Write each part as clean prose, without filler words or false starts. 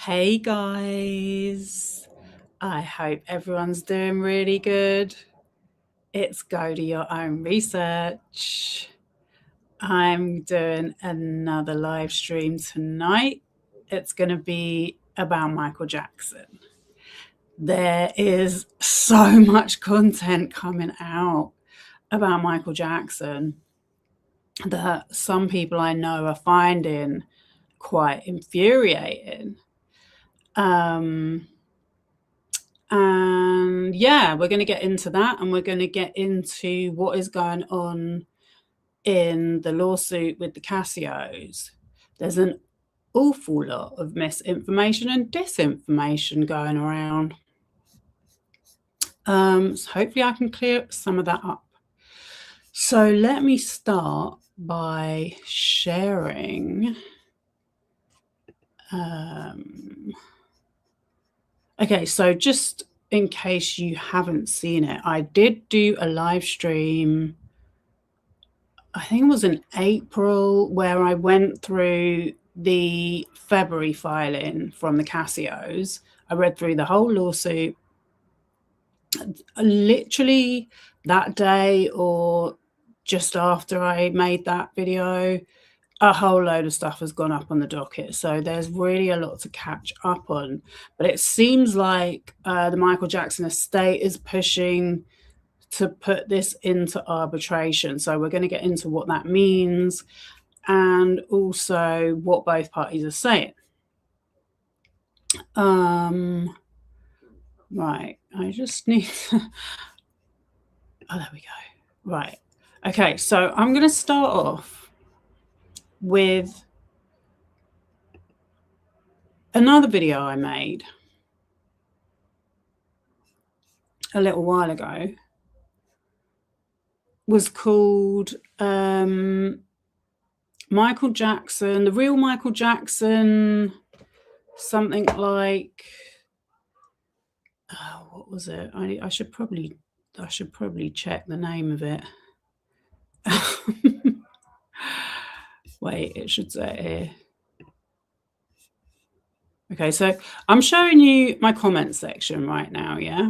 Hey guys, I hope everyone's doing really good. It's Go to Your Own Research. I'm doing another live stream tonight. It's going to be about Michael Jackson. There is so much content coming out about Michael Jackson that some people I know are finding quite infuriating. And yeah, we're going to get into that, and we're going to get into what is going on in the lawsuit with the Cassios. There's an awful lot of misinformation and disinformation going around. So hopefully I can clear some of that up. So let me start by sharing. Okay, so just in case you haven't seen it, I did do a live stream, I think it was in April, where I went through the February filing from the Cassios. I read through the whole lawsuit. Literally that day or just after I made that video, a whole load of stuff has gone up on the docket. So there's really a lot to catch up on. But it seems like the Michael Jackson estate is pushing to put this into arbitration. So we're going to get into what that means and also what both parties are saying. Right, I just need to... Oh, there we go. Right. Okay, so I'm going to start off with another video I made a little while ago. Was called Michael Jackson, the real Michael Jackson, something like, what was it? I should probably check the name of it. Wait, it should say it here. Okay, so I'm showing you my comment section right now, yeah?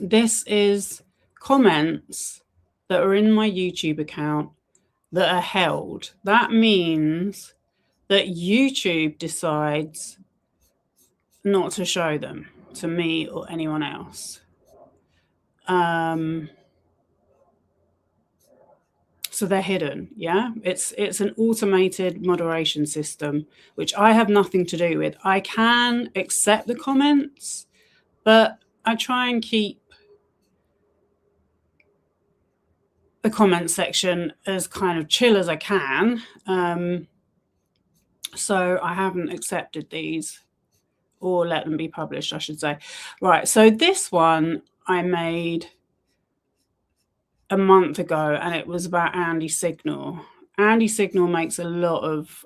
This is comments that are in my YouTube account that are held. That means that YouTube decides not to show them to me or anyone else. So they're hidden, yeah? It's an automated moderation system, which I have nothing to do with. I can accept the comments, but I try and keep the comment section as kind of chill as I can. So I haven't accepted these or let them be published, I should say. Right, so this one I made a month ago, and it was about Andy Signal. Andy Signal makes a lot of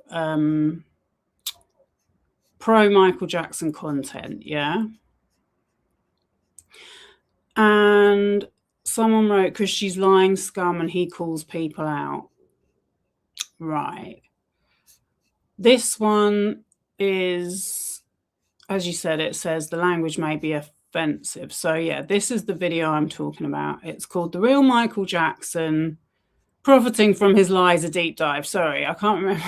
pro Michael Jackson content, yeah? And someone wrote, because she's lying scum and he calls people out. Right. This one is, as you said, it says the language may be offensive. So yeah, this is the video I'm talking about. It's called The Real Michael Jackson, Profiting from His Lies, a Deep Dive. Sorry, I can't remember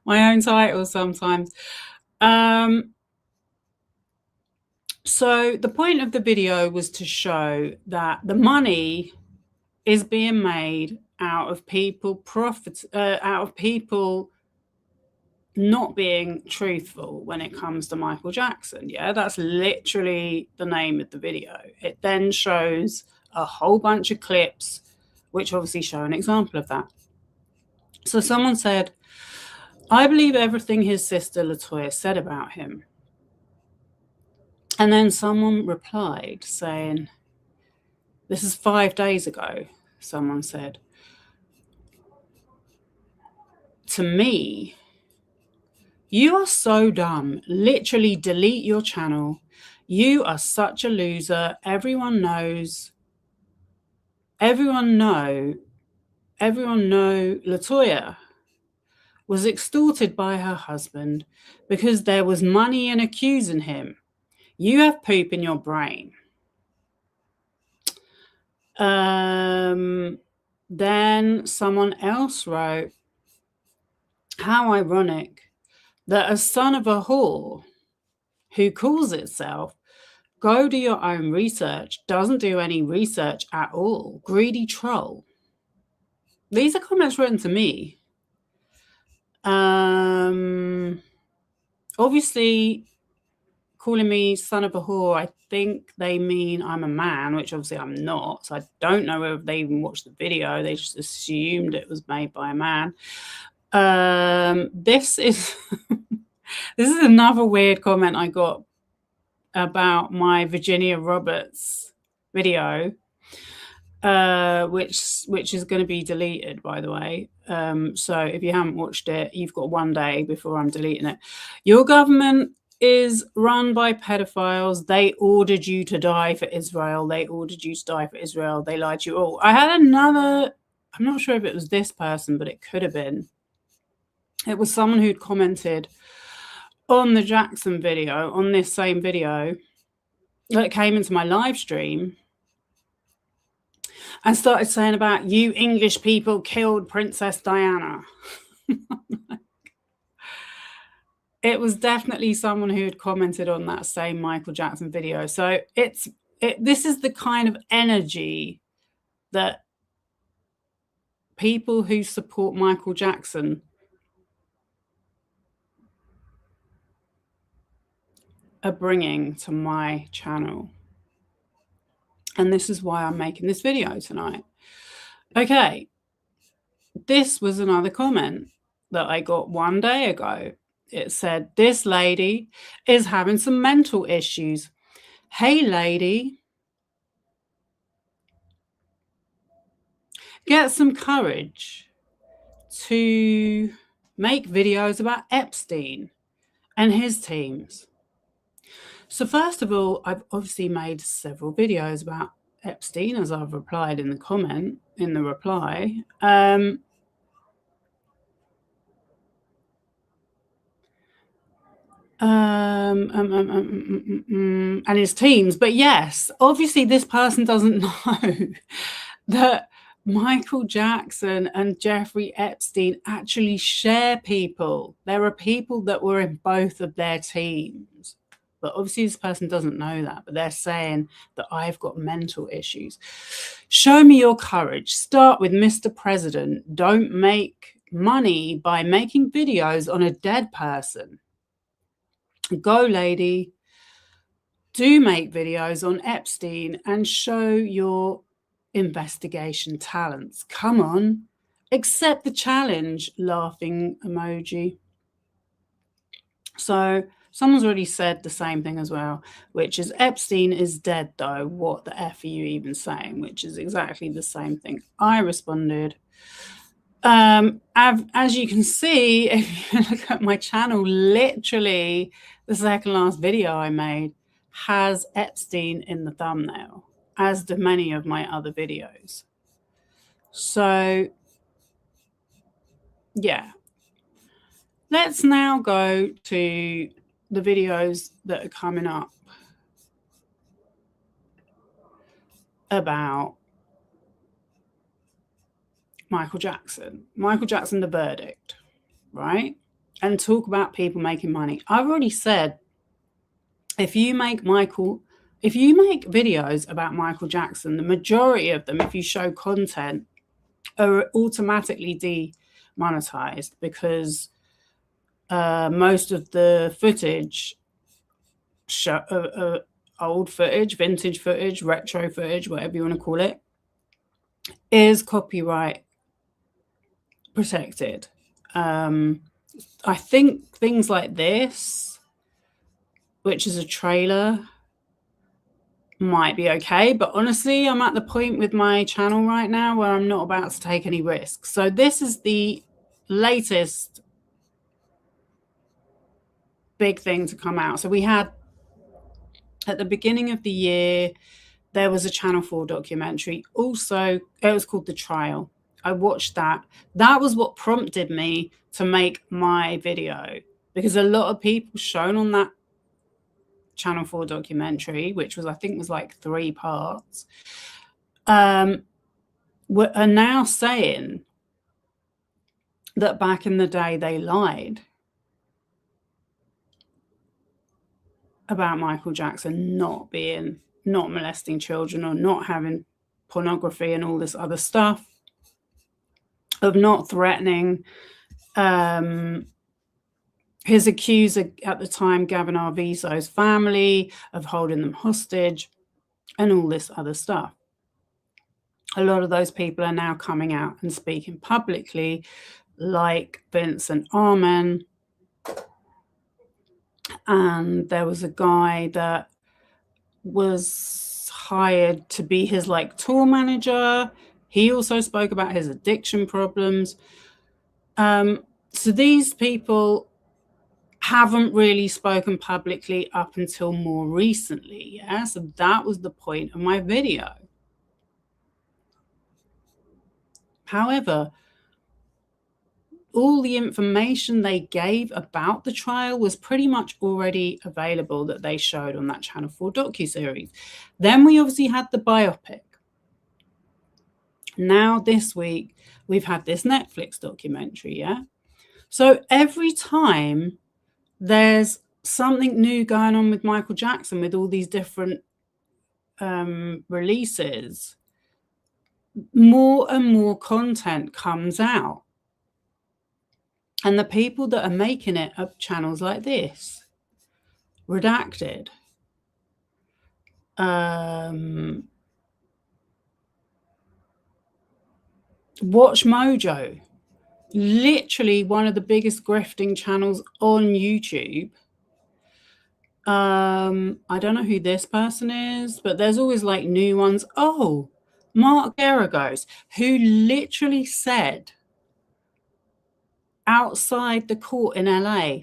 my own title sometimes. So the point of the video was to show that the money is being made out of people not being truthful when it comes to Michael Jackson. Yeah, that's literally the name of the video. It then shows a whole bunch of clips, which obviously show an example of that. So someone said, I believe everything his sister LaToya said about him. And then someone replied saying, this is 5 days ago, someone said, to me, you are so dumb. Literally delete your channel. You are such a loser. Everyone knows LaToya. was extorted by her husband because there was money in accusing him. You have poop in your brain. Then someone else wrote, how ironic that a son of a whore who calls itself go do your own research doesn't do any research at all. Greedy troll. These are comments written to me. Obviously, calling me son of a whore, I think they mean I'm a man, which obviously I'm not. So I don't know whether they even watched the video. They just assumed it was made by a man. This is this is another weird comment I got about my Virginia Roberts video, which is going to be deleted, by the way. So if you haven't watched it, you've got one day before I'm deleting it. Your government is run by pedophiles. They ordered you to die for Israel. They ordered you to die for Israel. They lied to you all. I had another, I'm not sure if it was this person, but it could have been. It was someone who'd commented on the Jackson video, on this same video, that came into my live stream and started saying about, you English people killed Princess Diana. It was definitely someone who had commented on that same Michael Jackson video. So this is the kind of energy that people who support Michael Jackson are bringing to my channel. And this is why I'm making this video tonight. Okay, this was another comment that I got one day ago. It said, this lady is having some mental issues. Hey, lady, get some courage to make videos about Epstein and his teams. So first of all, I've obviously made several videos about Epstein, as I've replied in the comment, in the reply. And his teams. But yes, obviously this person doesn't know that Michael Jackson and Jeffrey Epstein actually share people. There are people that were in both of their teams. But obviously this person doesn't know that, but they're saying that I've got mental issues. Show me your courage. Start with Mr. President. Don't make money by making videos on a dead person. Go, lady. Do make videos on Epstein and show your investigation talents. Come on. Accept the challenge, laughing emoji. So someone's already said the same thing as well, which is Epstein is dead, though. What the F are you even saying? Which is exactly the same thing I responded. As you can see, if you look at my channel, literally the second last video I made has Epstein in the thumbnail, as do many of my other videos. So, yeah. Let's now go to the videos that are coming up about Michael Jackson, the verdict, right? And talk about people making money. I've already said, if you make videos about Michael Jackson, the majority of them, if you show content, are automatically demonetized because most of the footage, old footage, vintage footage, retro footage, whatever you want to call it, is copyright protected. I think things like this, which is a trailer, might be okay, but honestly, I'm at the point with my channel right now where I'm not about to take any risks. So this is the latest big thing to come out. So we had, at the beginning of the year, there was a Channel 4 documentary. Also, it was called The Trial. I watched that. That was what prompted me to make my video, because a lot of people shown on that Channel 4 documentary, which was, I think was like 3 parts, are now saying that back in the day they lied about Michael Jackson not molesting children or not having pornography and all this other stuff, of not threatening his accuser at the time, Gavin Arvizo's family, of holding them hostage and all this other stuff. A lot of those people are now coming out and speaking publicly, like Vincent Armen. And there was a guy that was hired to be his like tour manager. He also spoke about his addiction problems. So these people haven't really spoken publicly up until more recently. Yeah, so that was the point of my video. However, all the information they gave about the trial was pretty much already available that they showed on that Channel 4 docuseries. Then we obviously had the biopic. Now this week, we've had this Netflix documentary, yeah? So every time there's something new going on with Michael Jackson, with all these different releases, more and more content comes out. And the people that are making it are channels like this, Redacted, Watch Mojo, literally one of the biggest grifting channels on YouTube. I don't know who this person is, but there's always like new ones. Oh, Mark Geragos, who literally said outside the court in LA,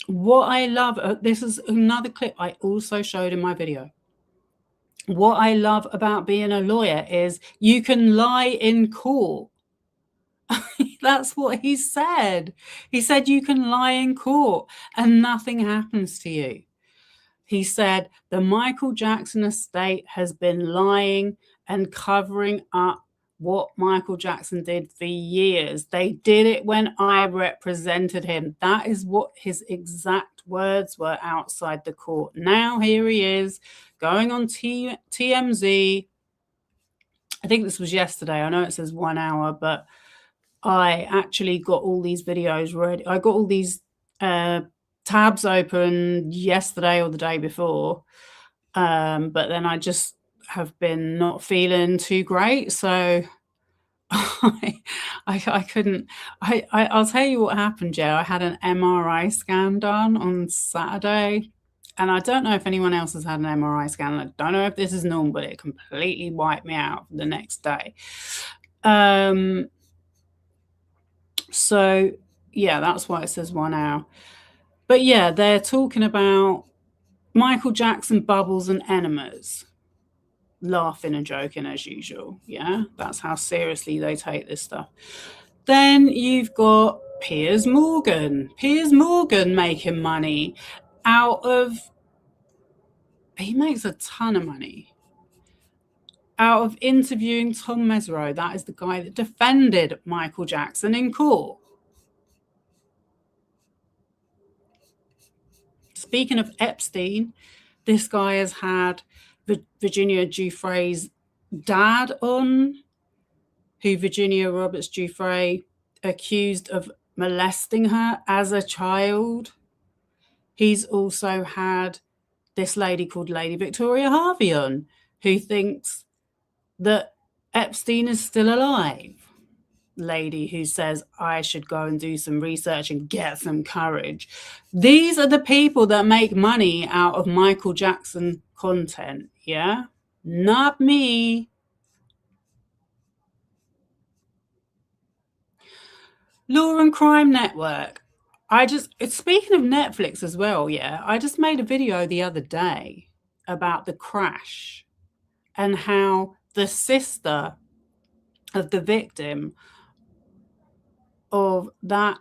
what I love, this is another clip I also showed in my video. What I love about being a lawyer is you can lie in court. That's what he said. He said you can lie in court and nothing happens to you. He said the Michael Jackson estate has been lying and covering up what Michael Jackson did for years. They did it when I represented him. That is what his exact words were outside the court. Now here he is going on TMZ. I think this was yesterday. I know it says 1 hour, but I actually got all these videos ready. I got all these tabs open yesterday or the day before, but then I just have been not feeling too great, so I couldn't. I'll tell you what happened, Joe. I had an MRI scan done on Saturday, and I don't know if anyone else has had an MRI scan. I don't know if this is normal, but it completely wiped me out the next day. So yeah, that's why it says 1 hour. But yeah, they're talking about Michael Jackson, bubbles and enemas, laughing and joking as usual. Yeah, that's how seriously they take this stuff. Then you've got Piers Morgan making money out of, he makes a ton of money out of interviewing Tom Mesereau. That is the guy that defended Michael Jackson in court. Speaking of Epstein, this guy has had Virginia Giuffre's dad on, who Virginia Roberts Giuffre accused of molesting her as a child. He's also had this lady called Lady Victoria Harvey on, who thinks that Epstein is still alive. Lady who says I should go and do some research and get some courage. These are the people that make money out of Michael Jackson content, yeah? Not me. Law and Crime Network. Speaking of Netflix as well, yeah, I just made a video the other day about the crash and how the sister of the victim of that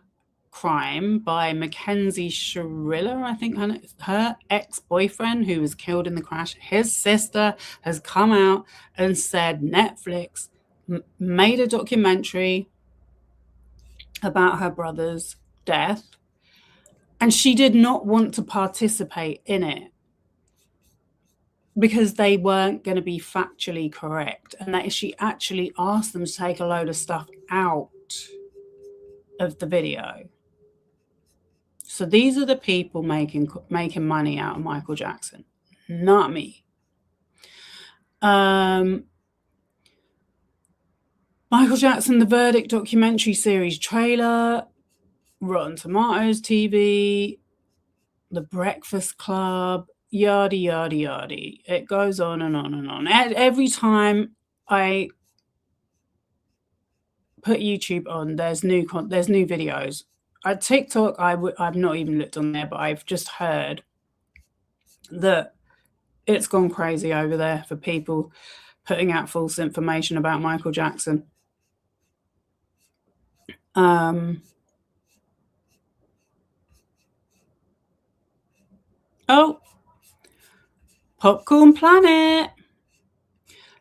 crime by Mackenzie Shriller, I think her ex-boyfriend who was killed in the crash, his sister has come out and said Netflix made a documentary about her brother's death, and she did not want to participate in it because they weren't going to be factually correct, and that she actually asked them to take a load of stuff out of the video. So these are the people making money out of Michael Jackson, not me. Michael Jackson, The Verdict documentary series trailer, Rotten Tomatoes TV, The Breakfast Club, yada, yada, yada. It goes on and on and on. Every time I put YouTube on, there's new videos. At TikTok, I've not even looked on there, but I've just heard that it's gone crazy over there for people putting out false information about Michael Jackson. Oh, Popcorn Planet.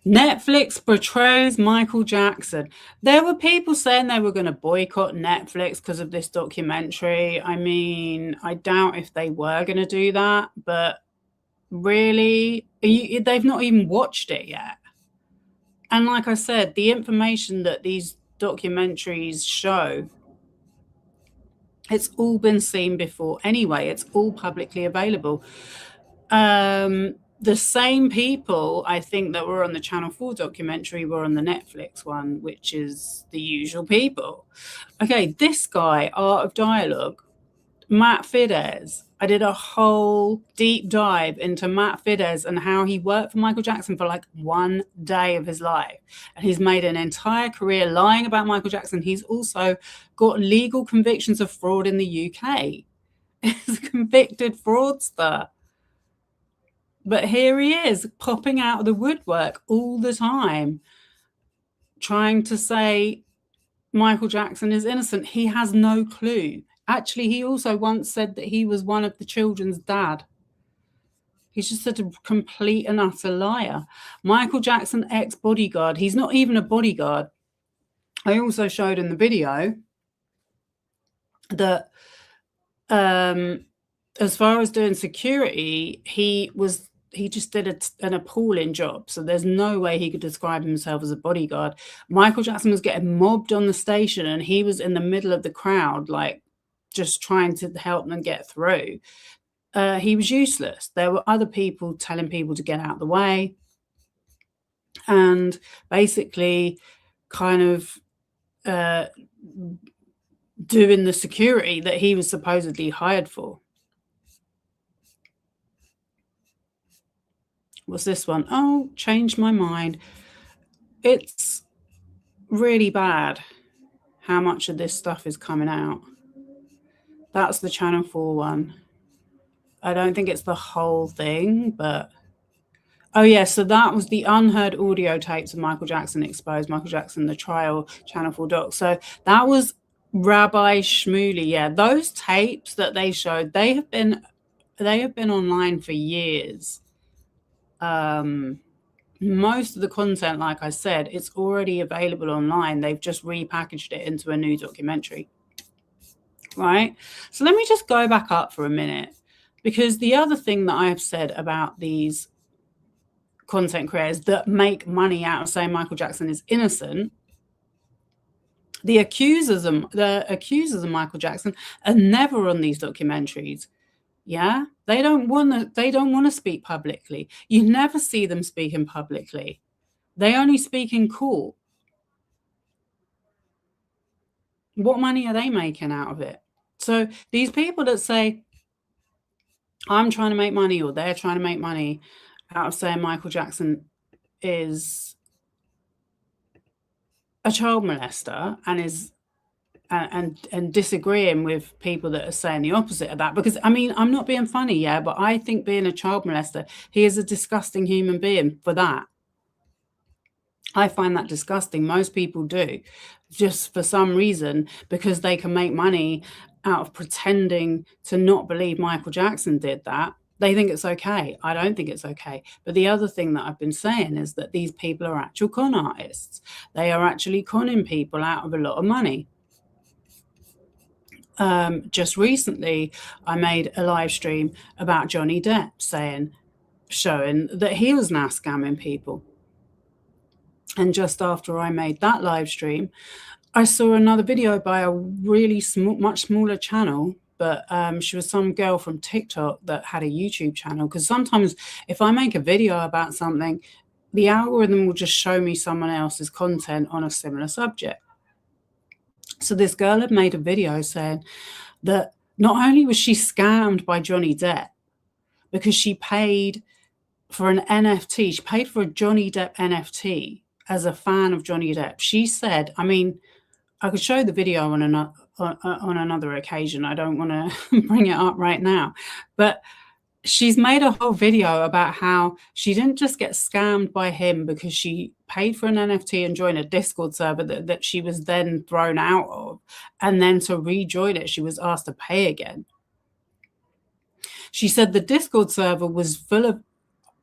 Netflix betrays Michael Jackson. There were people saying they were going to boycott Netflix because of this documentary. I mean, I doubt if they were going to do that, but really, they've not even watched it yet. And like I said, the information that these documentaries show, it's all been seen before anyway. It's all publicly available. The same people, I think, that were on the Channel 4 documentary were on the Netflix one, which is the usual people. Okay, this guy, Art of Dialogue, Matt Fidesz. I did a whole deep dive into Matt Fidesz and how he worked for Michael Jackson for like one day of his life. And he's made an entire career lying about Michael Jackson. He's also got legal convictions of fraud in the UK. He's a convicted fraudster. But here he is, popping out of the woodwork all the time, trying to say Michael Jackson is innocent. He has no clue. Actually, he also once said that he was one of the children's dad. He's just a complete and utter liar. Michael Jackson, ex-bodyguard. He's not even a bodyguard. I also showed in the video that as far as doing security, he just did an appalling job. So there's no way he could describe himself as a bodyguard. Michael Jackson was getting mobbed on the station and he was in the middle of the crowd, like just trying to help them get through. He was useless. There were other people telling people to get out of the way and basically kind of doing the security that he was supposedly hired for. What's this one? Oh, changed my mind. It's really bad how much of this stuff is coming out. That's the Channel 4 one. I don't think it's the whole thing, but... Oh, yeah, so that was the unheard audio tapes of Michael Jackson exposed, Michael Jackson, the trial, Channel 4 doc. So that was Rabbi Shmuley. Yeah, those tapes that they showed, they have been online for years. Most of the content, like I said, it's already available online. They've just repackaged it into a new documentary, right? So let me just go back up for a minute, because the other thing that I have said about these content creators that make money out of saying Michael Jackson is innocent, the accusers of Michael Jackson are never on these documentaries. Yeah, they don't want to speak publicly. You never see them speaking publicly. They only speak in court. What money are they making out of it? So these people that say, I'm trying to make money, or they're trying to make money out of saying Michael Jackson is a child molester and is and disagreeing with people that are saying the opposite of that, because I mean, I'm not being funny, yeah, but I think being a child molester, he is a disgusting human being for that. I find that disgusting. Most people do. just for some reason, because they can make money out of pretending to not believe Michael Jackson did that, they think it's okay. I don't think it's okay. But the other thing that I've been saying is that these people are actual con artists. They are actually conning people out of a lot of money. Just recently, I made a live stream about Johnny Depp showing that he was now scamming people. And just after I made that live stream, I saw another video by a really much smaller channel, but she was some girl from TikTok that had a YouTube channel. Because sometimes if I make a video about something, the algorithm will just show me someone else's content on a similar subject. So this girl had made a video saying that not only was she scammed by Johnny Depp because she paid for an NFT, she paid for a Johnny Depp NFT as a fan of Johnny Depp. She said, I mean, I could show the video on another occasion. I don't want to bring it up right now. But she's made a whole video about how she didn't just get scammed by him because she paid for an NFT and joined a Discord server that she was then thrown out of. And then to rejoin it, she was asked to pay again. She said the Discord server was full of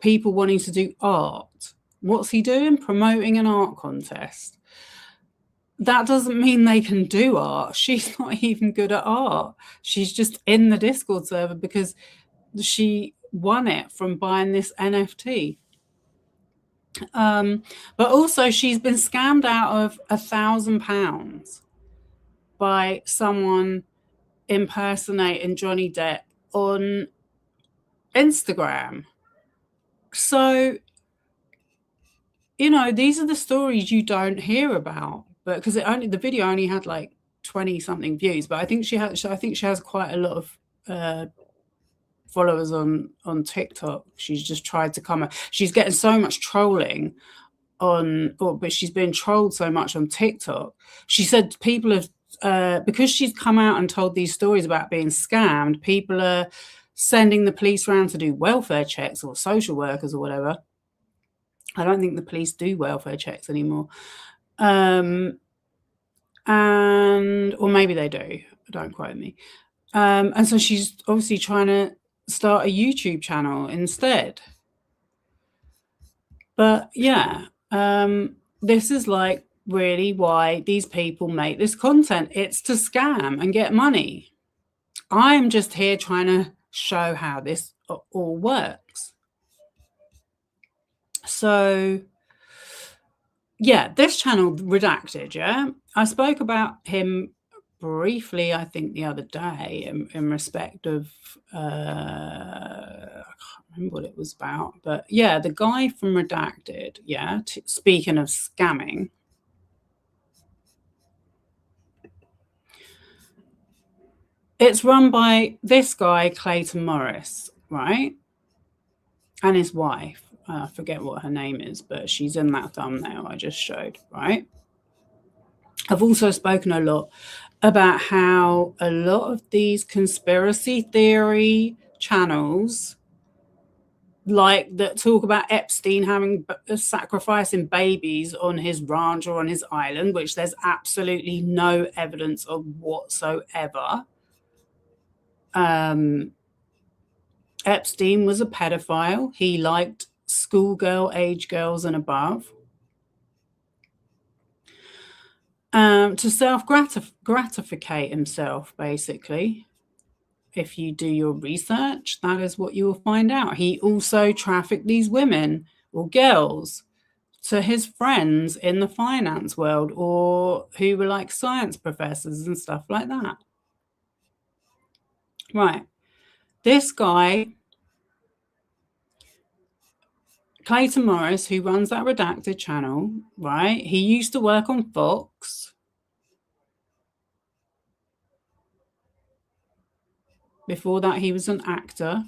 people wanting to do art. What's he doing? Promoting an art contest. That doesn't mean they can do art. She's not even good at art. She's just in the Discord server because she won it from buying this NFT. But also she's been scammed out of £1,000 by someone impersonating Johnny Depp on Instagram. So, you know, these are the stories you don't hear about, but because the video only had like 20 something views, but I think she has quite a lot of followers on TikTok. She's just tried to come. She's getting so much trolling but she's been trolled so much on TikTok. She said people have because she's come out and told these stories about being scammed. People are sending the police around to do welfare checks, or social workers or whatever. I don't think the police do welfare checks anymore. Or maybe they do. Don't quote me. And so she's obviously trying to start a YouTube channel instead. But yeah, this is like really why these people make this content. It's to scam and get money. I'm just here trying to show how this all works. So yeah, this channel, Redacted, yeah, I spoke about him briefly, I think the other day, in respect of I can't remember what it was about, but yeah, the guy from Redacted, yeah, speaking of scamming, it's run by this guy, Clayton Morris, right? And his wife. I forget what her name is, but she's in that thumbnail I just showed, right? I've also spoken a lot about how a lot of these conspiracy theory channels, like that talk about Epstein having sacrificing babies on his ranch or on his island, which there's absolutely no evidence of whatsoever. Epstein was a pedophile. He liked schoolgirl age girls and above. To self-gratificate himself, basically. If you do your research, that is what you will find out. He also trafficked these women or girls to his friends in the finance world, or who were like science professors and stuff like that. Right. This guy, Clayton Morris, who runs that Redacted channel, right? He used to work on Fox. Before that, he was an actor.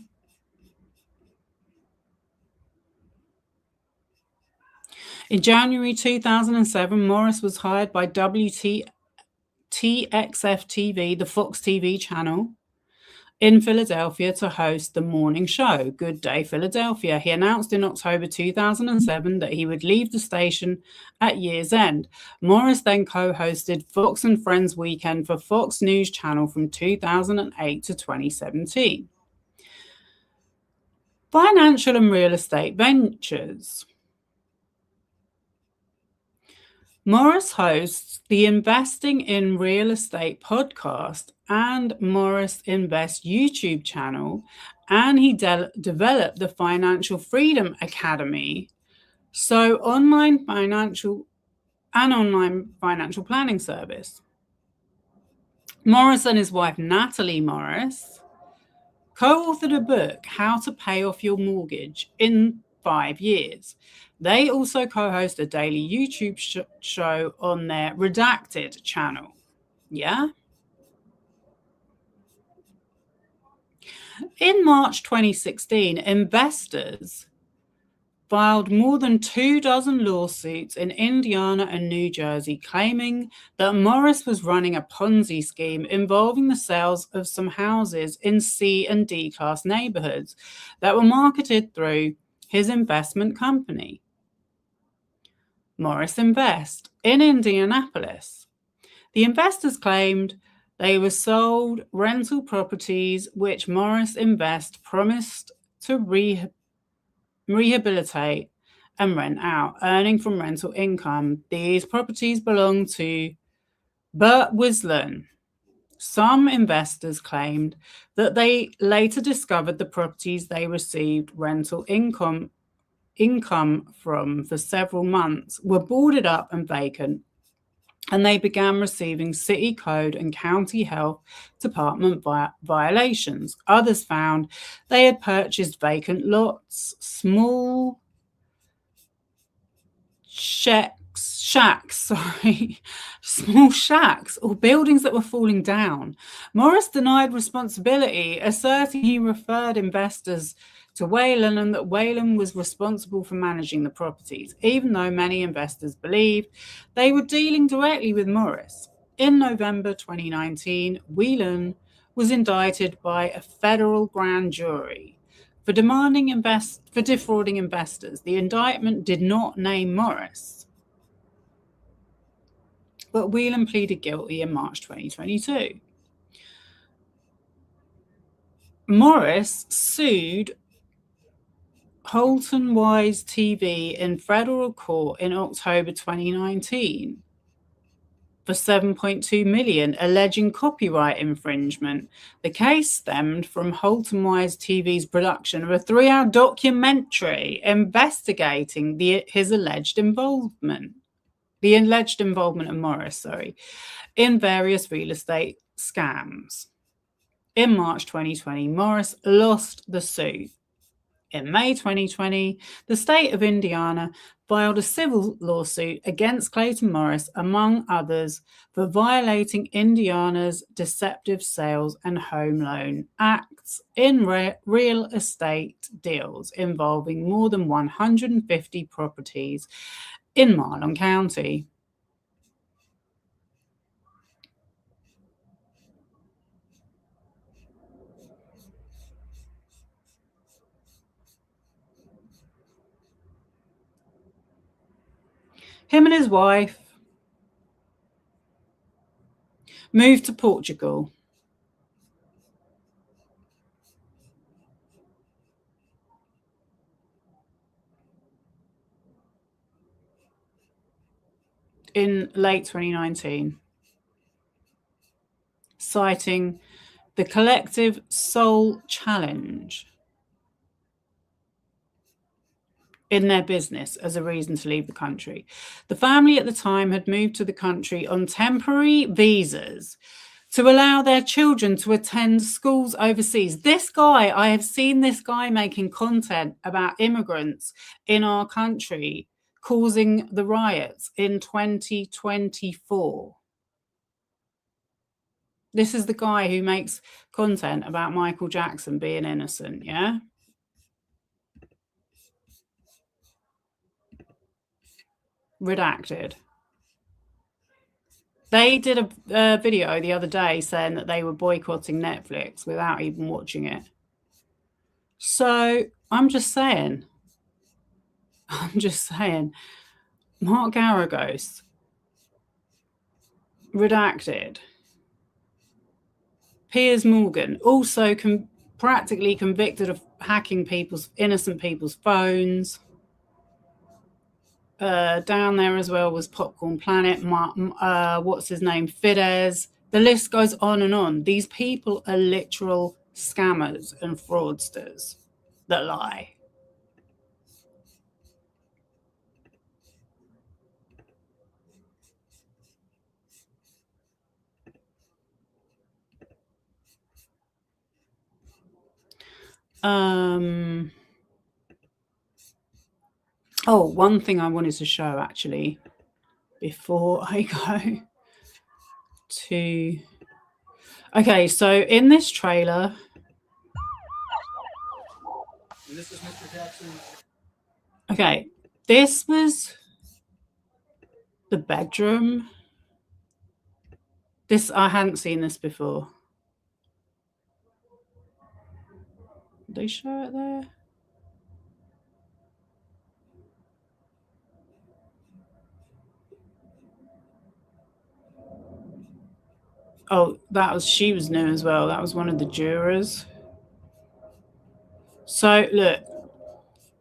In January 2007, Morris was hired by TXF TV, the Fox TV channel, in Philadelphia to host the morning show, Good Day Philadelphia. He announced in October 2007 that he would leave the station at year's end. Morris then co-hosted Fox and Friends Weekend for Fox News Channel from 2008 to 2017. Financial and real estate ventures. Morris hosts the Investing in Real Estate podcast and Morris Invest YouTube channel, and he developed the Financial Freedom Academy, so online financial planning service. Morris and his wife Natalie Morris co-authored a book, How to Pay Off Your Mortgage in 5 years. They also co-host a daily YouTube show on their Redacted channel. Yeah? In March 2016, investors filed more than 24 lawsuits in Indiana and New Jersey claiming that Morris was running a Ponzi scheme involving the sales of some houses in C and D class neighborhoods that were marketed through his investment company, Morris Invest, in Indianapolis. The investors claimed they were sold rental properties which Morris Invest promised to rehabilitate and rent out, earning from rental income. These properties belong to Burt Wislan. Some investors claimed that they later discovered the properties they received rental income from for several months were boarded up and vacant, and they began receiving city code and county health department violations. Others found they had purchased vacant lots, small small shacks or buildings that were falling down. Morris denied responsibility, asserting he referred investors to Whelan and that Whelan was responsible for managing the properties, even though many investors believed they were dealing directly with Morris. In November 2019, Whelan was indicted by a federal grand jury for defrauding investors. The indictment did not name Morris, but Whelan pleaded guilty in March 2022. Morris sued Holton Wise TV in federal court in October 2019 for $7.2 million, alleging copyright infringement. The case stemmed from Holton Wise TV's production of a 3-hour documentary investigating his alleged involvement of Morris, in various real estate scams. In March 2020, Morris lost the suit. In May 2020, the state of Indiana filed a civil lawsuit against Clayton Morris, among others, for violating Indiana's Deceptive Sales and Home Loan Acts in real estate deals involving more than 150 properties in Marlon County. Him and his wife moved to Portugal. In late 2019, citing the collective soul challenge in their business as a reason to leave the country. The family at the time had moved to the country on temporary visas to allow their children to attend schools overseas. This guy, I have seen this guy making content about immigrants in our country causing the riots in 2024. This is the guy who makes content about Michael Jackson being innocent, yeah? Redacted. They did a video the other day saying that they were boycotting Netflix without even watching it. So I'm just saying, Mark Garagos, redacted. Piers Morgan, also practically convicted of hacking innocent people's phones. Down there as well was Popcorn Planet, what's his name, Fidesz. The list goes on and on. These people are literal scammers and fraudsters that lie. Oh, one thing I wanted to show actually before I go to... Okay, so in this trailer... This is Mr. Jackson. Okay, this was the bedroom. I hadn't seen this before. Did they show it there? Oh, she was new as well. That was one of the jurors. So look,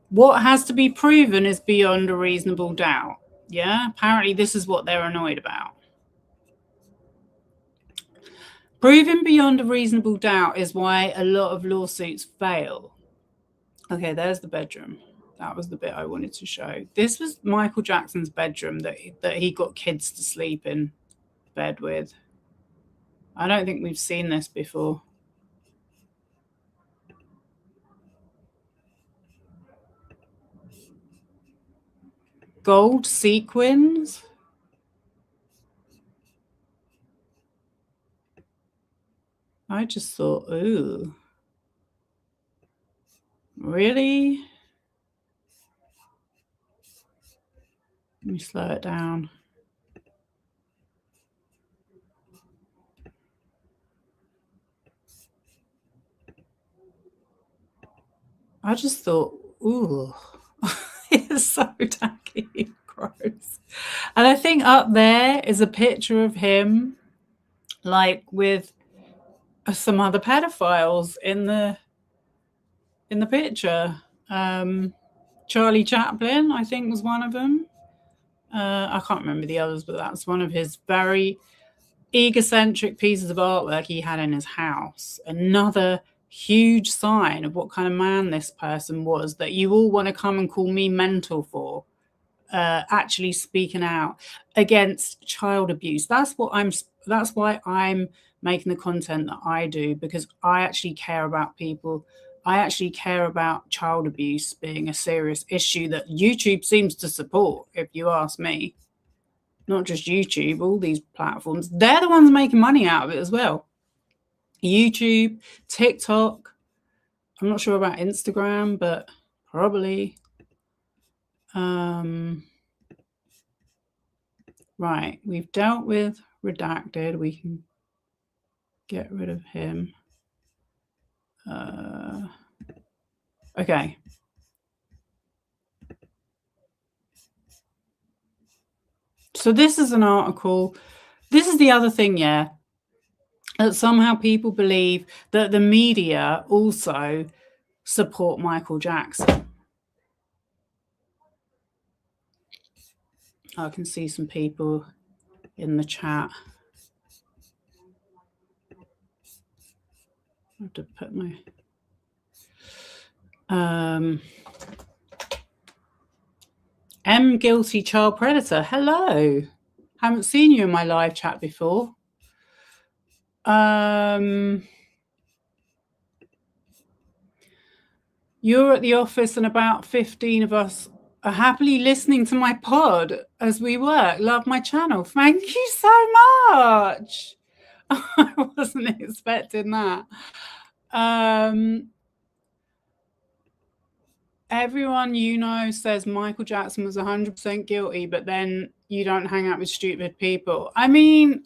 what has to be proven is beyond a reasonable doubt. Yeah, apparently this is what they're annoyed about. Proving beyond a reasonable doubt is why a lot of lawsuits fail. Okay, there's the bedroom. That was the bit I wanted to show. This was Michael Jackson's bedroom that he got kids to sleep in bed with. I don't think we've seen this before. Gold sequins. I just thought, ooh, really? Let me slow it down. I just thought, ooh, it's so tacky, gross. And I think up there is a picture of him, like with some other pedophiles in the picture. Charlie Chaplin, I think, was one of them. I can't remember the others, but that's one of his very egocentric pieces of artwork he had in his house. Another huge sign of what kind of man this person was, that you all want to come and call me mental for. Actually speaking out against child abuse. That's why I'm making the content that I do, because I actually care about people. I actually care about child abuse being a serious issue that YouTube seems to support, if you ask me. Not just YouTube, all these platforms. They're the ones making money out of it as well. YouTube, TikTok. I'm not sure about Instagram, but probably. Right, we've dealt with redacted. We can get rid of him. Okay. So this is an article. This is the other thing, yeah, that somehow people believe that the media also support Michael Jackson. I can see some people in the chat. I have to put my... M Guilty Child Predator. Hello. Haven't seen you in my live chat before. You're at the office and about 15 of us are happily listening to my pod as we work. Love my channel. Thank you so much. I wasn't expecting that. Everyone says Michael Jackson was 100% guilty, but then you don't hang out with stupid people. I mean,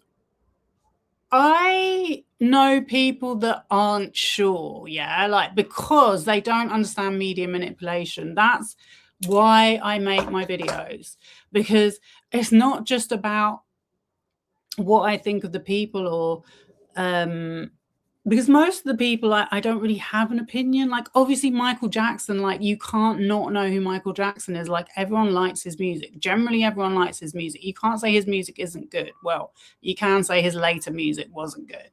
I know people that aren't sure, yeah, like, because they don't understand media manipulation. That's why I make my videos, because it's not just about what I think of the people, or because most of the people, I don't really have an opinion. Like, obviously Michael Jackson, like, you can't not know who Michael Jackson is. Like, everyone likes his music. Generally, everyone likes his music. You can't say his music isn't good. Well, you can say his later music wasn't good.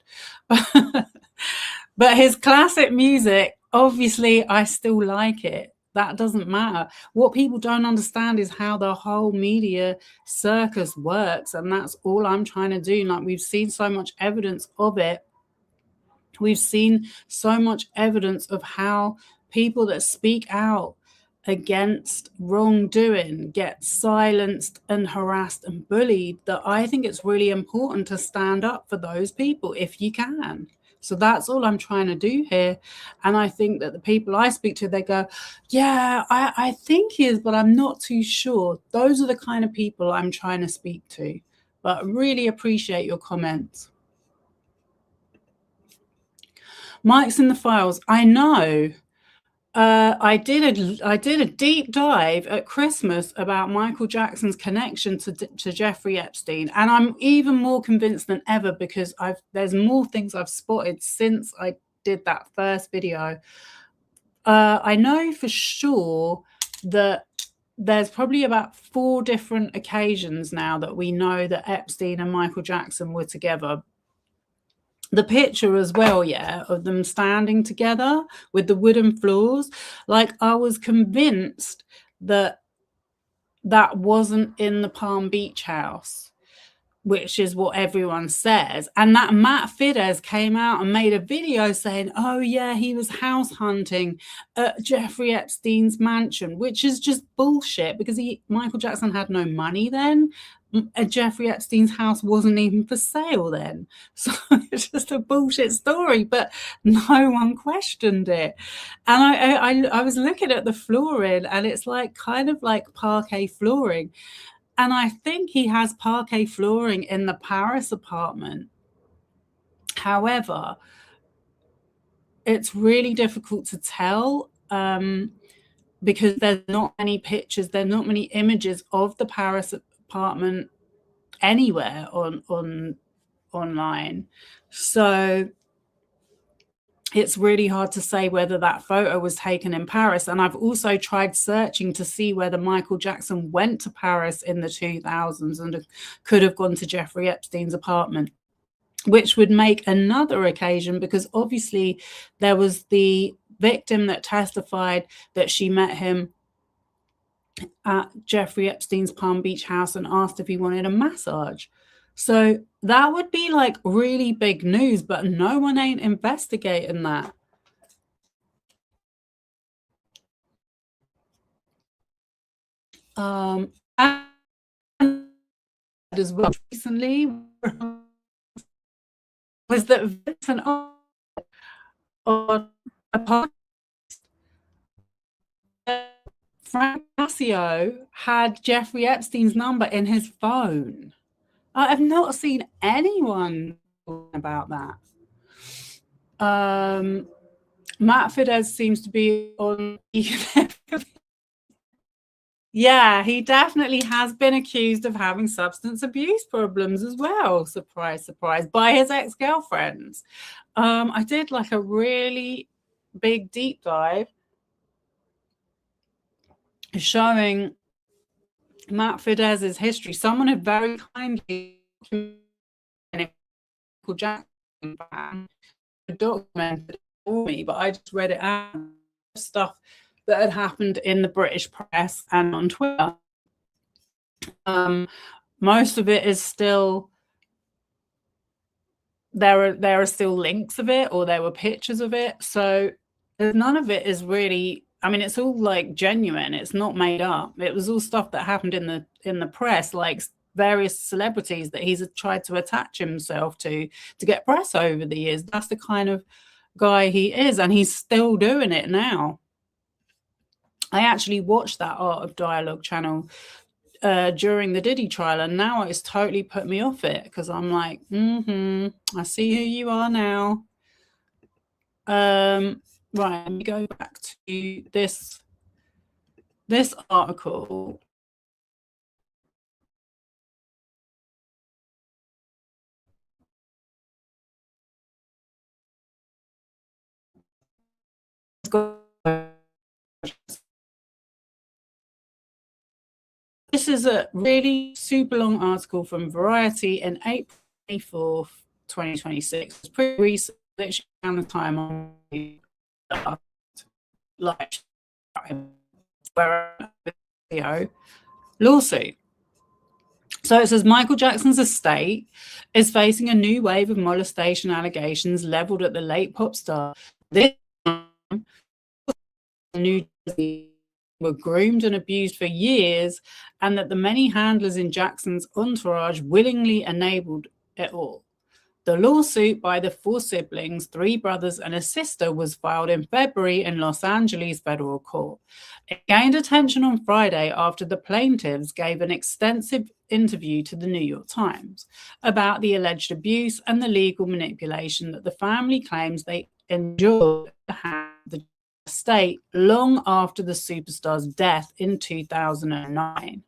But his classic music, obviously, I still like it. That doesn't matter. What people don't understand is how the whole media circus works. And that's all I'm trying to do. Like, we've seen so much evidence of it. We've seen so much evidence of how people that speak out against wrongdoing get silenced and harassed and bullied, that I think it's really important to stand up for those people if you can. So that's all I'm trying to do here. And I think that the people I speak to, they go, yeah, I think he is, but I'm not too sure. Those are the kind of people I'm trying to speak to. But really appreciate your comments. Mike's in the files. I know. I did a deep dive at Christmas about Michael Jackson's connection to Jeffrey Epstein, and I'm even more convinced than ever, because there's more things I've spotted since I did that first video. I know for sure that there's probably about 4 different occasions now that we know that Epstein and Michael Jackson were together. The picture as well, yeah, of them standing together with the wooden floors, like, I was convinced that that wasn't in the Palm Beach house, which is what everyone says. And that Matt Fidesz came out and made a video saying, oh yeah, he was house hunting at Jeffrey Epstein's mansion, which is just bullshit, because Michael Jackson had no money then. Jeffrey Epstein's house wasn't even for sale then. So it's just a bullshit story, but no one questioned it. And I was looking at the flooring, and it's like kind of like parquet flooring. And I think he has parquet flooring in the Paris apartment. However, it's really difficult to tell, because there's not many pictures, there's not many images of the Paris apartment anywhere online. So it's really hard to say whether that photo was taken in Paris. And I've also tried searching to see whether Michael Jackson went to Paris in the 2000s and could have gone to Jeffrey Epstein's apartment, which would make another occasion, because obviously there was the victim that testified that she met him at Jeffrey Epstein's Palm Beach house and asked if he wanted a massage. So that would be like really big news, but no one ain't investigating that. And as well recently was that Vincent on a podcast, Frank Cascio had Jeffrey Epstein's number in his phone. I have not seen anyone about that. Matt Fidesz seems to be on. Yeah, he definitely has been accused of having substance abuse problems as well. Surprise, surprise, by his ex-girlfriends. I did like a really big deep dive showing Matt Fidesz's history. Someone had very kindly documented it for me, but I just read it out. Stuff that had happened in the British press and on Twitter. Most of it is still there are still links of it, or there were pictures of it. So none of it is really, I mean, it's all like genuine. It's not made up. It was all stuff that happened in the press, like various celebrities that he's tried to attach himself to get press over the years. That's the kind of guy he is, and he's still doing it now. I actually watched that Art of Dialogue channel during the Diddy trial, and now it's totally put me off it because I'm like, I see who you are now. Right, let me go back to this article. This is a really super long article from Variety in April 24th, 2026. It's pretty recent, literally around the time on like video lawsuit. So it says Michael Jackson's estate is facing a new wave of molestation allegations leveled at the late pop star. This time, New Jersey were groomed and abused for years, and that the many handlers in Jackson's entourage willingly enabled it all. The lawsuit by the four siblings, 3 brothers and a sister, was filed in February in Los Angeles federal court. It gained attention on Friday after the plaintiffs gave an extensive interview to the New York Times about the alleged abuse and the legal manipulation that the family claims they endured at the estate long after the superstar's death in 2009.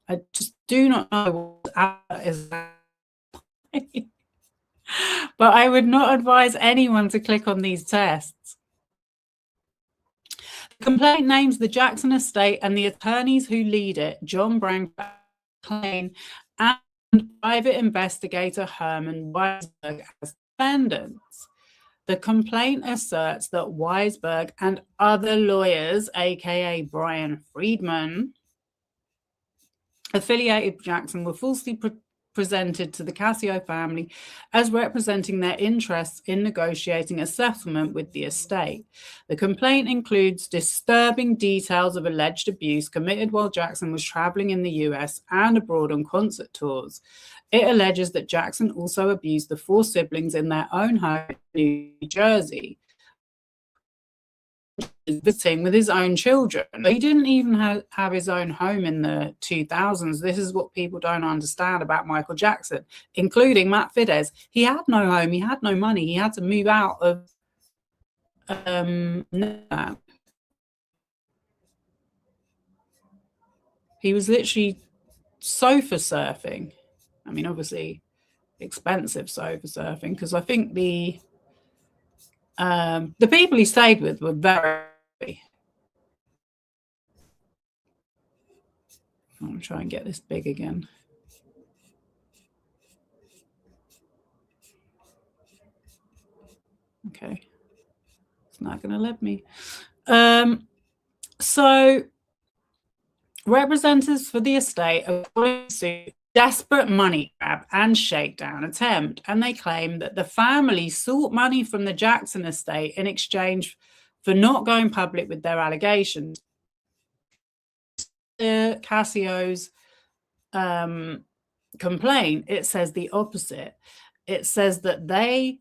I just do not know what is but I would not advise anyone to click on these tests. The complaint names the Jackson estate and the attorneys who lead it, John Branclein and private investigator Herman Weisberg, as defendants. The complaint asserts that Weisberg and other lawyers, aka Brian Friedman, affiliated with Jackson, were falsely presented to the Cascio family as representing their interests in negotiating a settlement with the estate. The complaint includes disturbing details of alleged abuse committed while Jackson was traveling in the US and abroad on concert tours. It alleges that Jackson also abused the 4 siblings in their own home in New Jersey, visiting with his own children. He didn't even have his own home in the 2000s. This is what people don't understand about Michael Jackson, including Matt Fidesz. He had no home. He had no money. He had to move out of he was literally sofa surfing. I mean, obviously expensive sofa surfing, because I think the people he stayed with were very... I'm going to try and get this big again. Okay. It's not going to let me. So representatives for the estate are calling suit desperate money grab and shakedown attempt, and they claim that the family sought money from the Jackson estate in exchange for not going public with their allegations. Cassio's complaint, it says the opposite. It says that they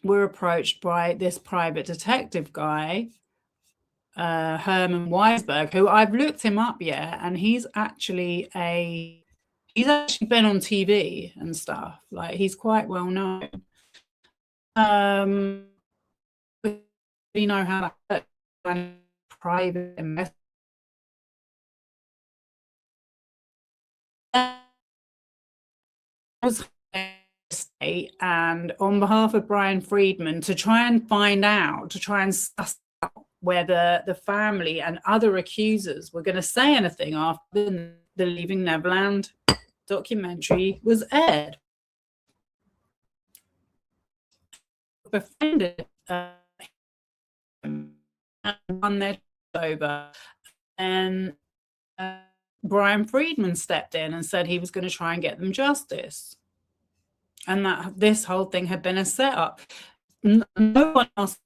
were approached by this private detective guy, Herman Weisberg, who I've looked him up, and he's actually been on TV and stuff. Like, he's quite well known. You know how that private investment. And on behalf of Brian Friedman, to try and suss out whether the family and other accusers were going to say anything after the Leaving Neverland documentary was aired. Befriended and won their over, and Brian Friedman stepped in and said he was going to try and get them justice, and that this whole thing had been a setup. No one else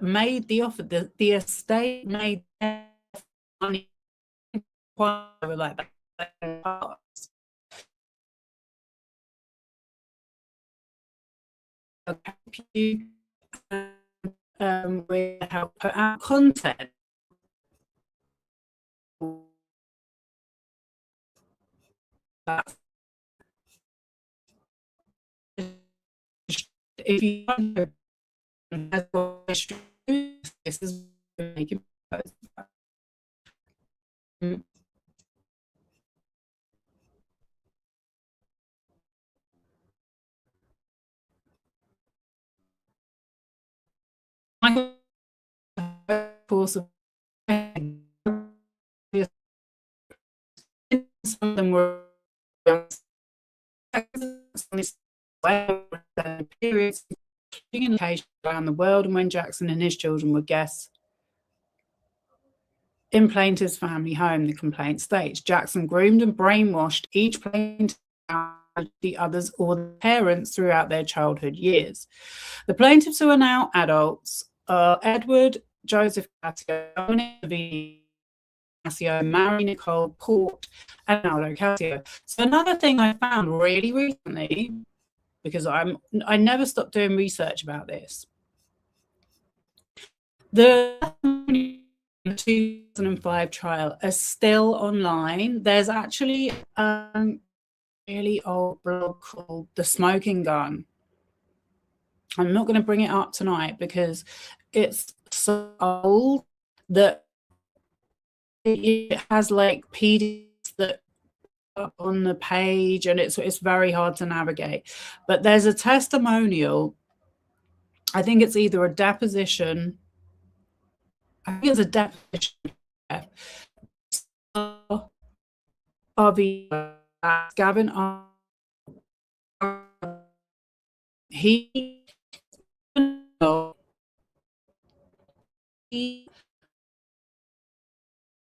made the offer. The estate made money like that. We help put out content. if you this is making course of some of them were periods around the world, and when Jackson and his children were guests in plaintiff's family home, the complaint states Jackson groomed and brainwashed each plaintiff, the others, or the parents throughout their childhood years. The plaintiffs, who are now adults, are Edward Joseph Cascio, Cascio, Mary Nicole Port, and Aldo Cascio. So another thing I found really recently, because I never stopped doing research about this, the 2005 trial are still online. There's actually a really old blog called The Smoking Gun. I'm not going to bring it up tonight because it's so old that it has like PDFs that up on the page, and it's very hard to navigate. But there's a testimonial. I think it's either a deposition. I think it's a deposition of Gavin. He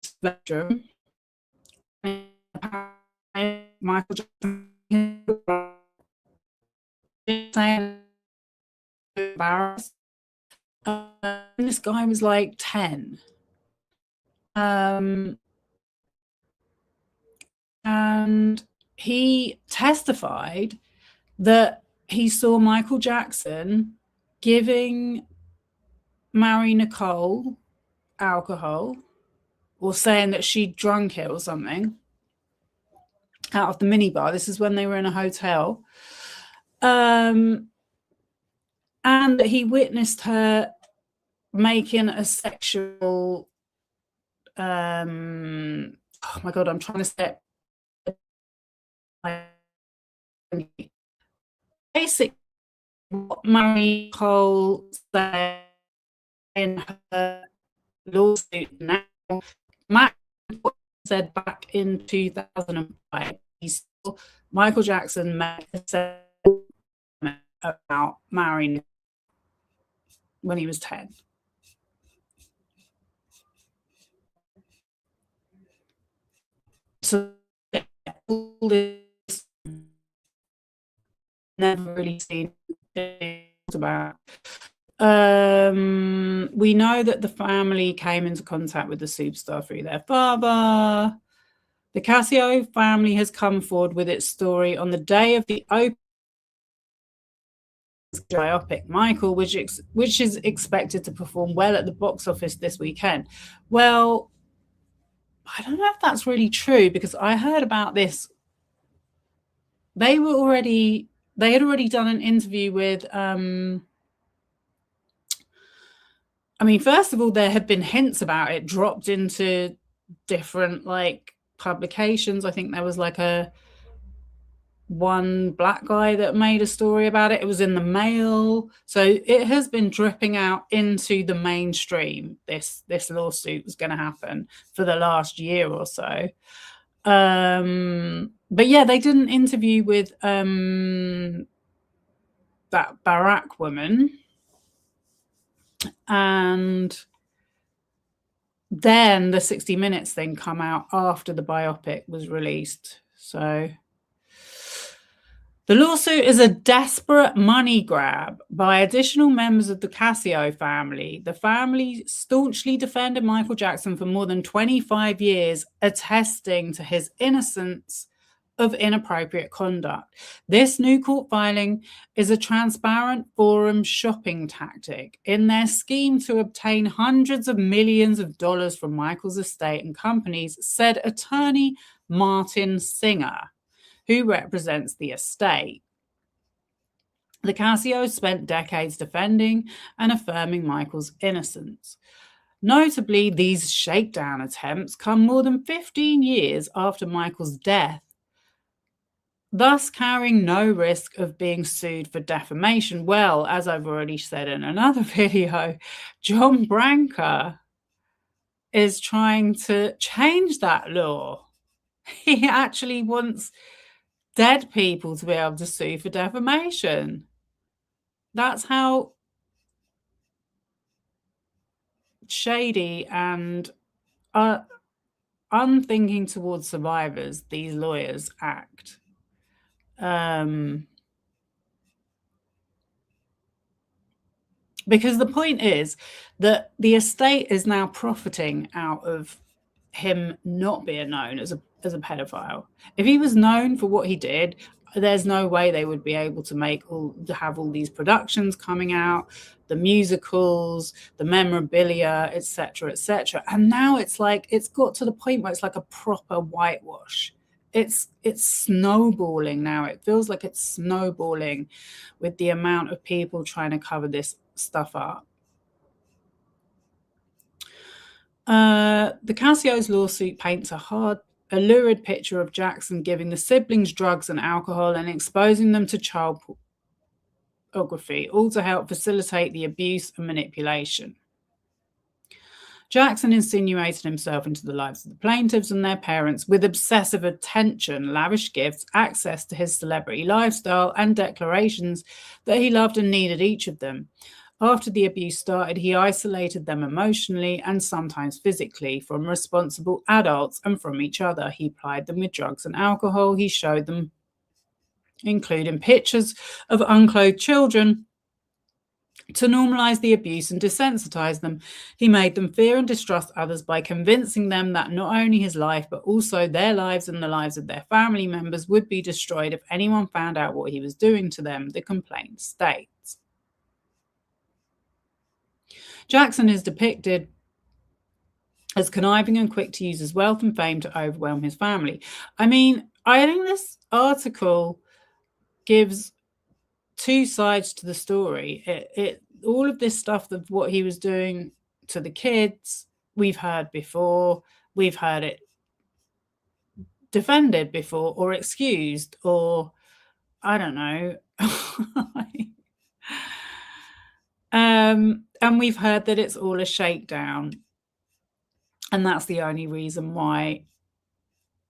spectrum. Michael Jackson embarrassed. This guy was like 10. And he testified that he saw Michael Jackson giving Mary Nicole alcohol, or saying that she drunk it or something, out of the minibar. This is when they were in a hotel. And that he witnessed her making a sexual, oh my God, I'm trying to say it. Basically, what Mary Cole said in her lawsuit now, Matt said back in 2005, Michael Jackson made a statement about marrying when he was 10. So all this never really seen about. We know that the family came into contact with the superstar through their father. The Cascio family has come forward with its story on the day of the open biopic Michael, which is expected to perform well at the box office this weekend. Well, I don't know if that's really true, because I heard about this. They had already done an interview with I mean, first of all, there had been hints about it dropped into different like publications. I think there was like one black guy that made a story about it. It was in the Mail. So it has been dripping out into the mainstream. This lawsuit was going to happen for the last year or so. But yeah, they did an interview with that Barack woman, and then the 60 Minutes thing come out after the biopic was released. So the lawsuit is a desperate money grab by additional members of the Cascio family. The family staunchly defended Michael Jackson for more than 25 years, attesting to his innocence of inappropriate conduct. This new court filing is a transparent forum shopping tactic in their scheme to obtain hundreds of millions of dollars from Michael's estate and companies, said attorney Martin Singer, who represents the estate. The Cascio spent decades defending and affirming Michael's innocence. Notably, these shakedown attempts come more than 15 years after Michael's death, thus carrying no risk of being sued for defamation. Well, as I've already said in another video, John Branca is trying to change that law. He actually wants dead people to be able to sue for defamation. That's how shady and unthinking towards survivors these lawyers act. Because the point is that the estate is now profiting out of him not being known as a pedophile. If he was known for what he did, there's no way they would be able to have all these productions coming out, the musicals, the memorabilia, etc., etc. And now it's like it's got to the point where it's like a proper whitewash. It's snowballing now. It feels like it's snowballing with the amount of people trying to cover this stuff up. The Cascio's lawsuit paints a lurid picture of Jackson giving the siblings drugs and alcohol and exposing them to child pornography, all to help facilitate the abuse and manipulation. Jackson insinuated himself into the lives of the plaintiffs and their parents with obsessive attention, lavish gifts, access to his celebrity lifestyle, and declarations that he loved and needed each of them. After the abuse started, he isolated them emotionally and sometimes physically from responsible adults and from each other. He plied them with drugs and alcohol. He showed them, including pictures of unclothed children, to normalize the abuse and desensitize them. He made them fear and distrust others by convincing them that not only his life, but also their lives and the lives of their family members would be destroyed if anyone found out what he was doing to them, the complaint states. Jackson is depicted as conniving and quick to use his wealth and fame to overwhelm his family. I mean, I think this article gives two sides to the story. All of this stuff of what he was doing to the kids, we've heard before. We've heard it defended before or excused, or I don't know. And we've heard that it's all a shakedown. And that's the only reason why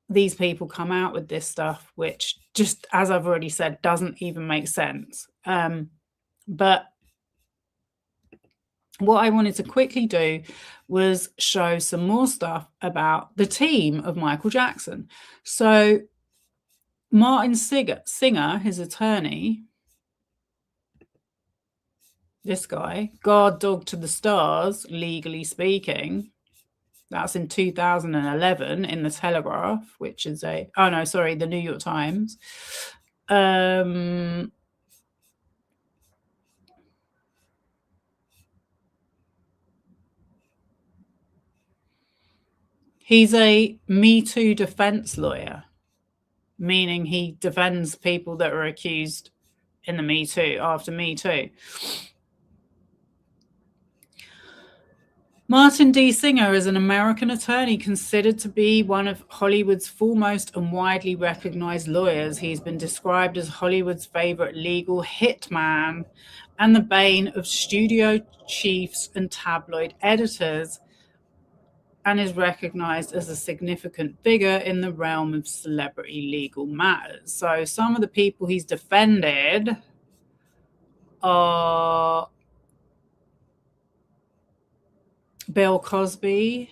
these people come out with this stuff, which just, as I've already said, doesn't even make sense. But what I wanted to quickly do was show some more stuff about the team of Michael Jackson. So Martin Singer, his attorney, this guy, guard dog to the stars, legally speaking. That's in 2011 in the Telegraph, which is the New York Times. He's a Me Too defense lawyer, meaning he defends people that are accused in the Me Too, after Me Too. Martin D. Singer is an American attorney considered to be one of Hollywood's foremost and widely recognized lawyers. He's been described as Hollywood's favorite legal hitman and the bane of studio chiefs and tabloid editors, and is recognized as a significant figure in the realm of celebrity legal matters. So some of the people he's defended are Bill Cosby,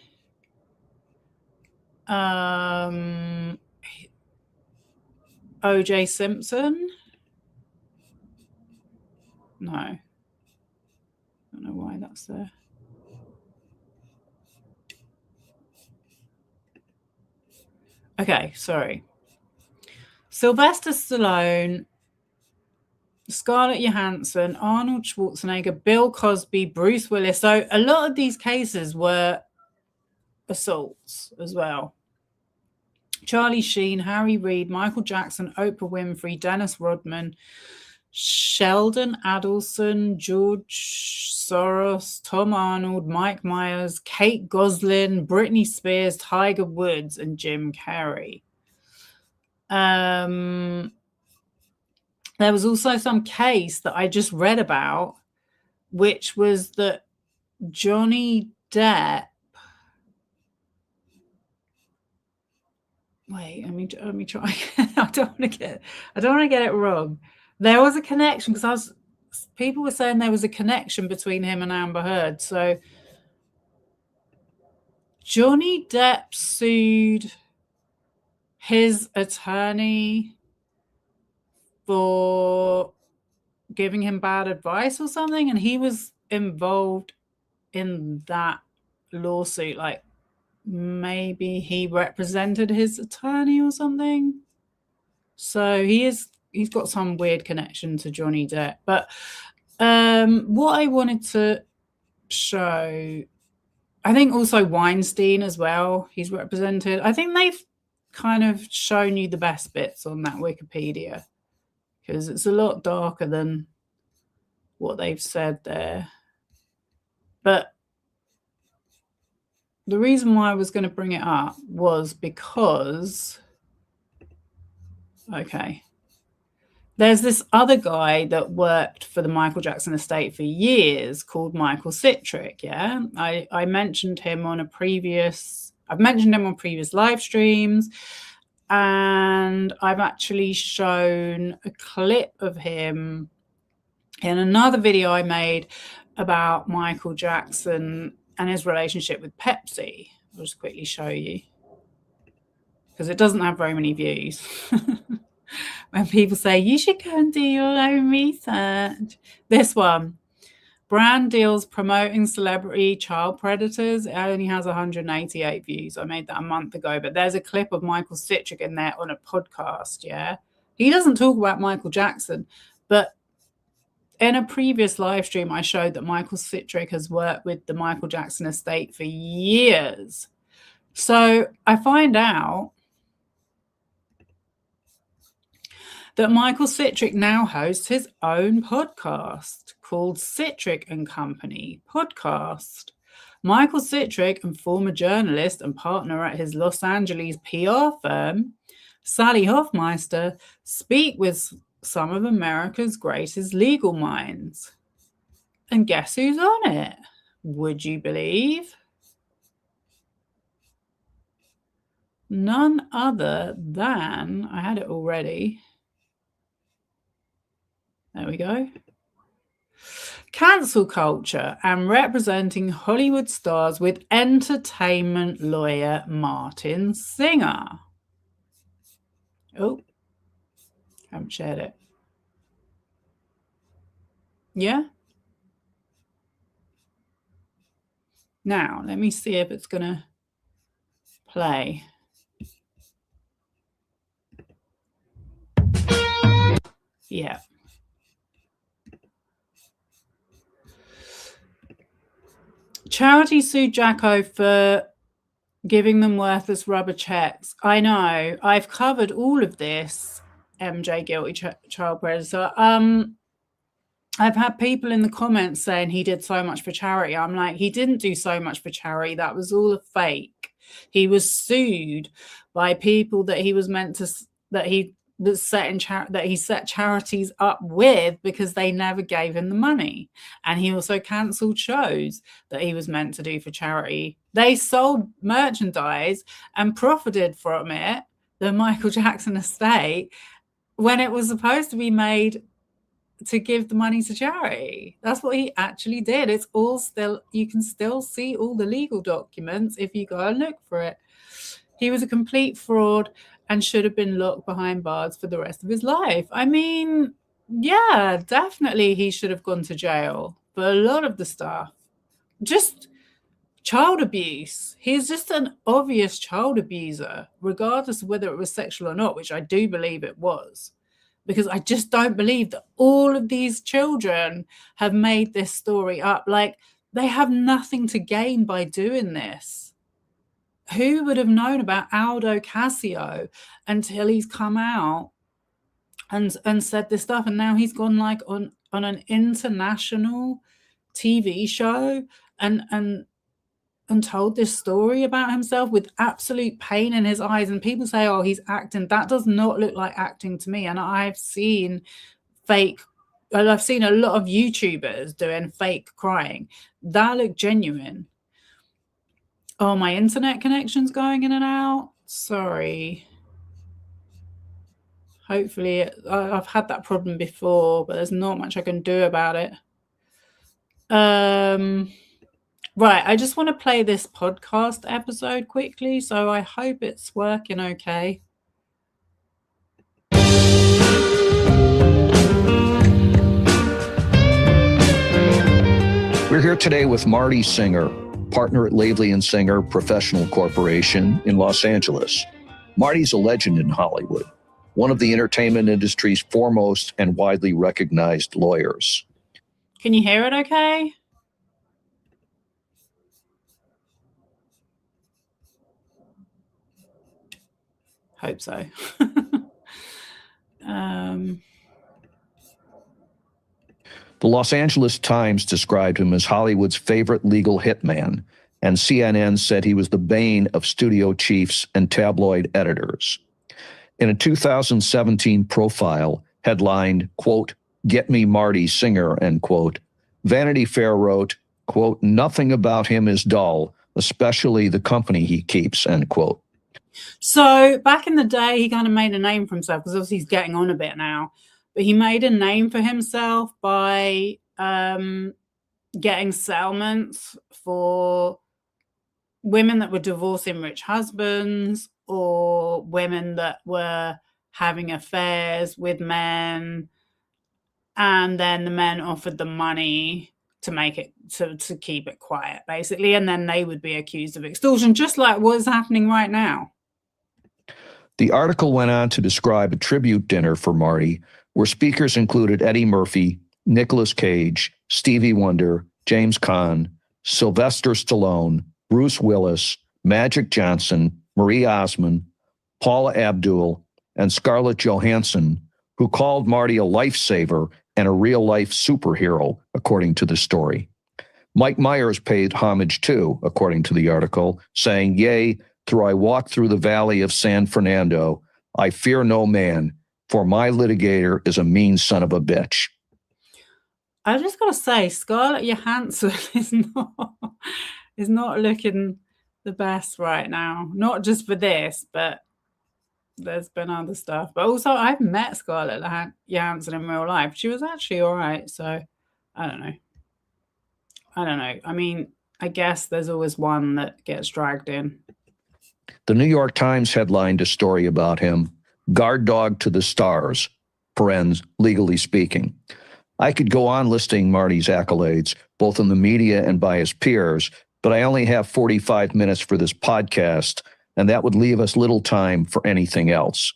O.J. Simpson. No. I don't know why that's there. Okay, sorry. Sylvester Stallone, Scarlett Johansson, Arnold Schwarzenegger, Bill Cosby, Bruce Willis. So a lot of these cases were assaults as well. Charlie Sheen, Harry Reid, Michael Jackson, Oprah Winfrey, Dennis Rodman, Sheldon Adelson, George Soros, Tom Arnold, Mike Myers, Kate Goslin, Britney Spears, Tiger Woods, and Jim Carrey. There was also some case that I just read about, which was that Johnny Depp. Wait, let me try. I don't want to get it wrong. There was a connection because people were saying there was a connection between him and Amber Heard. So Johnny Depp sued his attorney for giving him bad advice or something, and he was involved in that lawsuit. Like maybe he represented his attorney or something. So he's got some weird connection to Johnny Depp. But what I wanted to show, I think also Weinstein as well, he's represented. I think they've kind of shown you the best bits on that Wikipedia because it's a lot darker than what they've said there. But the reason why I was going to bring it up was because, okay, there's this other guy that worked for the Michael Jackson estate for years called Michael Citrick, yeah? I mentioned him on I've mentioned him on previous live streams, and I've actually shown a clip of him in another video I made about Michael Jackson and his relationship with Pepsi. I'll just quickly show you because it doesn't have very many views. When people say, you should go and do your own research. This one, brand deals promoting celebrity child predators. It only has 188 views. I made that a month ago, but there's a clip of Michael Citrick in there on a podcast, yeah? He doesn't talk about Michael Jackson, but in a previous live stream, I showed that Michael Citrick has worked with the Michael Jackson estate for years. So I find out that Michael Citrick now hosts his own podcast called Citrick and Company Podcast. Michael Citrick and former journalist and partner at his Los Angeles PR firm, Sally Hoffmeister, speak with some of America's greatest legal minds. And guess who's on it? Would you believe? None other than, I had it already. There we go. Cancel culture and representing Hollywood stars with entertainment lawyer Martin Singer. Oh, haven't shared it. Yeah. Now, let me see if it's going to play. Yeah. Charity sued Jacko for giving them worthless rubber checks. I know. I've covered all of this, MJ Guilty Child Predator. I've had people in the comments saying he did so much for charity. I'm like, he didn't do so much for charity. That was all a fake. He was sued by people that he was meant to, that he was that he set charities up with because they never gave him the money. And he also cancelled shows that he was meant to do for charity. They sold merchandise and profited from it, the Michael Jackson estate, when it was supposed to be made to give the money to charity. That's what he actually did. It's all still, you can still see all the legal documents if you go and look for it. He was a complete fraud and should have been locked behind bars for the rest of his life. I mean, yeah, definitely he should have gone to jail for a lot of the stuff. Just child abuse. He's just an obvious child abuser, regardless of whether it was sexual or not, which I do believe it was. Because I just don't believe that all of these children have made this story up. Like, they have nothing to gain by doing this. Who would have known about Aldo Cascio until he's come out and said this stuff? And now he's gone like on an international TV show and told this story about himself with absolute pain in his eyes. And people say, oh, he's acting. That does not look like acting to me. And I've seen a lot of YouTubers doing fake crying. That looked genuine. Oh, my internet connection's going in and out. Sorry. Hopefully, I've had that problem before, but there's not much I can do about it. Right, I just want to play this podcast episode quickly, so I hope it's working okay. We're here today with Marty Singer, partner at Laveley & Singer Professional Corporation in Los Angeles. Marty's a legend in Hollywood, one of the entertainment industry's foremost and widely recognized lawyers. Can you hear it okay? Hope so. The Los Angeles Times described him as Hollywood's favorite legal hitman, and CNN said he was the bane of studio chiefs and tabloid editors. In a 2017 profile headlined, quote, "Get Me Marty Singer," end quote, Vanity Fair wrote, quote, "Nothing about him is dull, especially the company he keeps," end quote. So back in the day, he kind of made a name for himself, because obviously he's getting on a bit now. But he made a name for himself by getting settlements for women that were divorcing rich husbands, or women that were having affairs with men, and then the men offered the money to make it to keep it quiet, basically, and then they would be accused of extortion, just like what's happening right now. The article went on to describe a tribute dinner for Marty, where speakers included Eddie Murphy, Nicolas Cage, Stevie Wonder, James Caan, Sylvester Stallone, Bruce Willis, Magic Johnson, Marie Osmond, Paula Abdul, and Scarlett Johansson, who called Marty a lifesaver and a real-life superhero, according to the story. Mike Myers paid homage too, according to the article, saying, "Yea, though I walk through the valley of San Fernando, I fear no man, for my litigator is a mean son of a bitch." I just got to say, Scarlett Johansson is not looking the best right now. Not just for this, but there's been other stuff. But also, I've met Scarlett Johansson in real life. She was actually all right. So, I don't know. I mean, I guess there's always one that gets dragged in. The New York Times headlined a story about him, "Guard Dog to the Stars," parens, legally speaking. I could go on listing Marty's accolades, both in the media and by his peers, but I only have 45 minutes for this podcast, and that would leave us little time for anything else.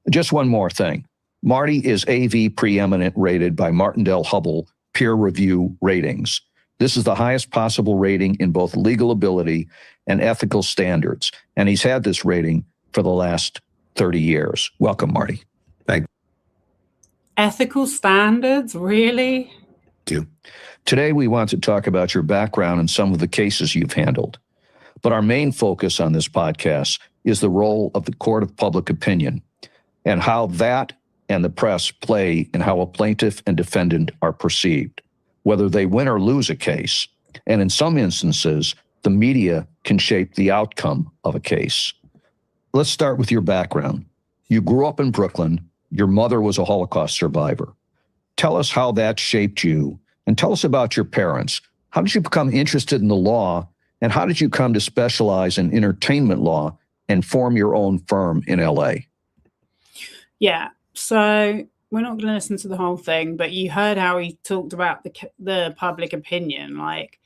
Just one more thing. Marty is AV preeminent rated by Martindale-Hubbell peer review ratings. This is the highest possible rating in both legal ability and ethical standards, and he's had this rating for the last 30 years. Welcome, Marty. Thank you. Ethical standards, really? Today, we want to talk about your background and some of the cases you've handled. But our main focus on this podcast is the role of the court of public opinion and how that and the press play in how a plaintiff and defendant are perceived, whether they win or lose a case. And in some instances, the media can shape the outcome of a case. Let's start with your background. You grew up in Brooklyn. Your mother was a Holocaust survivor. Tell us how that shaped you, and tell us about your parents. How did you become interested in the law, and how did you come to specialize in entertainment law and form your own firm in LA? Yeah, so we're not going to listen to the whole thing, but you heard how he talked about the public opinion. Like,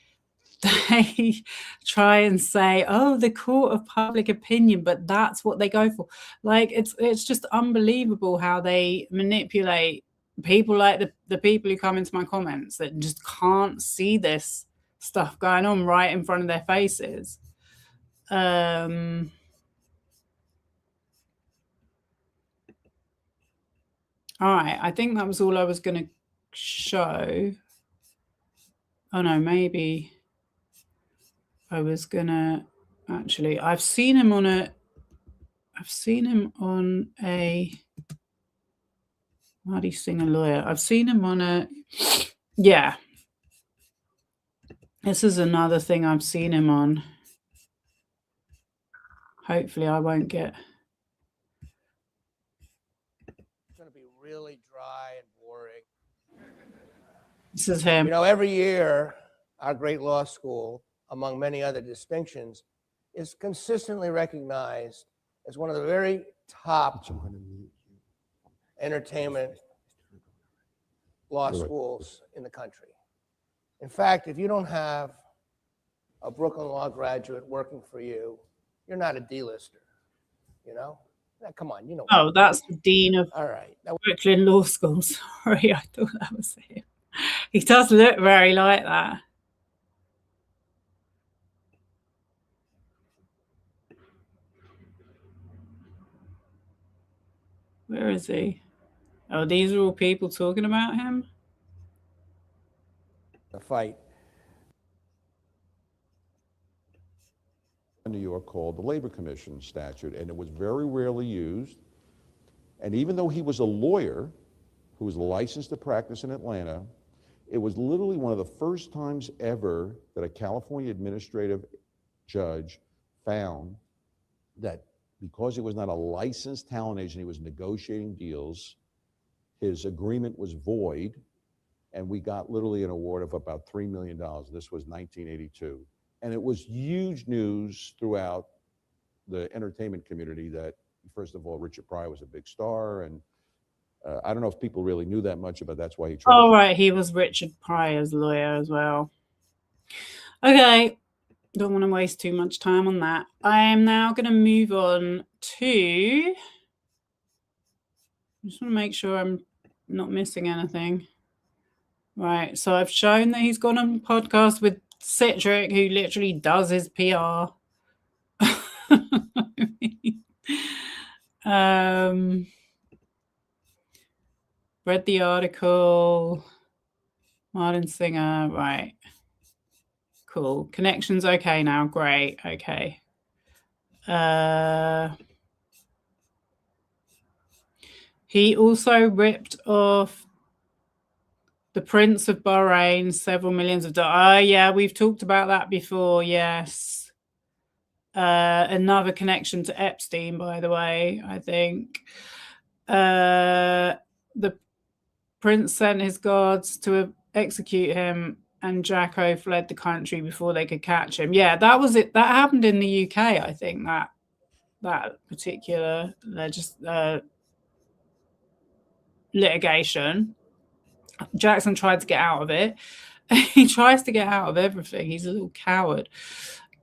they try and say, oh, the court of public opinion, but that's what they go for. Like, it's just unbelievable how they manipulate people like the people who come into my comments that just can't see this stuff going on right in front of their faces. All right, I think that was all I was going to show. Oh no, maybe I was gonna actually. I've seen him on a. How do you sing a lawyer? I've seen him on a. Yeah. This is another thing I've seen him on. Hopefully, I won't get. It's going to be really dry and boring. This is him. You know, every year, our great law school, among many other distinctions, is consistently recognized as one of the very top entertainment law schools in the country. In fact, if you don't have a Brooklyn Law graduate working for you, you're not a D-lister, you know? Now, come on, you know. Oh, that's the dean of all right. Brooklyn Law School. Sorry, I thought that was him. He does look very like that. Where is he? Oh, these are all people talking about him? The fight. In New York called the Labor Commission statute, and it was very rarely used. And even though he was a lawyer who was licensed to practice in Atlanta, it was literally one of the first times ever that a California administrative judge found that because he was not a licensed talent agent, he was negotiating deals, his agreement was void, and we got literally an award of about $3 million. This was 1982. And it was huge news throughout the entertainment community that, first of all, Richard Pryor was a big star. And I don't know if people really knew that much, but that's why he tried. Oh, right. He was Richard Pryor's lawyer as well. Okay. Don't want to waste too much time on that. I am now going to move on to. I just want to make sure I'm not missing anything. Right. So I've shown that he's gone on a podcast with Citric, who literally does his PR. Read the article. Martin Singer. Right. Cool. Connection's okay now. Great. Okay. He also ripped off the Prince of Bahrain several millions of dollars. Oh, yeah, we've talked about that before. Yes. Another connection to Epstein, by the way, I think. The prince sent his guards to execute him, and Jacko fled the country before they could catch him. Yeah, that was it. That happened in the UK, I think, that particular litigation. Jackson tried to get out of it. He tries to get out of everything. He's a little coward.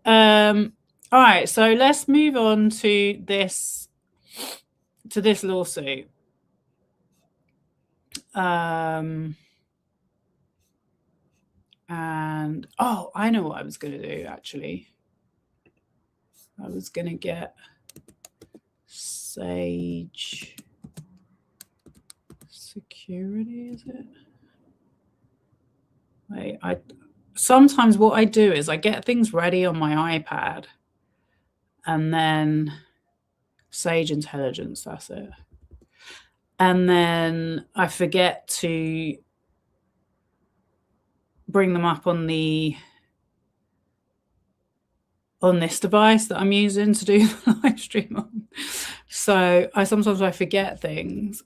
All right, so let's move on to this lawsuit. And I know what I was going to do, actually. I was going to get Sage Security, is it? Wait, sometimes what I do is I get things ready on my iPad and then Sage Intelligence, that's it. And then I forget to bring them up on this device that I'm using to do the live stream on. So sometimes I forget things.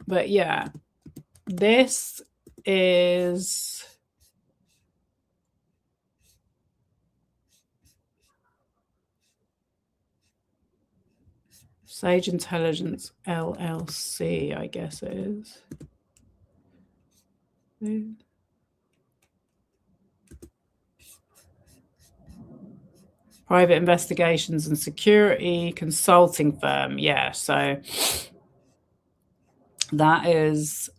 But yeah, this is Sage Intelligence LLC, I guess it is. Private investigations and security consulting firm. Yeah, so that is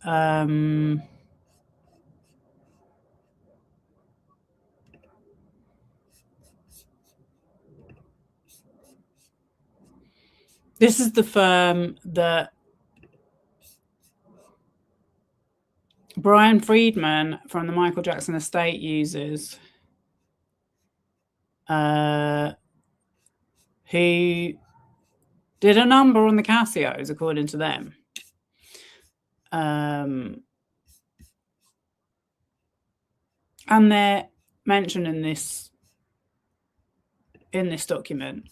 this is the firm that Brian Friedman from the Michael Jackson estate uses, who did a number on the Cassios, according to them. And they're mentioned in this document.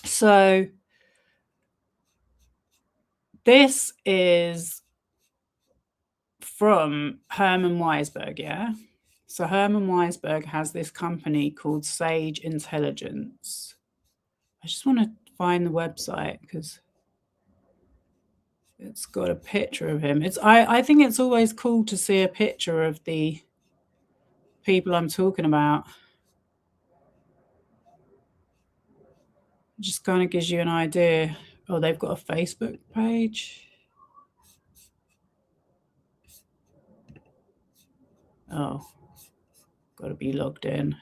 So this is from Herman Weisberg, yeah? So Herman Weisberg has this company called Sage Intelligence. I just want to find the website because it's got a picture of him. I think it's always cool to see a picture of the people I'm talking about. It just kind of gives you an idea. Oh, they've got a Facebook page. Oh, got to be logged in.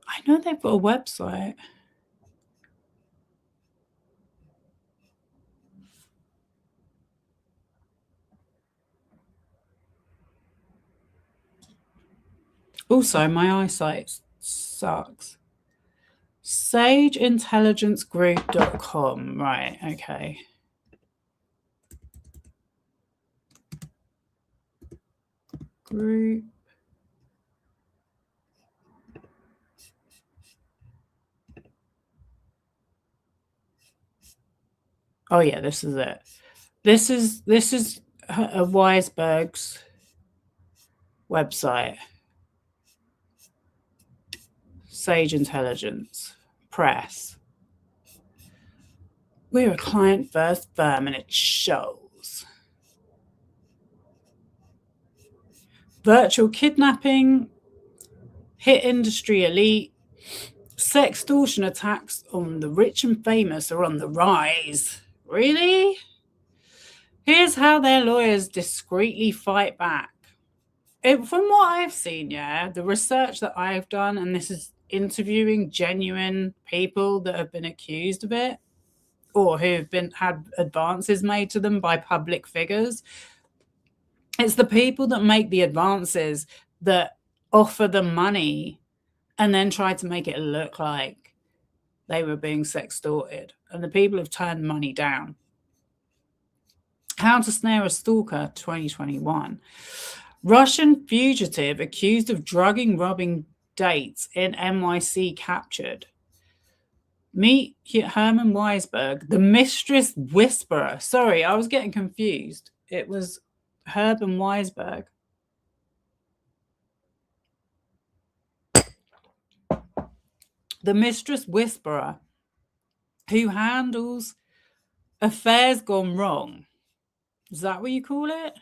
I know they've got a website. Also, my eyesight sucks. sageintelligencegroup.com. Right, okay. Group. Oh yeah, this is it. This is a Weisberg's website. Sage Intelligence Press. We're a client-first firm, and it shows. Virtual kidnapping, hit industry elite, sextortion attacks on the rich and famous are on the rise. Really? Here's how their lawyers discreetly fight back. From what I've seen, yeah, the research that I've done, and this is interviewing genuine people that have been accused of it or who've had advances made to them by public figures. It's the people that make the advances that offer them money and then try to make it look like they were being sextorted. And the people have turned money down. How to Snare a Stalker 2021. Russian fugitive accused of drugging, robbing dates in NYC captured. Meet Herman Weisberg, the mistress whisperer. Sorry, I was getting confused. It was Herman Weisberg. The mistress whisperer who handles affairs gone wrong. Is that what you call it?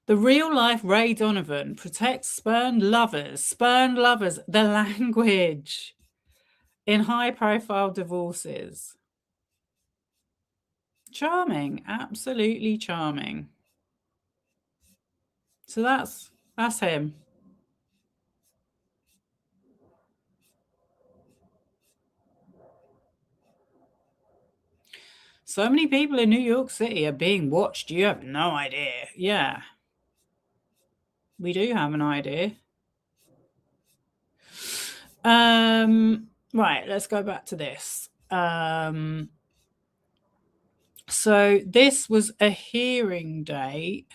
The real-life Ray Donovan protects spurned lovers, the language in high-profile divorces. Charming, absolutely charming. So that's him. So many people in New York City are being watched. You have no idea. Yeah. We do have an idea. Right, let's go back to this. So this was a hearing date.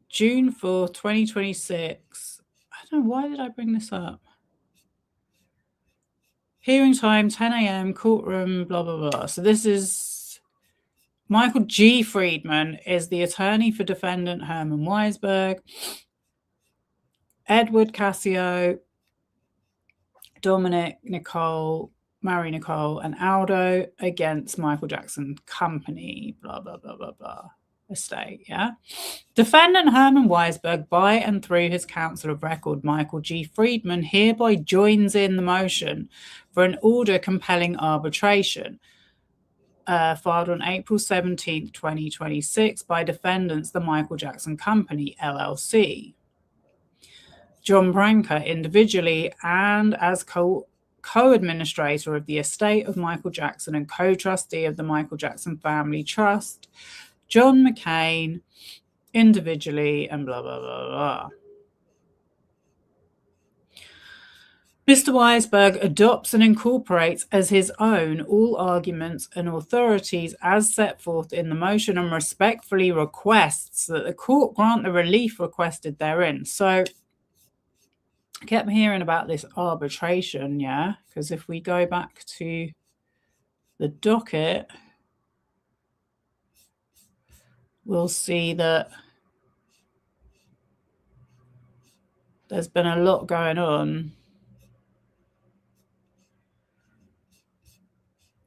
June 4th, 2026. I don't know, why did I bring this up? Hearing time, 10 a.m., courtroom, blah, blah, blah. So this is Michael G. Friedman is the attorney for defendant Herman Weisberg. Edward Cascio, Dominic, Nicole, Mary Nicole and Aldo against Michael Jackson Company, blah, blah, blah, blah, blah, estate, yeah? Defendant Herman Weisberg, by and through his counsel of record, Michael G. Friedman, hereby joins in the motion for an order compelling arbitration, filed on April 17th, 2026 by defendants, the Michael Jackson Company, LLC. John Branca, individually and as co-administrator of the estate of Michael Jackson and co-trustee of the Michael Jackson Family Trust, John McCain, individually, and blah, blah, blah, blah. Mr. Weisberg adopts and incorporates as his own all arguments and authorities as set forth in the motion and respectfully requests that the court grant the relief requested therein. So I kept hearing about this arbitration, yeah, because if we go back to the docket, we'll see that there's been a lot going on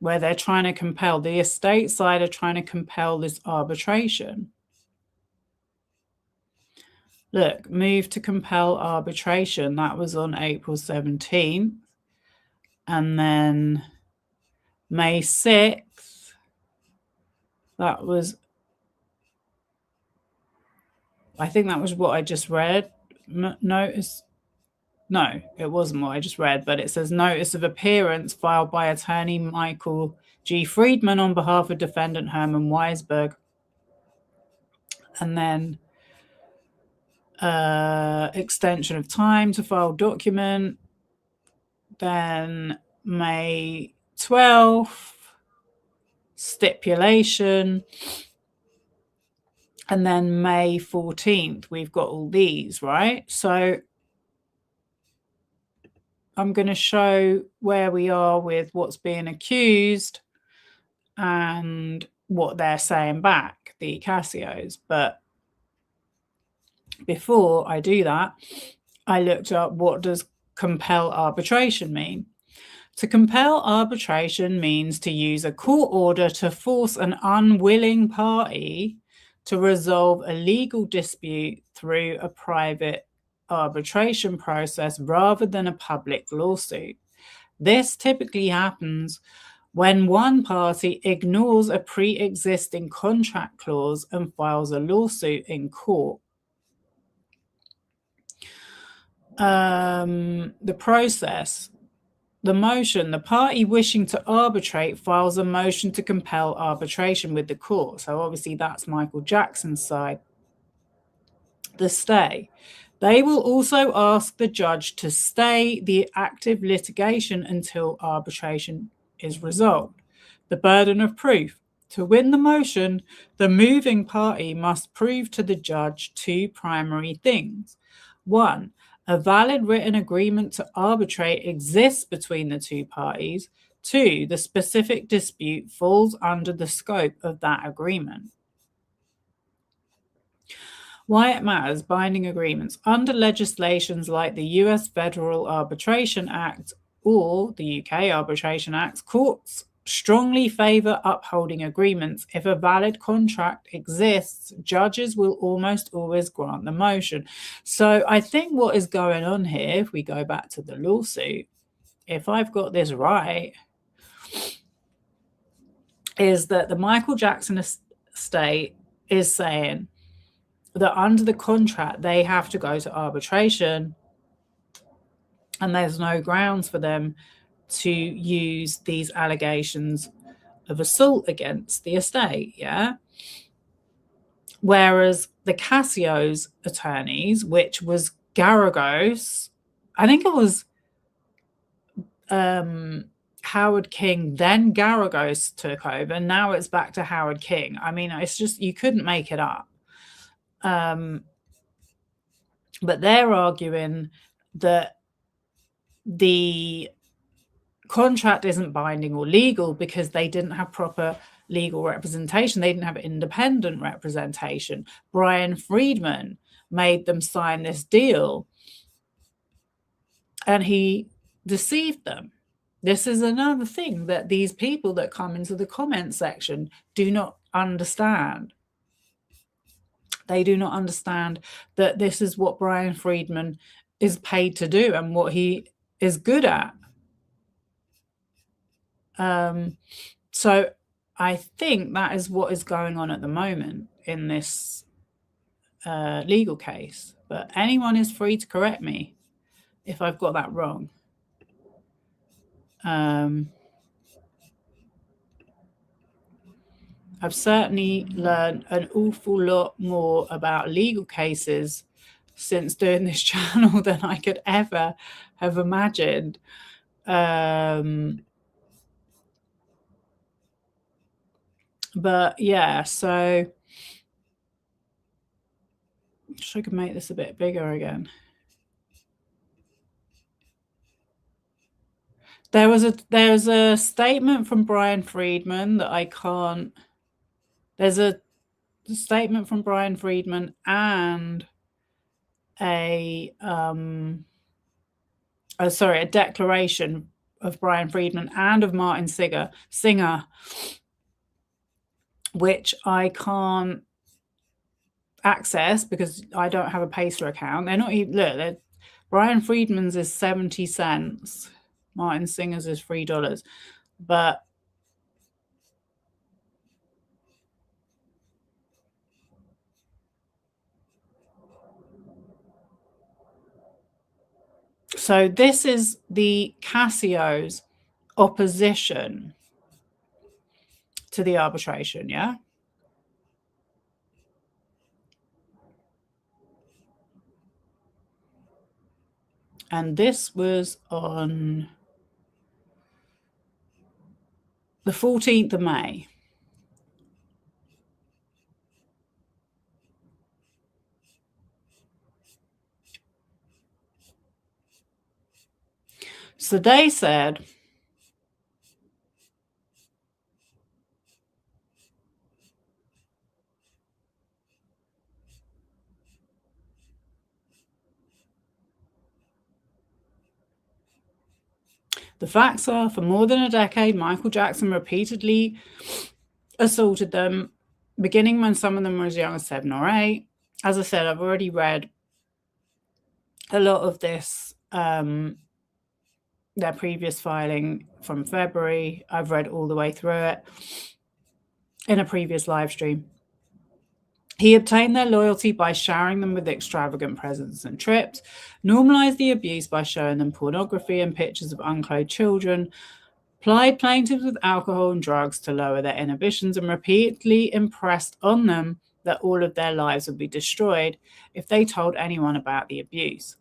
where they're trying to compel, the estate side are trying to compel this arbitration. Look, move to compel arbitration. That was on April 17th. And then May 6th, that was, I think that was what I just read. Notice, no, it wasn't what I just read, but it says notice of appearance filed by attorney Michael G. Friedman on behalf of defendant Herman Weisberg. And then extension of time to file document. Then May 12th, stipulation. And then May 14th, we've got all these, right? So I'm going to show where we are with what's being accused and what they're saying back, the Cassios. But before I do that, I looked up what does compel arbitration mean. To compel arbitration means to use a court order to force an unwilling party to resolve a legal dispute through a private arbitration process rather than a public lawsuit. This typically happens when one party ignores a pre-existing contract clause and files a lawsuit in court. The process, the motion, the party wishing to arbitrate files a motion to compel arbitration with the court. So obviously that's Michael Jackson's side. The stay. They will also ask the judge to stay the active litigation until arbitration is resolved. The burden of proof. To win the motion, the moving party must prove to the judge two primary things. One, a valid written agreement to arbitrate exists between the two parties. Two, the specific dispute falls under the scope of that agreement. Why it matters, binding agreements. Under legislations like the US Federal Arbitration Act or the UK Arbitration Act, courts strongly favour upholding agreements. If a valid contract exists, judges will almost always grant the motion. So I think what is going on here, if we go back to the lawsuit, if I've got this right, is that the Michael Jackson estate is saying that under the contract, they have to go to arbitration and there's no grounds for them to use these allegations of assault against the estate, yeah? Whereas the Cassio's attorneys, which was Garagos, I think it was Howard King, then Garagos took over, now it's back to Howard King. I mean, it's just, you couldn't make it up. But they're arguing that the contract isn't binding or legal because they didn't have proper legal representation. They didn't have independent representation. Brian Friedman made them sign this deal and he deceived them. This is another thing that these people that come into the comment section do not understand. They do not understand that this is what Brian Friedman is paid to do and what he is good at. So I think that is what is going on at the moment in this legal case. But anyone is free to correct me if I've got that wrong. I've certainly learned an awful lot more about legal cases since doing this channel than I could ever have imagined. But yeah, so I wish I could make this a bit bigger again. There's a statement from Brian Friedman that I can't. There's a statement from Brian Friedman and a declaration of Brian Friedman and of Martin Singer, which I can't access because I don't have a Pacer account. They're not even, look, Brian Friedman's is 70 cents. Martin Singer's is $3. But so this is the Cascio's opposition to the arbitration, yeah? And this was on the 14th of May. So they said, the facts are, for more than a decade, Michael Jackson repeatedly assaulted them, beginning when some of them were as young as 7 or 8. As I said, I've already read a lot of this, their previous filing from February. I've read all the way through it in a previous live stream. He obtained their loyalty by showering them with extravagant presents and trips, normalized the abuse by showing them pornography and pictures of unclothed children, plied plaintiffs with alcohol and drugs to lower their inhibitions, and repeatedly impressed on them that all of their lives would be destroyed if they told anyone about the abuse.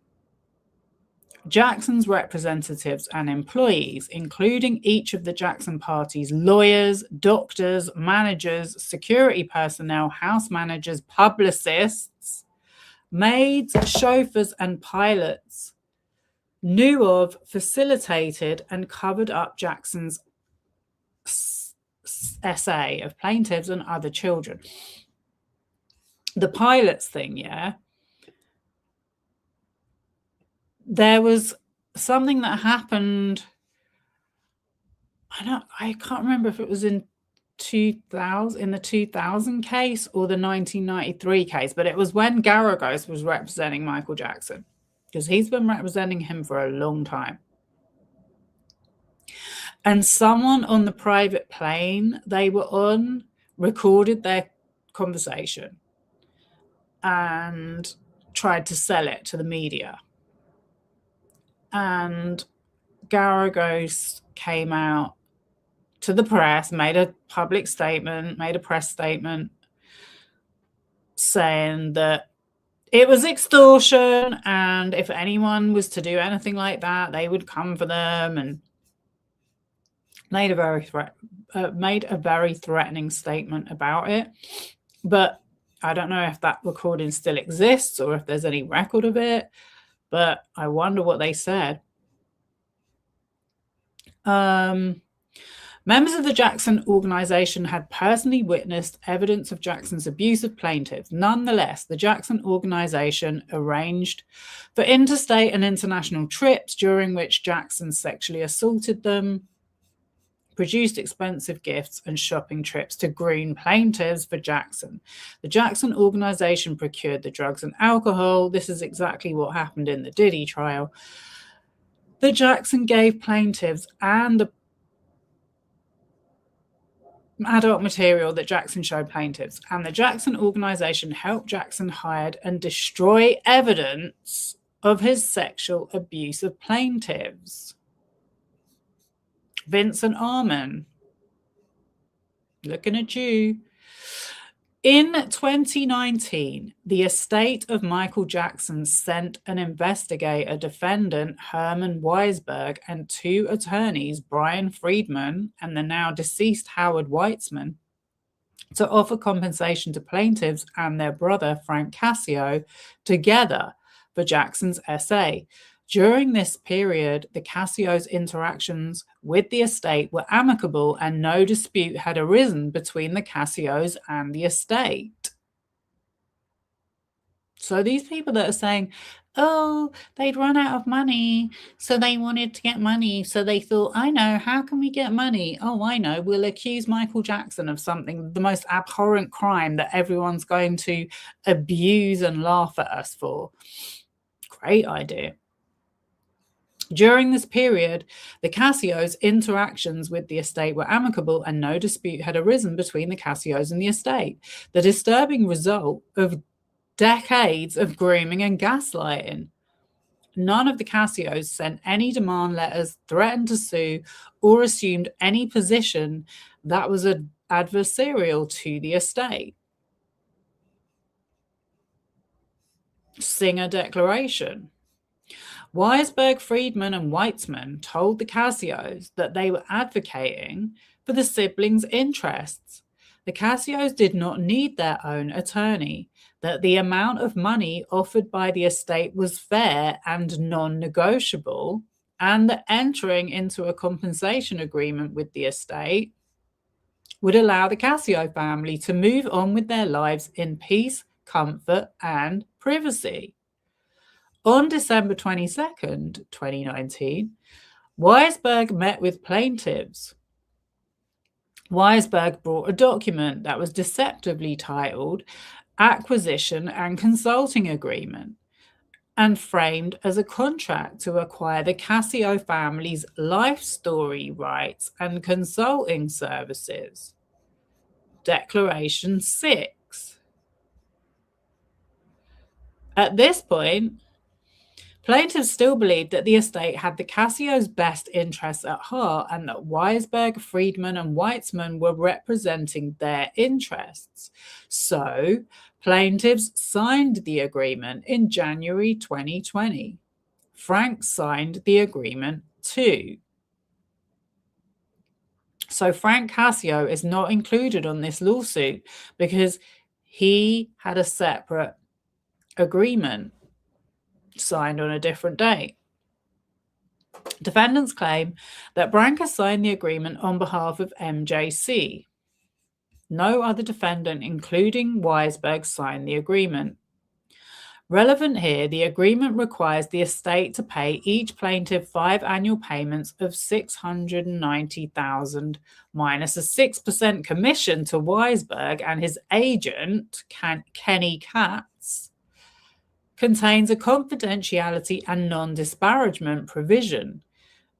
Jackson's representatives and employees, including each of the Jackson party's lawyers, doctors, managers, security personnel, house managers, publicists, maids, chauffeurs, and pilots, knew of, facilitated, and covered up Jackson's essay of plaintiffs and other children. The pilots thing, yeah. There was something that happened. I can't remember if it was in the 2000 case or the 1993 case, but it was when Garagos was representing Michael Jackson, because he's been representing him for a long time. And someone on the private plane they were on recorded their conversation and tried to sell it to the media. And Garagos came out to the press, made a public statement, made a press statement saying that it was extortion, and if anyone was to do anything like that, they would come for them, and made a very threatening statement about it. But I don't know if that recording still exists or if there's any record of it, but I wonder what they said. Members of the Jackson organization had personally witnessed evidence of Jackson's abuse of plaintiffs. Nonetheless, the Jackson organization arranged for interstate and international trips during which Jackson sexually assaulted them, produced expensive gifts and shopping trips to groom plaintiffs for Jackson. The Jackson organization procured the drugs and alcohol. This is exactly what happened in the Diddy trial. The Jackson gave plaintiffs and the adult material that Jackson showed plaintiffs, and the Jackson organization helped Jackson hide and destroy evidence of his sexual abuse of plaintiffs. Vincent Arman, looking at you. In 2019, the estate of Michael Jackson sent an investigator, defendant Herman Weisberg, and 2 attorneys, Brian Friedman and the now deceased Howard Weitzman, to offer compensation to plaintiffs and their brother, Frank Cascio, together for Jackson's SA. During this period, the Cascio's interactions with the estate were amicable and no dispute had arisen between the Cascios and the estate. So these people that are saying, oh, they'd run out of money, so they wanted to get money, so they thought, I know, how can we get money? Oh, I know, we'll accuse Michael Jackson of something, the most abhorrent crime that everyone's going to abuse and laugh at us for. Great idea. During this period, the Cascios' interactions with the estate were amicable and no dispute had arisen between the Cascios and the estate. The disturbing result of decades of grooming and gaslighting. None of the Cascios sent any demand letters, threatened to sue, or assumed any position that was adversarial to the estate. Singer Declaration. Weisberg, Friedman, and Weitzman told the Cascios that they were advocating for the siblings' interests. The Cascios did not need their own attorney, that the amount of money offered by the estate was fair and non-negotiable, and that entering into a compensation agreement with the estate would allow the Cascio family to move on with their lives in peace, comfort, and privacy. On December 22nd, 2019, Weisberg met with plaintiffs. Weisberg brought a document that was deceptively titled Acquisition and Consulting Agreement and framed as a contract to acquire the Cascio family's life story rights and consulting services. Declaration 6. At this point, plaintiffs still believed that the estate had the Cascio's best interests at heart and that Weisberg, Friedman, and Weitzman were representing their interests. So, plaintiffs signed the agreement in January 2020. Frank signed the agreement too. So Frank Cascio is not included on this lawsuit because he had a separate agreement signed on a different date. Defendants claim that Branca signed the agreement on behalf of MJC. No other defendant, including Weisberg, signed the agreement. Relevant here, the agreement requires the estate to pay each plaintiff 5 annual payments of $690,000 minus a 6% commission to Weisberg and his agent, Kenny Katz. Contains a confidentiality and non-disparagement provision,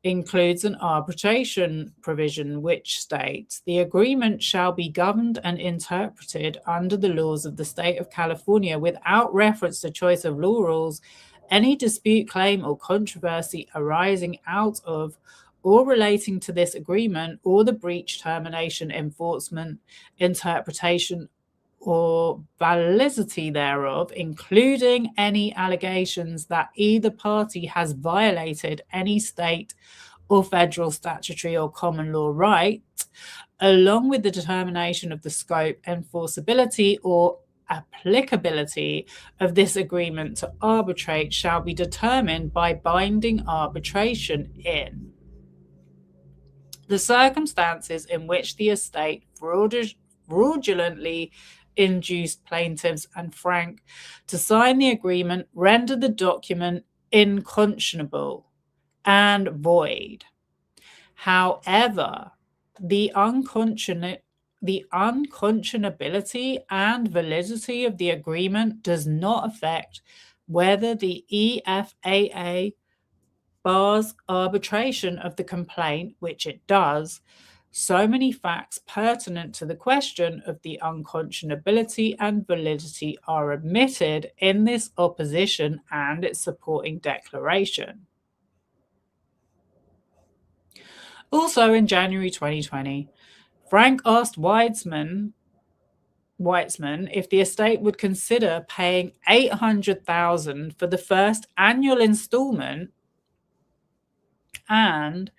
includes an arbitration provision which states the agreement shall be governed and interpreted under the laws of the state of California without reference to choice of law rules. Any dispute, claim, or controversy arising out of or relating to this agreement or the breach, termination, enforcement, interpretation, or validity thereof, including any allegations that either party has violated any state or federal statutory or common law right, along with the determination of the scope, enforceability, or applicability of this agreement to arbitrate shall be determined by binding arbitration in. The circumstances in which the estate fraudulently induced plaintiffs and Frank to sign the agreement rendered the document unconscionable and void. However, the unconscionability and validity of the agreement does not affect whether the EFAA bars arbitration of the complaint, which it does. So many facts pertinent to the question of the unconscionability and validity are omitted in this opposition and its supporting declaration. Also in January 2020, Frank asked Weitzman if the estate would consider paying $800,000 for the first annual installment and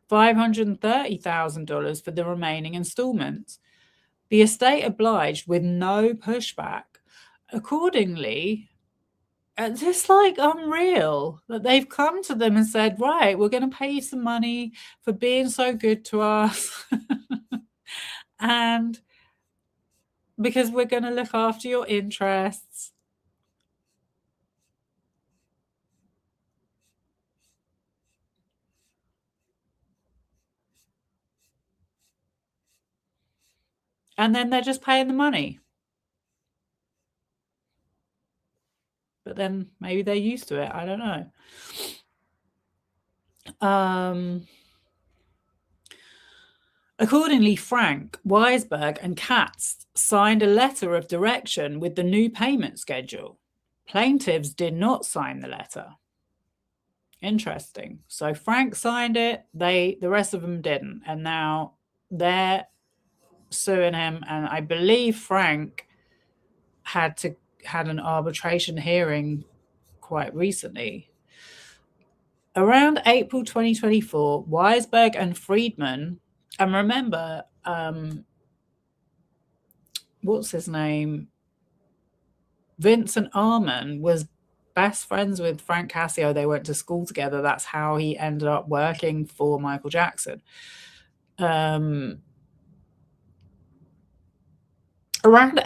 $530,000 for the remaining installments. The estate obliged with no pushback. Accordingly, it's just like unreal that they've come to them and said, right, we're going to pay you some money for being so good to us. And because we're going to look after your interests. And then they're just paying the money. But then maybe they're used to it. I don't know. Accordingly, Frank, Weisberg, and Katz signed a letter of direction with the new payment schedule. Plaintiffs did not sign the letter. Interesting. So Frank signed it, the rest of them didn't, and now they're suing him. And I believe Frank had an arbitration hearing quite recently. Around April 2024, Weisberg and Friedman, and remember, what's his name? Vincent Arman was best friends with Frank Cascio. They went to school together. That's how he ended up working for Michael Jackson. Around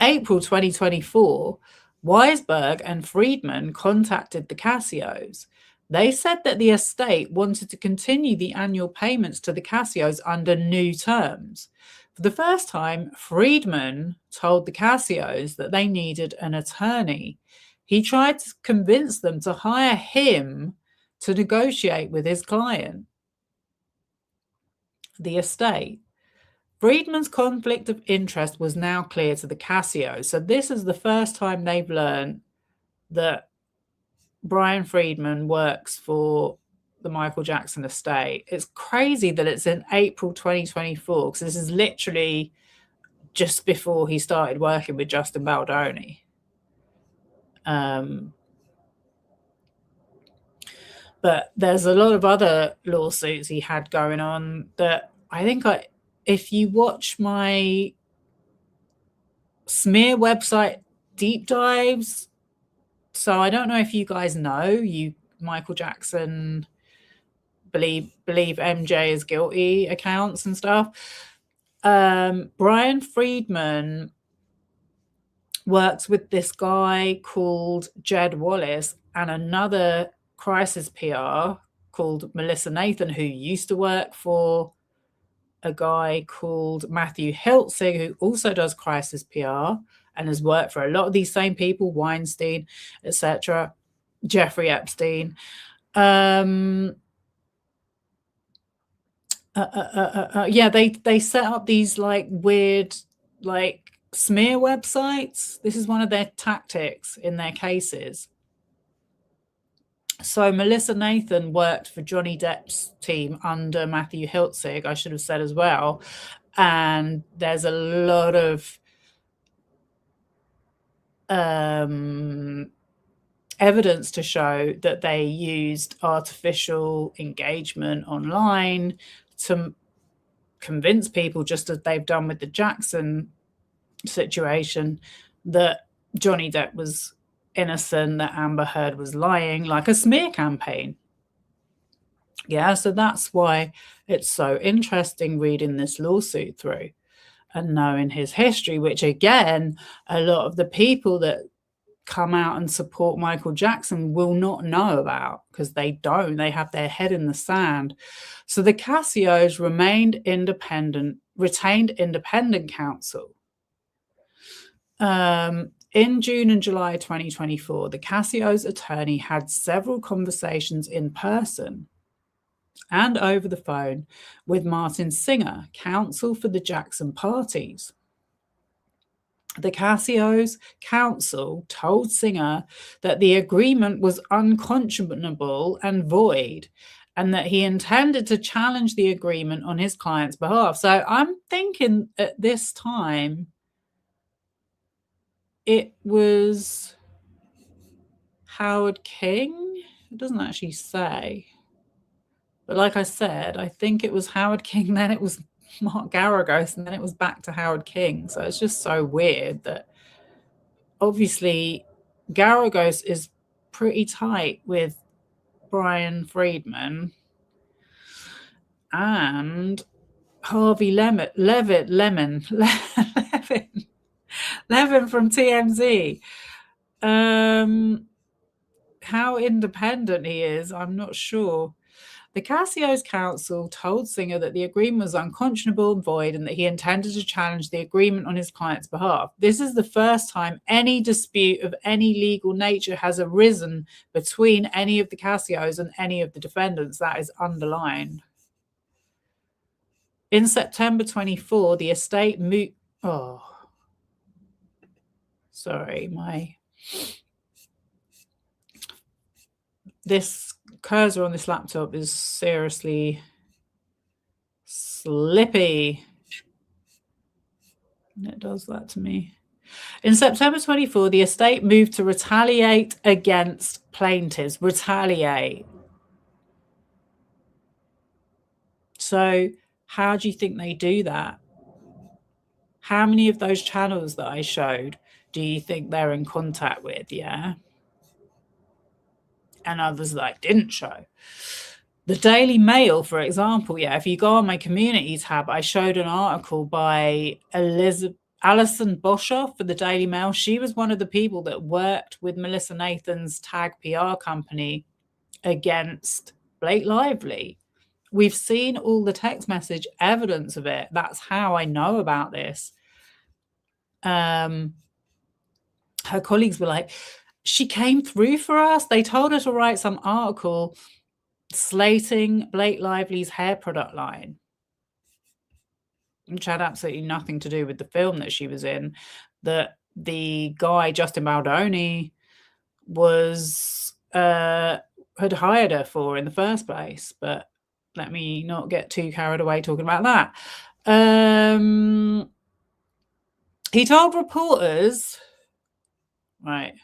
April 2024, Weisberg and Friedman contacted the Cassios. They said that the estate wanted to continue the annual payments to the Cassios under new terms. For the first time, Friedman told the Cassios that they needed an attorney. He tried to convince them to hire him to negotiate with his client, the estate. Friedman's conflict of interest was now clear to the Cassios. So this is the first time they've learned that Brian Friedman works for the Michael Jackson estate. It's crazy that it's in April 2024 because this is literally just before he started working with Justin Baldoni. But there's a lot of other lawsuits he had going on that I think if you watch my smear website deep dives, so I don't know if you guys know, Michael Jackson believe MJ is guilty accounts and stuff. Brian Friedman works with this guy called Jed Wallace and another crisis PR called Melissa Nathan, who used to work for a guy called Matthew Hiltzig, who also does crisis PR and has worked for a lot of these same people, Weinstein, etc., Jeffrey Epstein. Yeah, they set up these like weird like smear websites. This is one of their tactics in their cases. So Melissa Nathan worked for Johnny Depp's team under Matthew Hiltzig, I should have said as well. And there's a lot of evidence to show that they used artificial engagement online to convince people, just as they've done with the Jackson situation, that Johnny Depp was innocent, that Amber Heard was lying, like a smear campaign. Yeah, so that's why it's so interesting reading this lawsuit through and knowing his history, which again, a lot of the people that come out and support Michael Jackson will not know about, because they don't. They have their head in the sand. So the Cassios retained independent counsel. In June and July 2024, the Cassios' attorney had several conversations in person and over the phone with Martin Singer, counsel for the Jackson parties. The Cassios' counsel told Singer that the agreement was unconscionable and void, and that he intended to challenge the agreement on his client's behalf. So I'm thinking at this time it was Howard King. It doesn't actually say. But like I said, I think it was Howard King, then it was Mark Garagos, and then it was back to Howard King. So it's just so weird that obviously Garagos is pretty tight with Brian Friedman and Harvey Levin from TMZ. How independent he is, I'm not sure. The Cassio's counsel told Singer that the agreement was unconscionable and void, and that he intended to challenge the agreement on his client's behalf. This is the first time any dispute of any legal nature has arisen between any of the Cassios and any of the defendants. That is underlined. In September 24, the estate moved... Oh, sorry, this cursor on this laptop is seriously slippy. And it does that to me. In September 24, the estate moved to retaliate against plaintiffs. Retaliate. So how do you think they do that? How many of those channels that I showed do you think they're in contact with? Yeah. And others that I didn't show. The Daily Mail, for example, yeah, if you go on my community tab, I showed an article by Alison Boshoff for the Daily Mail. She was one of the people that worked with Melissa Nathan's Tag PR company against Blake Lively. We've seen all the text message evidence of it. That's how I know about this. Her colleagues were like, she came through for us. They told her to write some article slating Blake Lively's hair product line, which had absolutely nothing to do with the film that she was in, that the guy, Justin Baldoni, was had hired her for in the first place. But let me not get too carried away talking about that. He told reporters, right,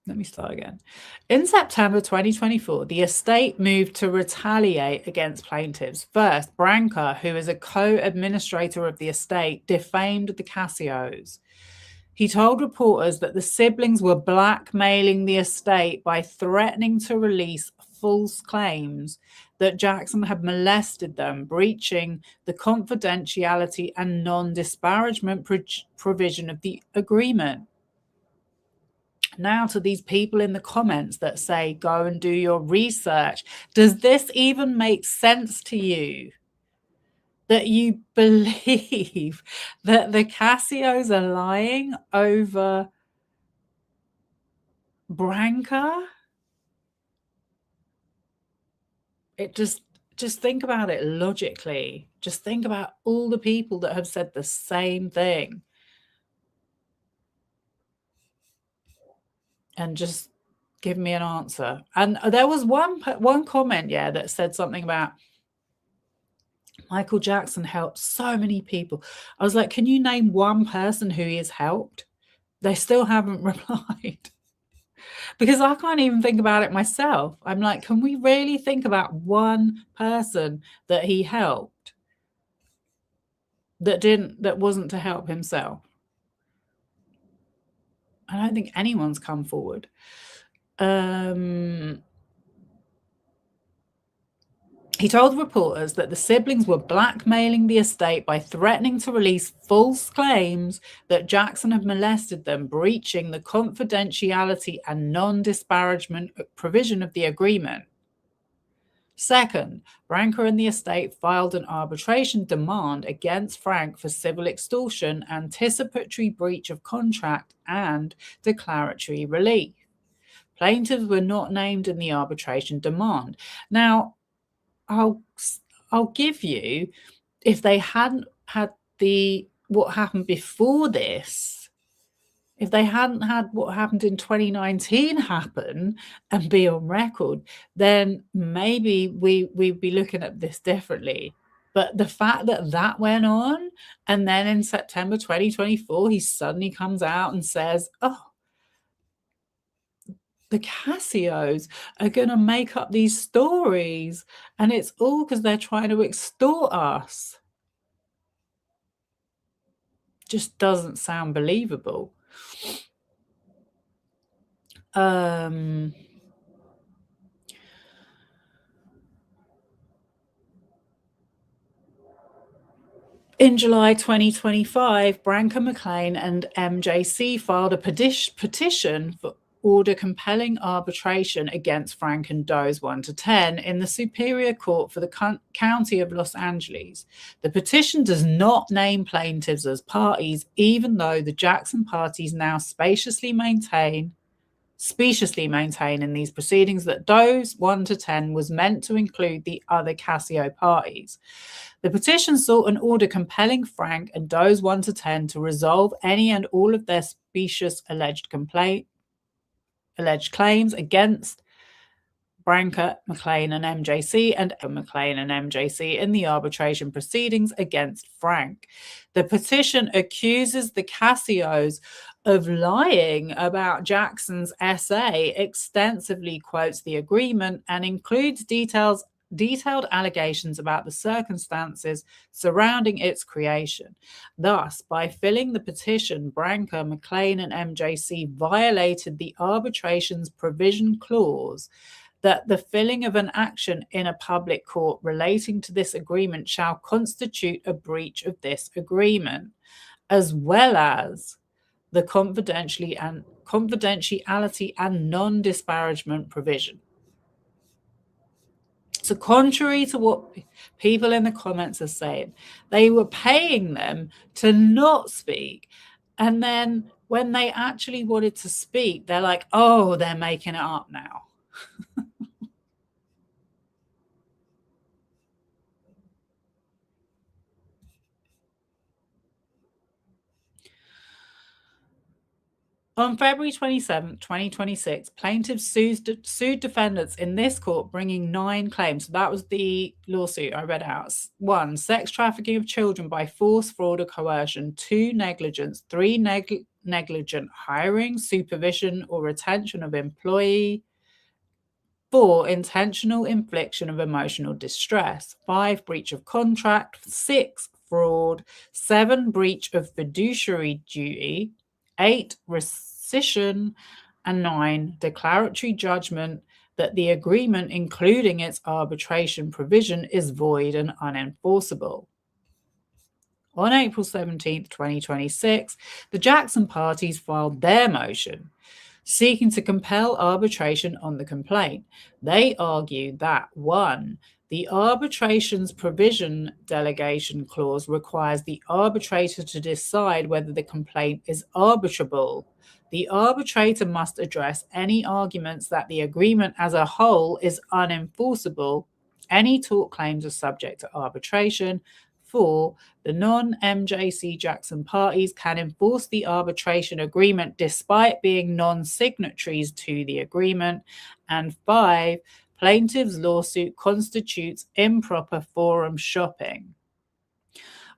let me start again. In September 2024, the estate moved to retaliate against plaintiffs. First, Branca, who is a co-administrator of the estate, defamed the Cassios. He told reporters that the siblings were blackmailing the estate by threatening to release false claims that Jackson had molested them, breaching the confidentiality and non-disparagement provision of the agreement. Now, to these people in the comments that say, go and do your research, does this even make sense to you? That you believe that the Cassios are lying over Branca? It just think about it logically. Just think about all the people that have said the same thing. And just give me an answer. And there was one comment, yeah, that said something about Michael Jackson helped so many people. I was like, can you name one person who he has helped? They still haven't replied. Because I can't even think about it myself. I'm like, can we really think about one person that he helped that wasn't to help himself? I don't think anyone's come forward. He told reporters that the siblings were blackmailing the estate by threatening to release false claims that Jackson had molested them, breaching the confidentiality and non-disparagement provision of the agreement. Second, Branca and the estate filed an arbitration demand against Frank for civil extortion, anticipatory breach of contract, and declaratory relief. Plaintiffs were not named in the arbitration demand. Now, I'll give you, if they hadn't had what happened before this, if they hadn't had what happened in 2019 happen and be on record, then maybe we'd be looking at this differently. But the fact that that went on, and then in September 2024, he suddenly comes out and says, oh, the Cassios are going to make up these stories, and it's all because they're trying to extort us. Just doesn't sound believable. In July 2025, Branca McLean and MJC filed a petition for order compelling arbitration against Frank and Doe's 1-10 in the Superior Court for the County of Los Angeles. The petition does not name plaintiffs as parties, even though the Jackson parties now speciously maintain in these proceedings that Doe's 1-10 was meant to include the other Cascio parties. The petition sought an order compelling Frank and Doe's 1-10 to resolve any and all of their specious alleged claims against Branca, McLean, and MJC, and McLean and MJC in the arbitration proceedings against Frank. The petition accuses the Cassios of lying about Jackson's essay, extensively quotes the agreement, and includes detailed allegations about the circumstances surrounding its creation. Thus, by filling the petition, Branca, McLean, and MJC violated the arbitration's provision clause that the filling of an action in a public court relating to this agreement shall constitute a breach of this agreement, as well as the confidentiality and non-disparagement provision. So contrary to what people in the comments are saying, they were paying them to not speak. And then when they actually wanted to speak, they're like, oh, they're making it up now. On February 27, 2026, plaintiffs sued defendants in this court, bringing 9 claims. So that was the lawsuit I read out. 1, sex trafficking of children by force, fraud, or coercion. 2, negligence. 3, negligent hiring, supervision, or retention of employee. 4, intentional infliction of emotional distress. 5, breach of contract. 6, fraud. 7, breach of fiduciary duty. 8, rescission, and 9, declaratory judgment that the agreement, including its arbitration provision, is void and unenforceable. On April 17, 2026, the Jackson parties filed their motion seeking to compel arbitration on the complaint. They argued that 1, the arbitration's provision delegation clause requires the arbitrator to decide whether the complaint is arbitrable. The arbitrator must address any arguments that the agreement as a whole is unenforceable. Any tort claims are subject to arbitration. 4, the non-MJC Jackson parties can enforce the arbitration agreement despite being non-signatories to the agreement. And 5, plaintiff's lawsuit constitutes improper forum shopping.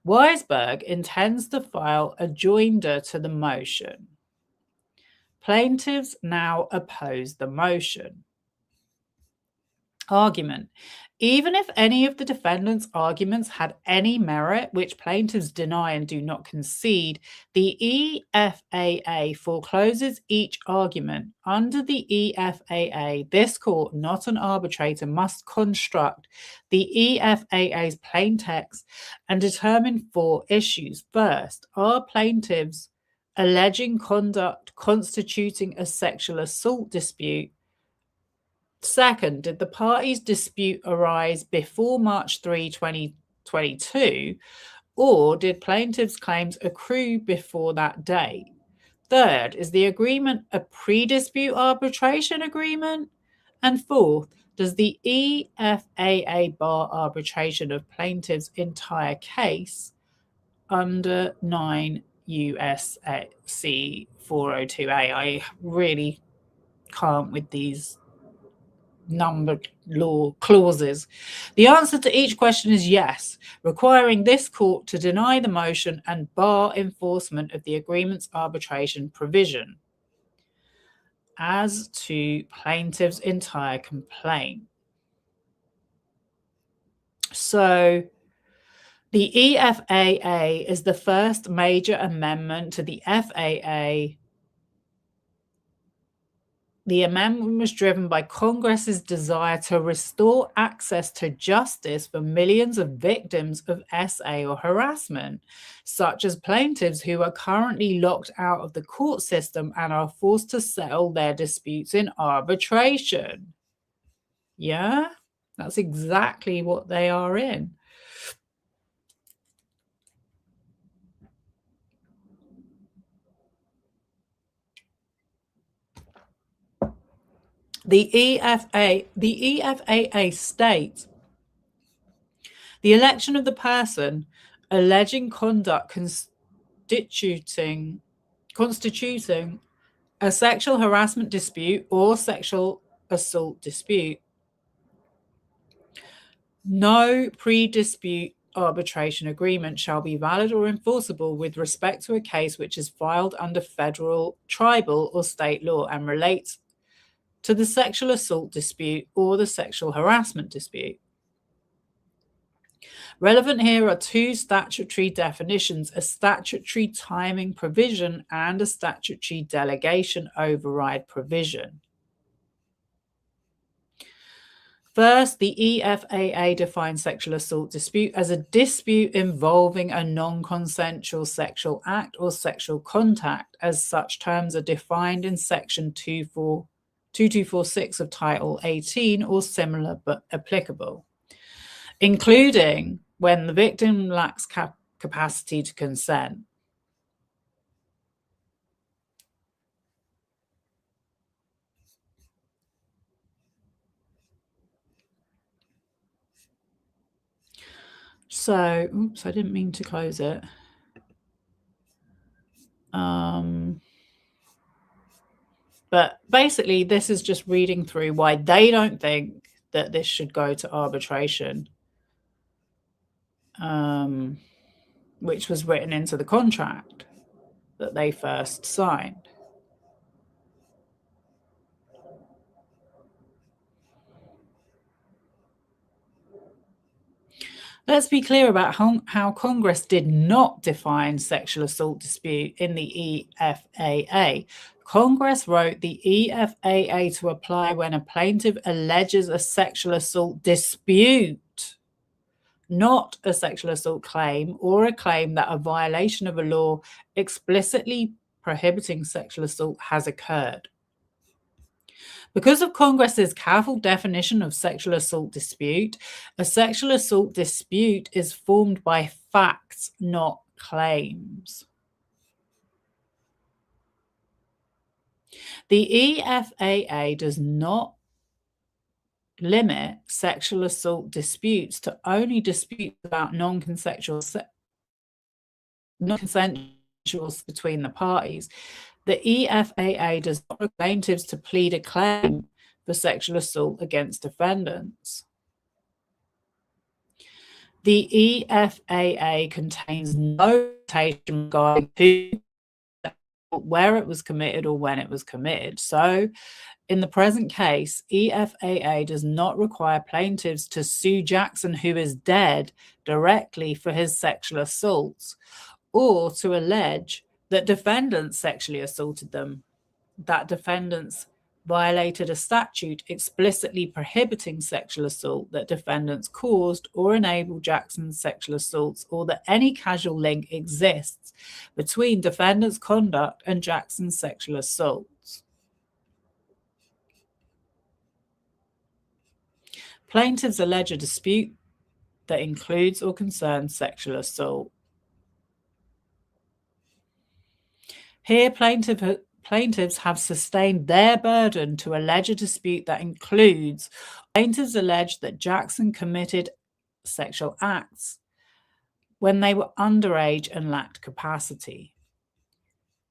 Weisberg intends to file a joinder to the motion. Plaintiffs now oppose the motion. Argument. Even if any of the defendants' arguments had any merit, which plaintiffs deny and do not concede, the EFAA forecloses each argument. Under the EFAA, this court, not an arbitrator, must construct the EFAA's plain text and determine 4 issues. First, are plaintiffs alleging conduct constituting a sexual assault dispute? Second, did the parties' dispute arise before March 3, 2022, or did plaintiffs' claims accrue before that date? Third, is the agreement a pre-dispute arbitration agreement? And fourth, does the EFAA bar arbitration of plaintiffs' entire case under 9 U.S.C. 402A? I really can't with these numbered law clauses. The answer to each question is yes, requiring this court to deny the motion and bar enforcement of the agreement's arbitration provision. As to plaintiff's entire complaint. So the EFAA is the first major amendment to the FAA. The amendment was driven by Congress's desire to restore access to justice for millions of victims of SA or harassment, such as plaintiffs who are currently locked out of the court system and are forced to settle their disputes in arbitration. Yeah, that's exactly what they are in. The EFAA states the election of the person alleging conduct constituting a sexual harassment dispute or sexual assault dispute. No pre-dispute arbitration agreement shall be valid or enforceable with respect to a case which is filed under federal, tribal, or state law and relates to the sexual assault dispute or the sexual harassment dispute. Relevant here are 2 statutory definitions, a statutory timing provision and a statutory delegation override provision. First, the EFAA defines sexual assault dispute as a dispute involving a non-consensual sexual act or sexual contact. As such, terms are defined in Section 2246 of Title 18 or similar but applicable, including when the victim lacks capacity to consent. So, oops, I didn't mean to close it. But basically, this is just reading through why they don't think that this should go to arbitration, which was written into the contract that they first signed. Let's be clear about how Congress did not define sexual assault dispute in the EFAA. Congress wrote the EFAA to apply when a plaintiff alleges a sexual assault dispute, not a sexual assault claim or a claim that a violation of a law explicitly prohibiting sexual assault has occurred. Because of Congress's careful definition of sexual assault dispute, a sexual assault dispute is formed by facts, not claims. The EFAA does not limit sexual assault disputes to only disputes about non-consensual between the parties. The EFAA does not require plaintiffs to plead a claim for sexual assault against defendants. The EFAA contains no limitation regarding who where it was committed or when it was committed. So in the present case, EFAA does not require plaintiffs to sue Jackson, who is dead, directly for his sexual assaults, or to allege that defendants sexually assaulted them, that defendants violated a statute explicitly prohibiting sexual assault, that defendants caused or enabled Jackson's sexual assaults, or that any causal link exists between defendants' conduct and Jackson's sexual assaults. Plaintiffs allege a dispute that includes or concerns sexual assault. Here, plaintiffs have sustained their burden to allege a dispute that includes. Plaintiffs allege that Jackson committed sexual acts when they were underage and lacked capacity.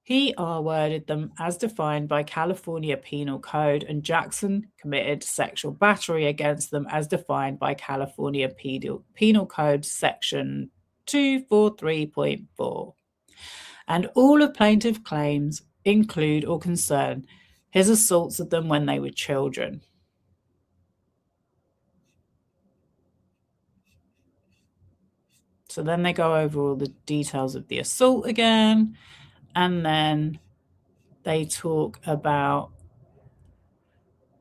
He R-worded them as defined by California Penal Code, and Jackson committed sexual battery against them as defined by California Penal Code Section 243.4. And all of plaintiff's claims include or concern his assaults of them when they were children. So then they go over all the details of the assault again, and then they talk about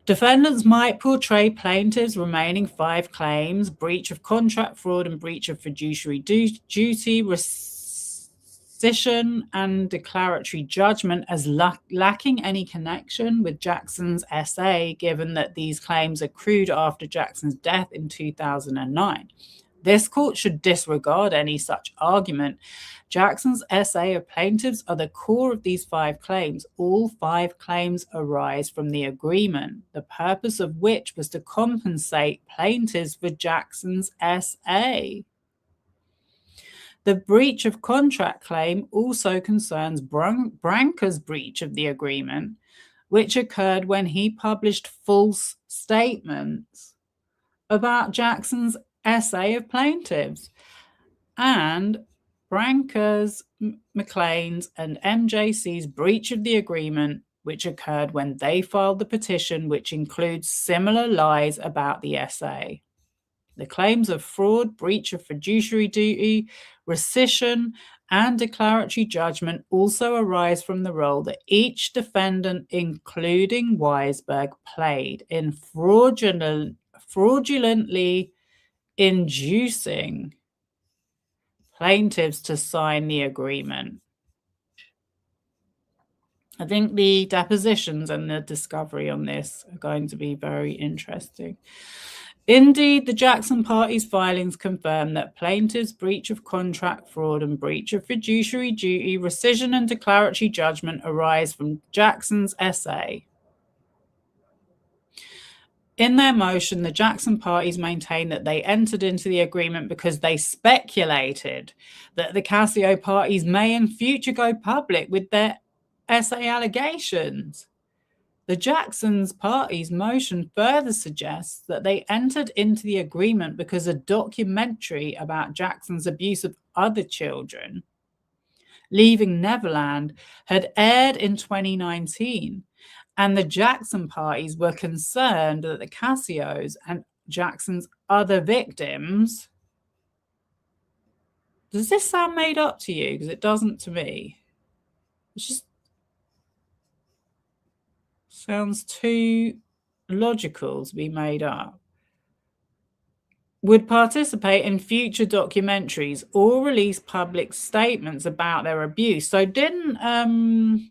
defendants might portray plaintiffs' remaining 5 claims, breach of contract, fraud, and breach of fiduciary duty, rescission, and declaratory judgment as lacking any connection with Jackson's SA, given that these claims accrued after Jackson's death in 2009. This court should disregard any such argument. Jackson's SA of plaintiffs are the core of these 5 claims. All 5 claims arise from the agreement, the purpose of which was to compensate plaintiffs for Jackson's SA. The breach of contract claim also concerns Branca's breach of the agreement, which occurred when he published false statements about Jackson's SA of plaintiffs, and Branca's, McLean's, and MJC's breach of the agreement, which occurred when they filed the petition, which includes similar lies about the SA. The claims of fraud, breach of fiduciary duty, rescission, and declaratory judgment also arise from the role that each defendant, including Weisberg, played in fraudulently inducing plaintiffs to sign the agreement. I think the depositions and the discovery on this are going to be very interesting. Indeed, the Jackson party's filings confirm that plaintiffs' breach of contract, fraud, and breach of fiduciary duty, rescission, and declaratory judgment arise from Jackson's SA. In their motion, the Jackson parties maintain that they entered into the agreement because they speculated that the Cascio parties may in future go public with their SA allegations. The Jackson's parties' motion further suggests that they entered into the agreement because a documentary about Jackson's abuse of other children, Leaving Neverland, had aired in 2019. And the Jackson parties were concerned that the Cassios and Jackson's other victims. Does this sound made up to you? Because it doesn't to me. It just sounds too logical to be made up. Would participate in future documentaries or release public statements about their abuse. So didn't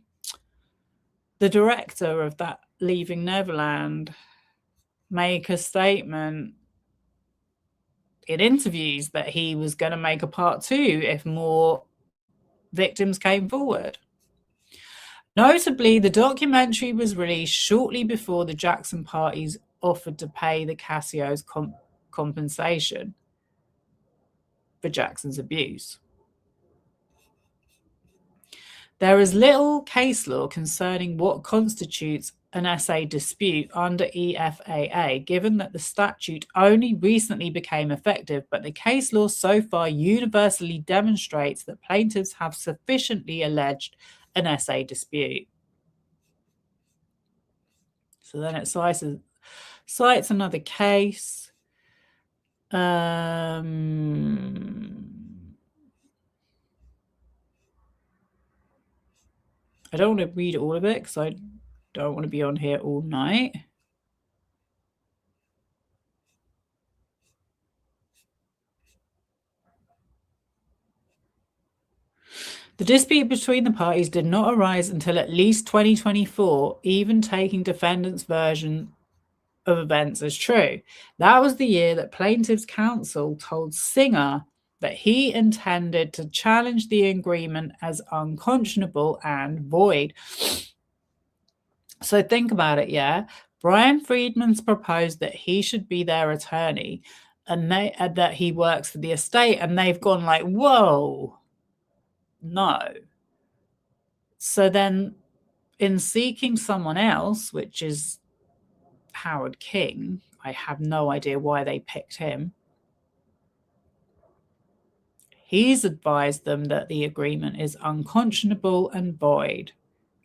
the director of that Leaving Neverland make a statement in interviews that he was going to make a part 2 if more victims came forward? Notably, the documentary was released shortly before the Jackson parties offered to pay the Cassios compensation for Jackson's abuse. There is little case law concerning what constitutes an SA dispute under EFAA, given that the statute only recently became effective, but the case law so far universally demonstrates that plaintiffs have sufficiently alleged an SA dispute. So then it cites another case. I don't want to read all of it because I don't want to be on here all night. The dispute between the parties did not arise until at least 2024, even taking defendants' version of events as true. That was the year that plaintiff's counsel told Singer that he intended to challenge the agreement as unconscionable and void. So think about it, yeah? Brian Friedman's proposed that he should be their attorney and that he works for the estate, and they've gone like, whoa, no. So then in seeking someone else, which is Howard King, I have no idea why they picked him. He's advised them that the agreement is unconscionable and void.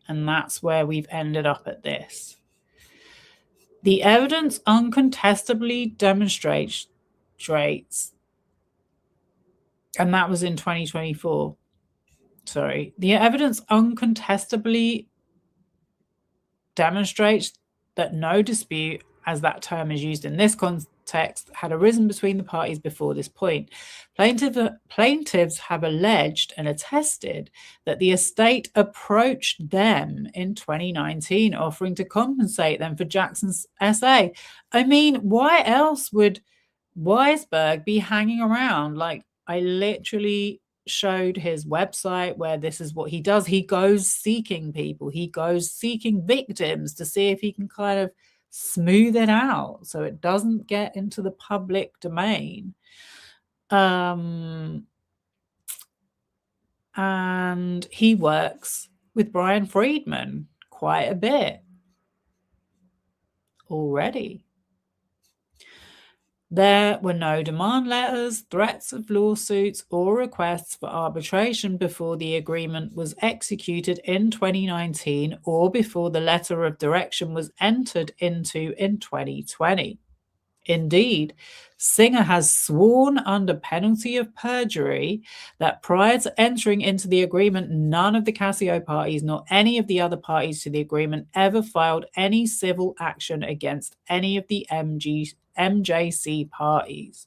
And that's where we've ended up at this. The evidence uncontestably demonstrates, and that was in 2024. Sorry. The evidence uncontestably demonstrates that no dispute, as that term is used in this context, had arisen between the parties before this point. Plaintiffs have alleged and attested that the estate approached them in 2019, offering to compensate them for Jackson's SA. I mean, why else would Weisberg be hanging around? Like, I literally showed his website where this is what he does. He goes seeking people. He goes seeking victims to see if he can kind of smooth it out so it doesn't get into the public domain. And he works with Brian Friedman quite a bit already. There were no demand letters, threats of lawsuits, or requests for arbitration before the agreement was executed in 2019 or before the letter of direction was entered into in 2020. Indeed, Singer has sworn under penalty of perjury that prior to entering into the agreement, none of the Cascio parties nor any of the other parties to the agreement ever filed any civil action against any of the MJC parties,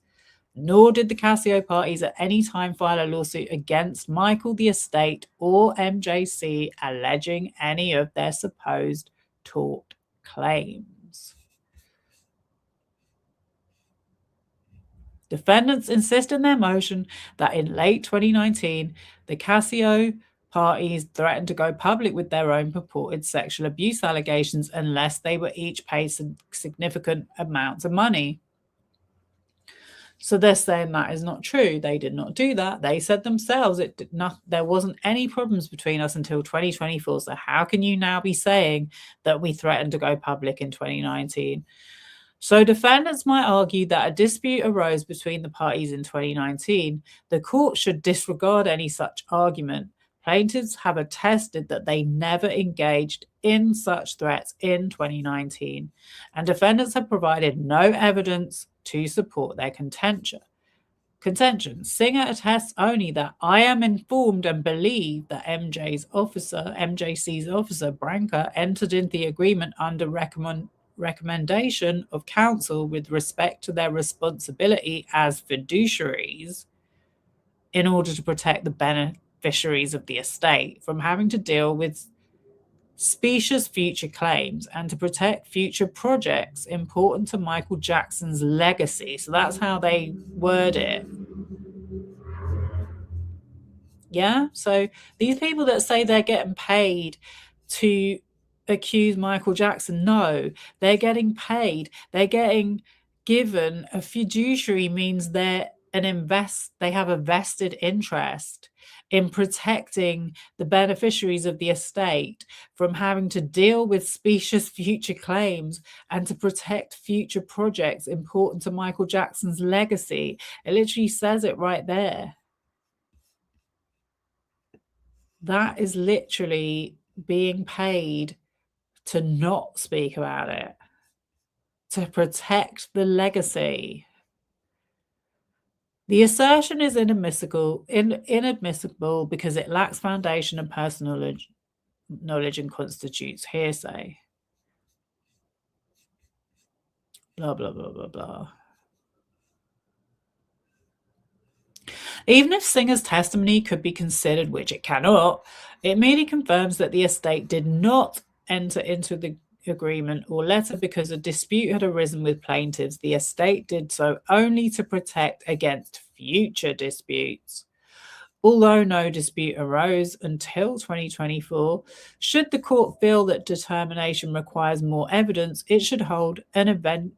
nor did the Cascio parties at any time file a lawsuit against Michael the estate or MJC alleging any of their supposed tort claims. Defendants insist in their motion that in late 2019, the Cascio parties threatened to go public with their own purported sexual abuse allegations unless they were each paid significant amounts of money. So they're saying that is not true. They did not do that. They said themselves there wasn't any problems between us until 2024. So how can you now be saying that we threatened to go public in 2019? So defendants might argue that a dispute arose between the parties in 2019. The court should disregard any such argument. Plaintiffs have attested that they never engaged in such threats in 2019, and defendants have provided no evidence to support their contention. Singer attests only that I am informed and believe that MJC's officer, Branca, entered into the agreement under recommendation of counsel with respect to their responsibility as fiduciaries in order to protect the beneficiaries of the estate from having to deal with specious future claims and to protect future projects important to Michael Jackson's legacy. So that's how they word it. Yeah. So these people that say they're getting paid to accuse Michael Jackson, no, they're getting paid. They're getting given a fiduciary, means they have a vested interest in protecting the beneficiaries of the estate from having to deal with specious future claims and to protect future projects important to Michael Jackson's legacy. It literally says it right there. That is literally being paid to not speak about it, to protect the legacy. The assertion is inadmissible because it lacks foundation and personal knowledge and constitutes hearsay. Blah, blah, blah, blah, blah. Even if Singer's testimony could be considered, which it cannot, it merely confirms that the estate did not enter into the agreement or letter because a dispute had arisen with plaintiffs. The estate did so only to protect against future disputes. Although no dispute arose until 2024, should the court feel that determination requires more evidence, it should hold an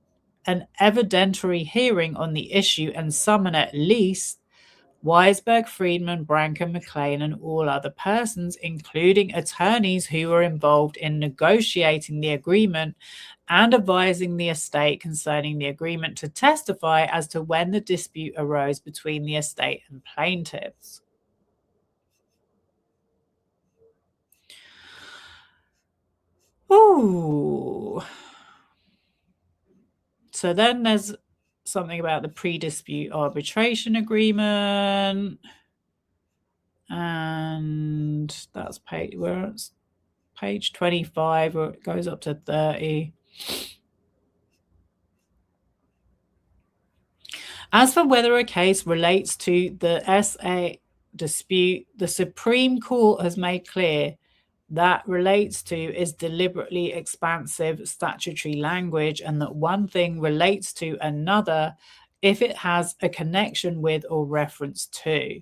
evidentiary hearing on the issue and summon at least Weisberg, Friedman, Branca, McLean, and all other persons, including attorneys who were involved in negotiating the agreement and advising the estate concerning the agreement, to testify as to when the dispute arose between the estate and plaintiffs. Ooh. So then there's something about the pre-dispute arbitration agreement. And that's page 25, where it goes up to 30. As for whether a case relates to the SA dispute, the Supreme Court has made clear that relates to is deliberately expansive statutory language, and that one thing relates to another if it has a connection with or reference to.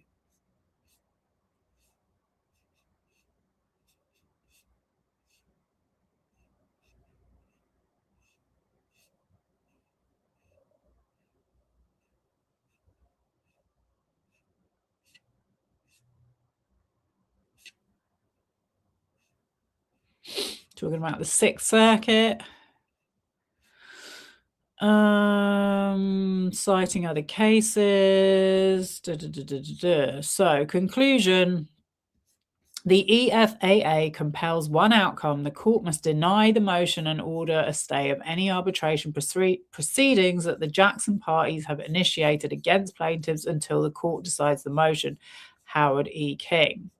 Talking about the Sixth Circuit. Citing other cases. So, conclusion. The EFAA compels one outcome. The court must deny the motion and order a stay of any arbitration proceedings that the Jackson parties have initiated against plaintiffs until the court decides the motion. Howard E. King.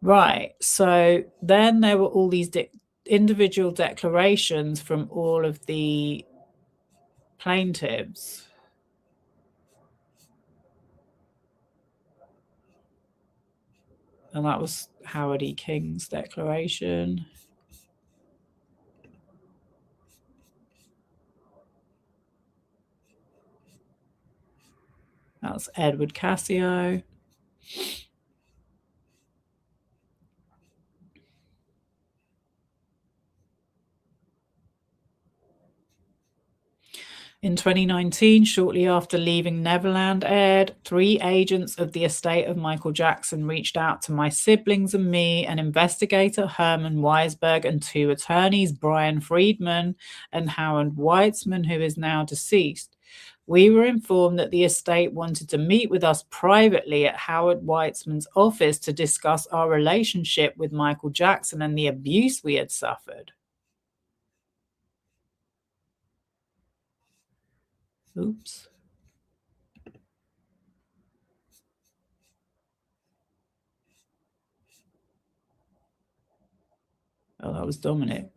Right. So then there were all these individual declarations from all of the plaintiffs. And that was Howard E. King's declaration. That's Edward Cascio. In 2019, shortly after Leaving Neverland aired, 3 agents of the estate of Michael Jackson reached out to my siblings and me, an investigator, Herman Weisberg, and 2 attorneys, Brian Friedman and Howard Weitzman, who is now deceased. We were informed that the estate wanted to meet with us privately at Howard Weitzman's office to discuss our relationship with Michael Jackson and the abuse we had suffered. Oops. Oh, that was Dominic.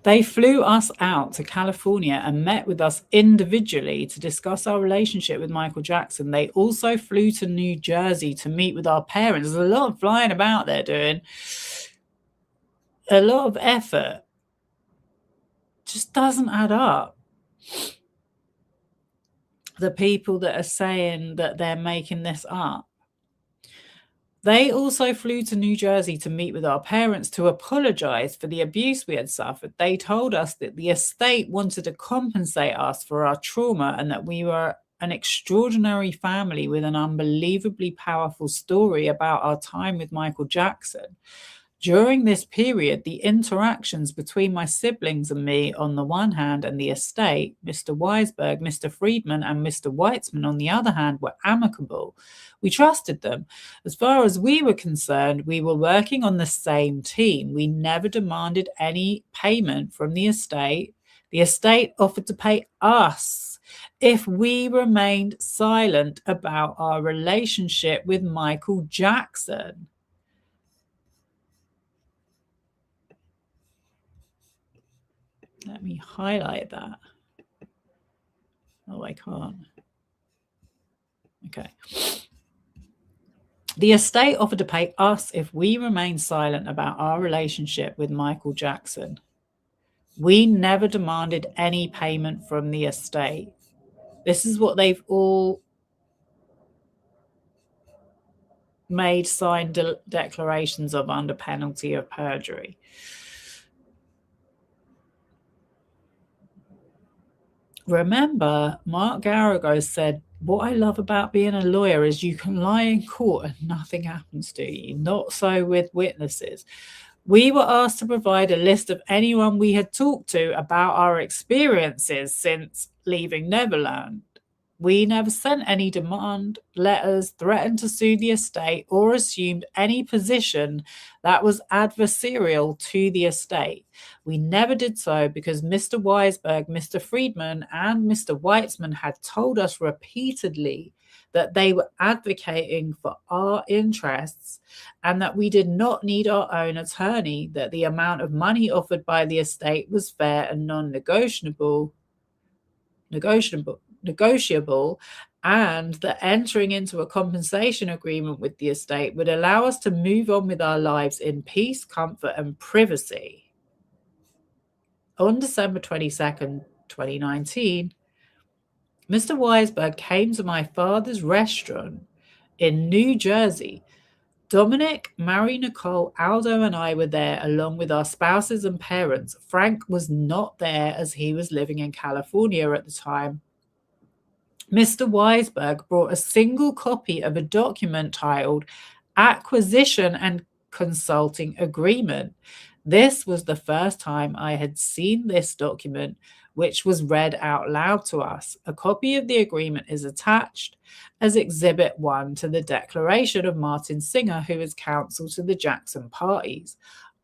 They flew us out to California and met with us individually to discuss our relationship with Michael Jackson. They also flew to New Jersey to meet with our parents. There's a lot of flying about there doing. A lot of effort. Just doesn't add up. The people that are saying that they're making this up. They also flew to New Jersey to meet with our parents to apologize for the abuse we had suffered. They told us that the estate wanted to compensate us for our trauma and that we were an extraordinary family with an unbelievably powerful story about our time with Michael Jackson. During this period, the interactions between my siblings and me on the one hand and the estate, Mr. Weisberg, Mr. Friedman, and Mr. Weitzman on the other hand, were amicable. We trusted them. As far as we were concerned, we were working on the same team. We never demanded any payment from the estate. The estate offered to pay us if we remained silent about our relationship with Michael Jackson. Let me highlight that. Oh, I can't. Okay. The estate offered to pay us if we remained silent about our relationship with Michael Jackson. We never demanded any payment from the estate. This is what they've all made signed declarations of under penalty of perjury. Remember, Mark Garrigo said, what I love about being a lawyer is you can lie in court and nothing happens to you. Not so with witnesses. We were asked to provide a list of anyone we had talked to about our experiences since leaving Neverland. We never sent any demand letters, threatened to sue the estate, or assumed any position that was adversarial to the estate. We never did so because Mr. Weisberg, Mr. Friedman, and Mr. Weitzman had told us repeatedly that they were advocating for our interests and that we did not need our own attorney, that the amount of money offered by the estate was fair and non-negotiable, and that entering into a compensation agreement with the estate would allow us to move on with our lives in peace, comfort, and privacy. On December 22nd, 2019, Mr. Weisberg came to my father's restaurant in New Jersey. Dominic, Mary, Nicole, Aldo, and I were there along with our spouses and parents. Frank was not there as he was living in California at the time. Mr. Weisberg brought a single copy of a document titled Acquisition and Consulting Agreement. This was the first time I had seen this document, which was read out loud to us. A copy of the agreement is attached as Exhibit 1 to the declaration of Martin Singer, who is counsel to the Jackson parties.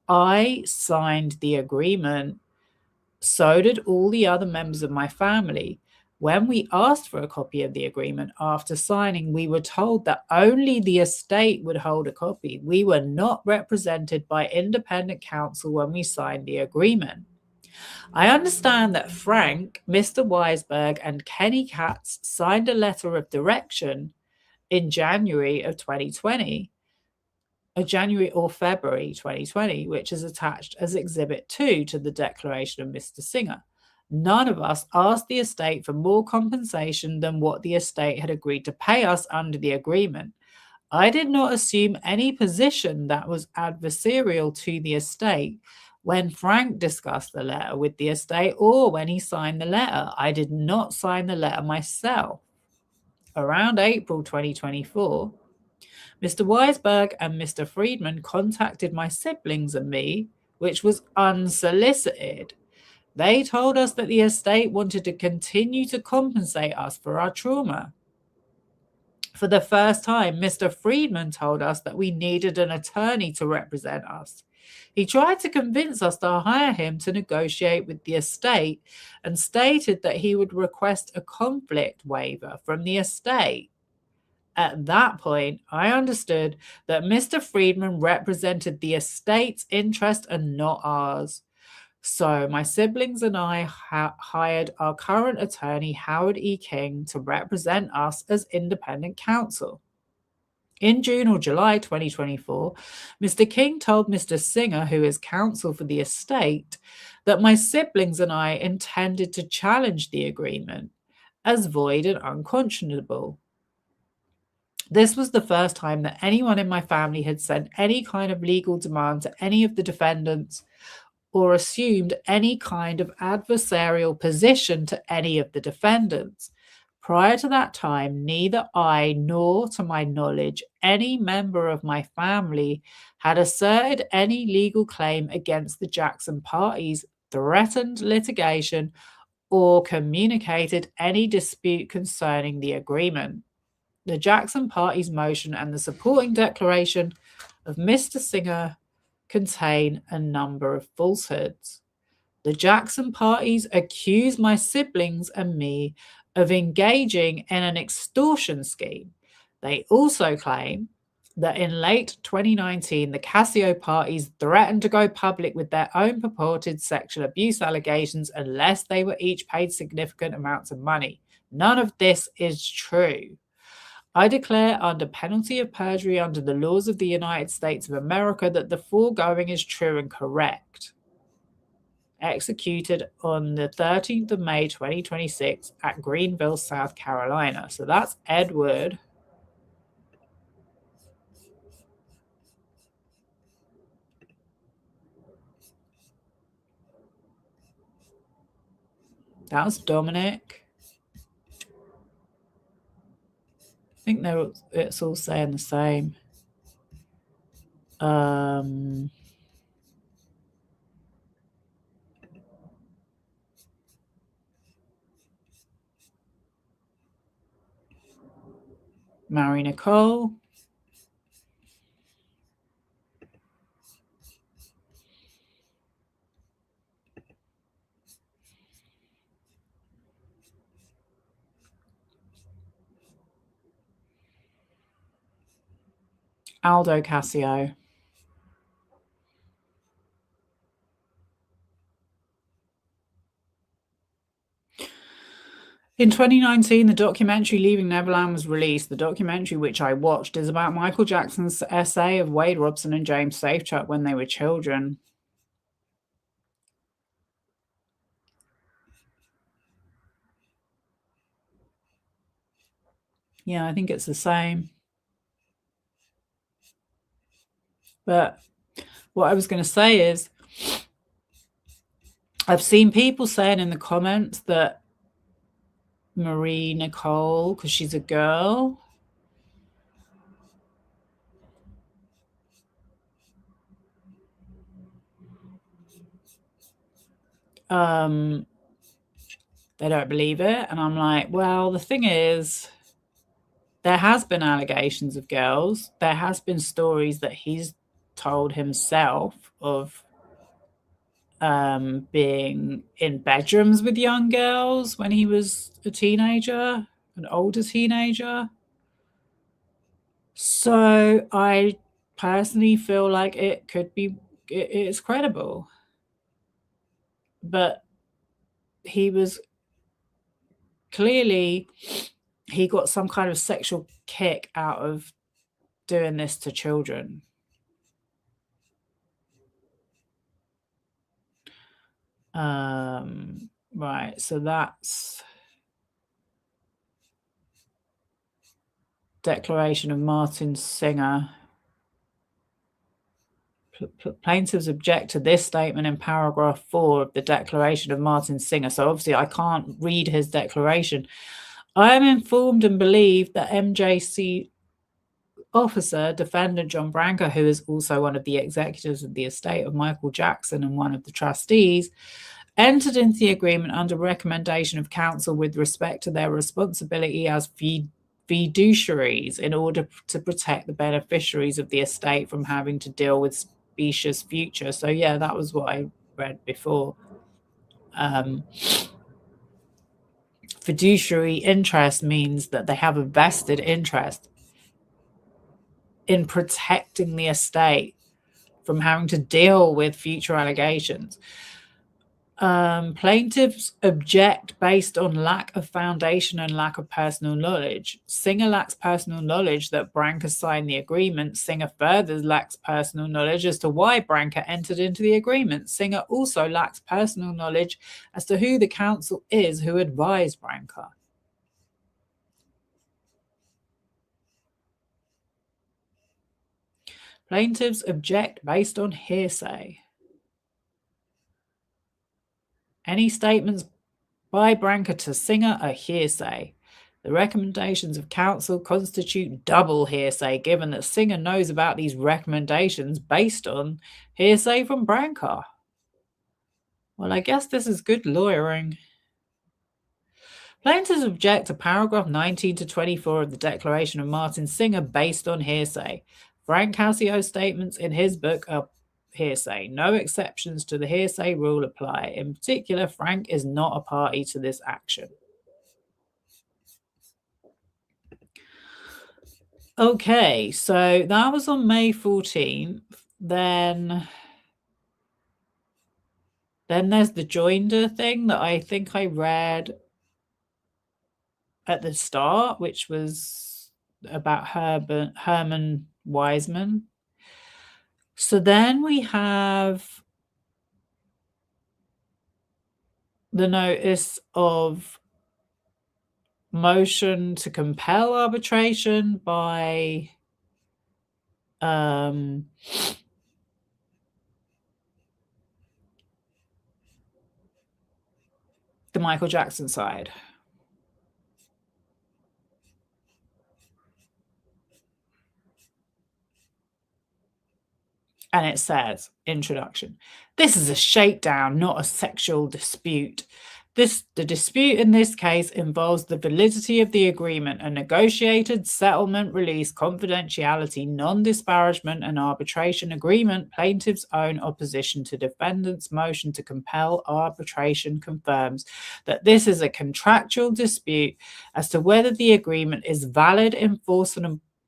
I signed the agreement. So did all the other members of my family. When we asked for a copy of the agreement after signing, we were told that only the estate would hold a copy. We were not represented by independent counsel when we signed the agreement. I understand that Frank, Mr. Weisberg, and Kenny Katz signed a letter of direction in January of 2020, January or February 2020, which is attached as Exhibit 2 to the declaration of Mr. Singer. None of us asked the estate for more compensation than what the estate had agreed to pay us under the agreement. I did not assume any position that was adversarial to the estate when Frank discussed the letter with the estate or when he signed the letter. I did not sign the letter myself. Around April 2024, Mr. Weisberg and Mr. Friedman contacted my siblings and me, which was unsolicited. They told us that the estate wanted to continue to compensate us for our trauma. For the first time, Mr. Friedman told us that we needed an attorney to represent us. He tried to convince us to hire him to negotiate with the estate and stated that he would request a conflict waiver from the estate. At that point, I understood that Mr. Friedman represented the estate's interest and not ours. So my siblings and I hired our current attorney, Howard E. King, to represent us as independent counsel. In June or July 2024, Mr. King told Mr. Singer, who is counsel for the estate, that my siblings and I intended to challenge the agreement as void and unconscionable. This was the first time that anyone in my family had sent any kind of legal demand to any of the defendants or assumed any kind of adversarial position to any of the defendants. Prior to that time, neither I nor, to my knowledge, any member of my family had asserted any legal claim against the Jackson parties, threatened litigation, or communicated any dispute concerning the agreement. The Jackson party's motion and the supporting declaration of Mr. Singer contain a number of falsehoods. The Jackson parties accuse my siblings and me of engaging in an extortion scheme. They also claim that in late 2019, the Cascio parties threatened to go public with their own purported sexual abuse allegations unless they were each paid significant amounts of money. None of this is true. I declare under penalty of perjury under the laws of the United States of America that the foregoing is true and correct. Executed on the 13th of May 2026 at Greenville, South Carolina. So that's Edward. That was Dominic. I think it's all saying the same. Mary Nicole. Aldo Cascio. In 2019, the documentary Leaving Neverland was released. The documentary, which I watched, is about Michael Jackson's essay of Wade Robson and James Safechuck when they were children. Yeah, I think it's the same. But what I was going to say is, I've seen people saying in the comments that Marie Nicole, because she's a girl, they don't believe it. And I'm like, well, the thing is, there has been allegations of girls. There has been stories that he's told himself of being in bedrooms with young girls when he was a teenager, an older teenager. So I personally feel like it could be, it's credible. But he was clearly, he got some kind of sexual kick out of doing this to children. Right, so that's declaration of Martin Singer. Plaintiffs object to this statement in paragraph 4 of the declaration of Martin Singer. So obviously I can't read his declaration. I am informed and believe that MJC officer, defendant John Branca, who is also one of the executors of the estate of Michael Jackson and one of the trustees, entered into the agreement under recommendation of counsel with respect to their responsibility as fiduciaries in order to protect the beneficiaries of the estate from having to deal with specious future. So yeah, that was what I read before. Fiduciary interest means that they have a vested interest in protecting the estate from having to deal with future allegations. Plaintiffs object based on lack of foundation and lack of personal knowledge. Singer lacks personal knowledge that Branca signed the agreement. Singer further lacks personal knowledge as to why Branca entered into the agreement. Singer also lacks personal knowledge as to who the counsel is who advised Branca. Plaintiffs object based on hearsay. Any statements by Branca to Singer are hearsay. The recommendations of counsel constitute double hearsay, given that Singer knows about these recommendations based on hearsay from Branca. Well, I guess this is good lawyering. Plaintiffs object to paragraph 19 to 24 of the Declaration of Martin Singer based on hearsay. Frank Cascio's statements in his book are hearsay. No exceptions to the hearsay rule apply. In particular, Frank is not a party to this action. Okay, so that was on May 14th. Then there's the joinder thing that I think I read at the start, which was about Herman Wiseman. So then we have the notice of motion to compel arbitration by the Michael Jackson side. And it says, introduction, this is a shakedown, not a sexual dispute. The dispute in this case involves the validity of the agreement, a negotiated settlement, release, confidentiality, non-disparagement, and arbitration agreement. Plaintiff's own opposition to defendant's motion to compel arbitration confirms that this is a contractual dispute as to whether the agreement is valid,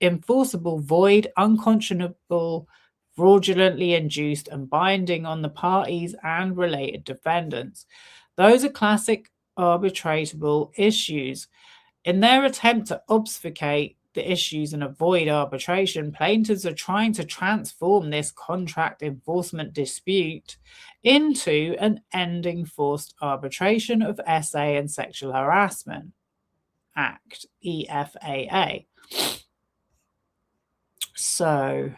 enforceable, void, unconscionable, fraudulently induced, and binding on the parties and related defendants. Those are classic arbitratable issues. In their attempt to obfuscate the issues and avoid arbitration, plaintiffs are trying to transform this contract enforcement dispute into an ending forced arbitration of SA and Sexual Harassment Act, EFAA. So,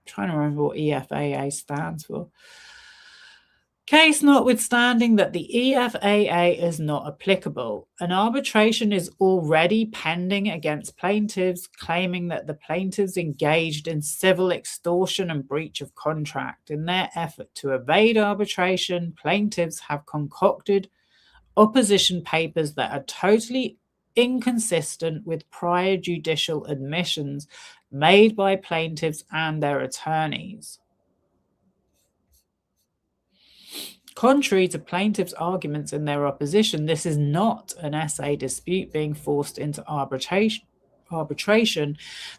trying to remember what EFAA stands for. Case notwithstanding that the EFAA is not applicable, an arbitration is already pending against plaintiffs, claiming that the plaintiffs engaged in civil extortion and breach of contract. In their effort to evade arbitration, plaintiffs have concocted opposition papers that are totally inconsistent with prior judicial admissions made by plaintiffs and their attorneys. Contrary to plaintiffs' arguments in their opposition, this is not an SA dispute being forced into arbitration.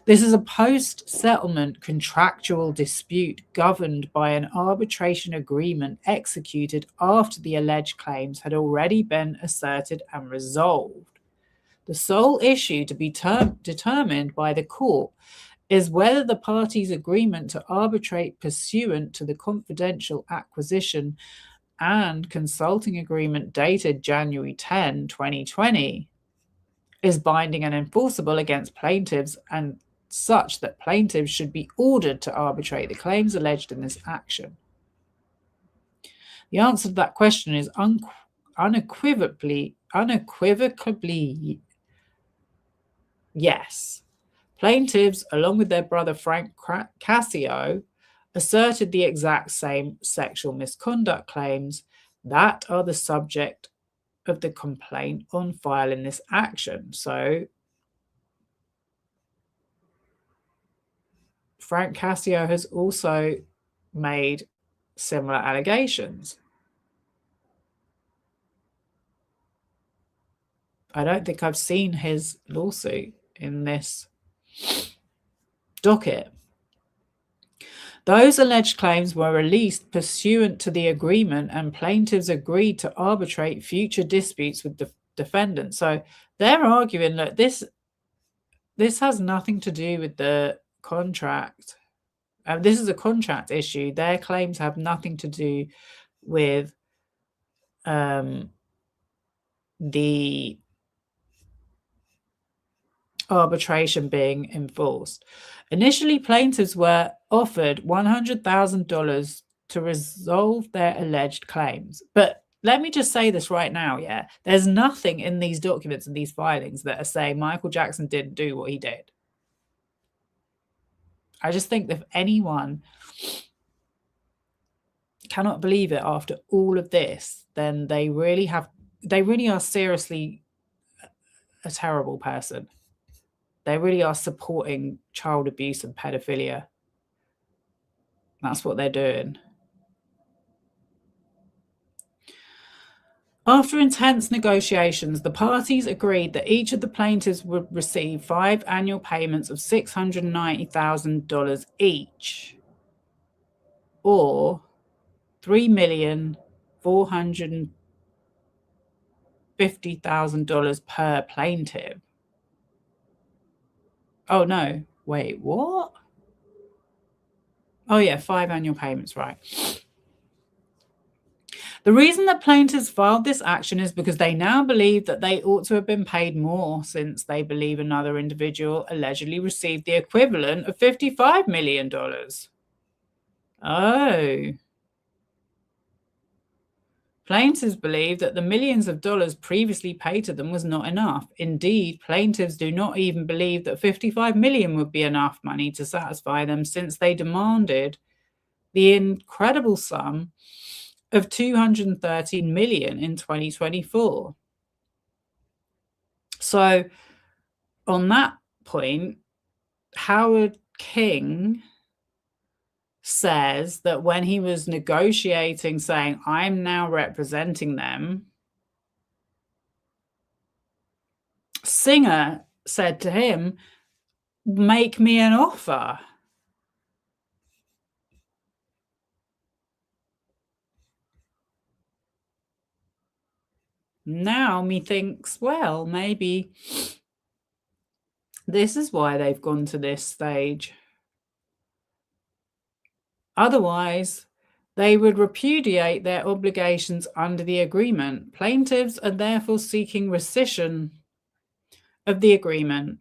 This is a post-settlement contractual dispute governed by an arbitration agreement executed after the alleged claims had already been asserted and resolved. The sole issue to be determined by the court is whether the parties' agreement to arbitrate pursuant to the confidential acquisition and consulting agreement dated January 10, 2020, is binding and enforceable against plaintiffs and such that plaintiffs should be ordered to arbitrate the claims alleged in this action. The answer to that question is unequivocally yes. Plaintiffs, along with their brother Frank Cascio, asserted the exact same sexual misconduct claims that are the subject of the complaint on file in this action. So Frank Cascio has also made similar allegations. I don't think I've seen his lawsuit in this docket. Those alleged claims were released pursuant to the agreement, and plaintiffs agreed to arbitrate future disputes with the defendant. So they're arguing that this has nothing to do with the contract. This is a contract issue. Their claims have nothing to do with the arbitration being enforced. Initially, plaintiffs were offered $100,000 to resolve their alleged claims. But let me just say this right now, yeah? There's nothing in these documents and these filings that are saying Michael Jackson didn't do what he did. I just think that if anyone cannot believe it after all of this, then they really are seriously a terrible person. They really are supporting child abuse and pedophilia. That's what they're doing. After intense negotiations, the parties agreed that each of the plaintiffs would receive 5 annual payments of $690,000 each, or $3,450,000 per plaintiff. Oh, no. Wait, what? Oh, yeah, 5 annual payments, right. The reason that plaintiffs filed this action is because they now believe that they ought to have been paid more, since they believe another individual allegedly received the equivalent of $55 million. Oh. Plaintiffs believe that the millions of dollars previously paid to them was not enough. Indeed, plaintiffs do not even believe that $55 million would be enough money to satisfy them, since they demanded the incredible sum of $213 million in 2024. So, on that point, Howard King says that when he was negotiating, saying, I'm now representing them, Singer said to him, make me an offer. Now methinks, well, maybe this is why they've gone to this stage. Otherwise, they would repudiate their obligations under the agreement. Plaintiffs are therefore seeking rescission of the agreement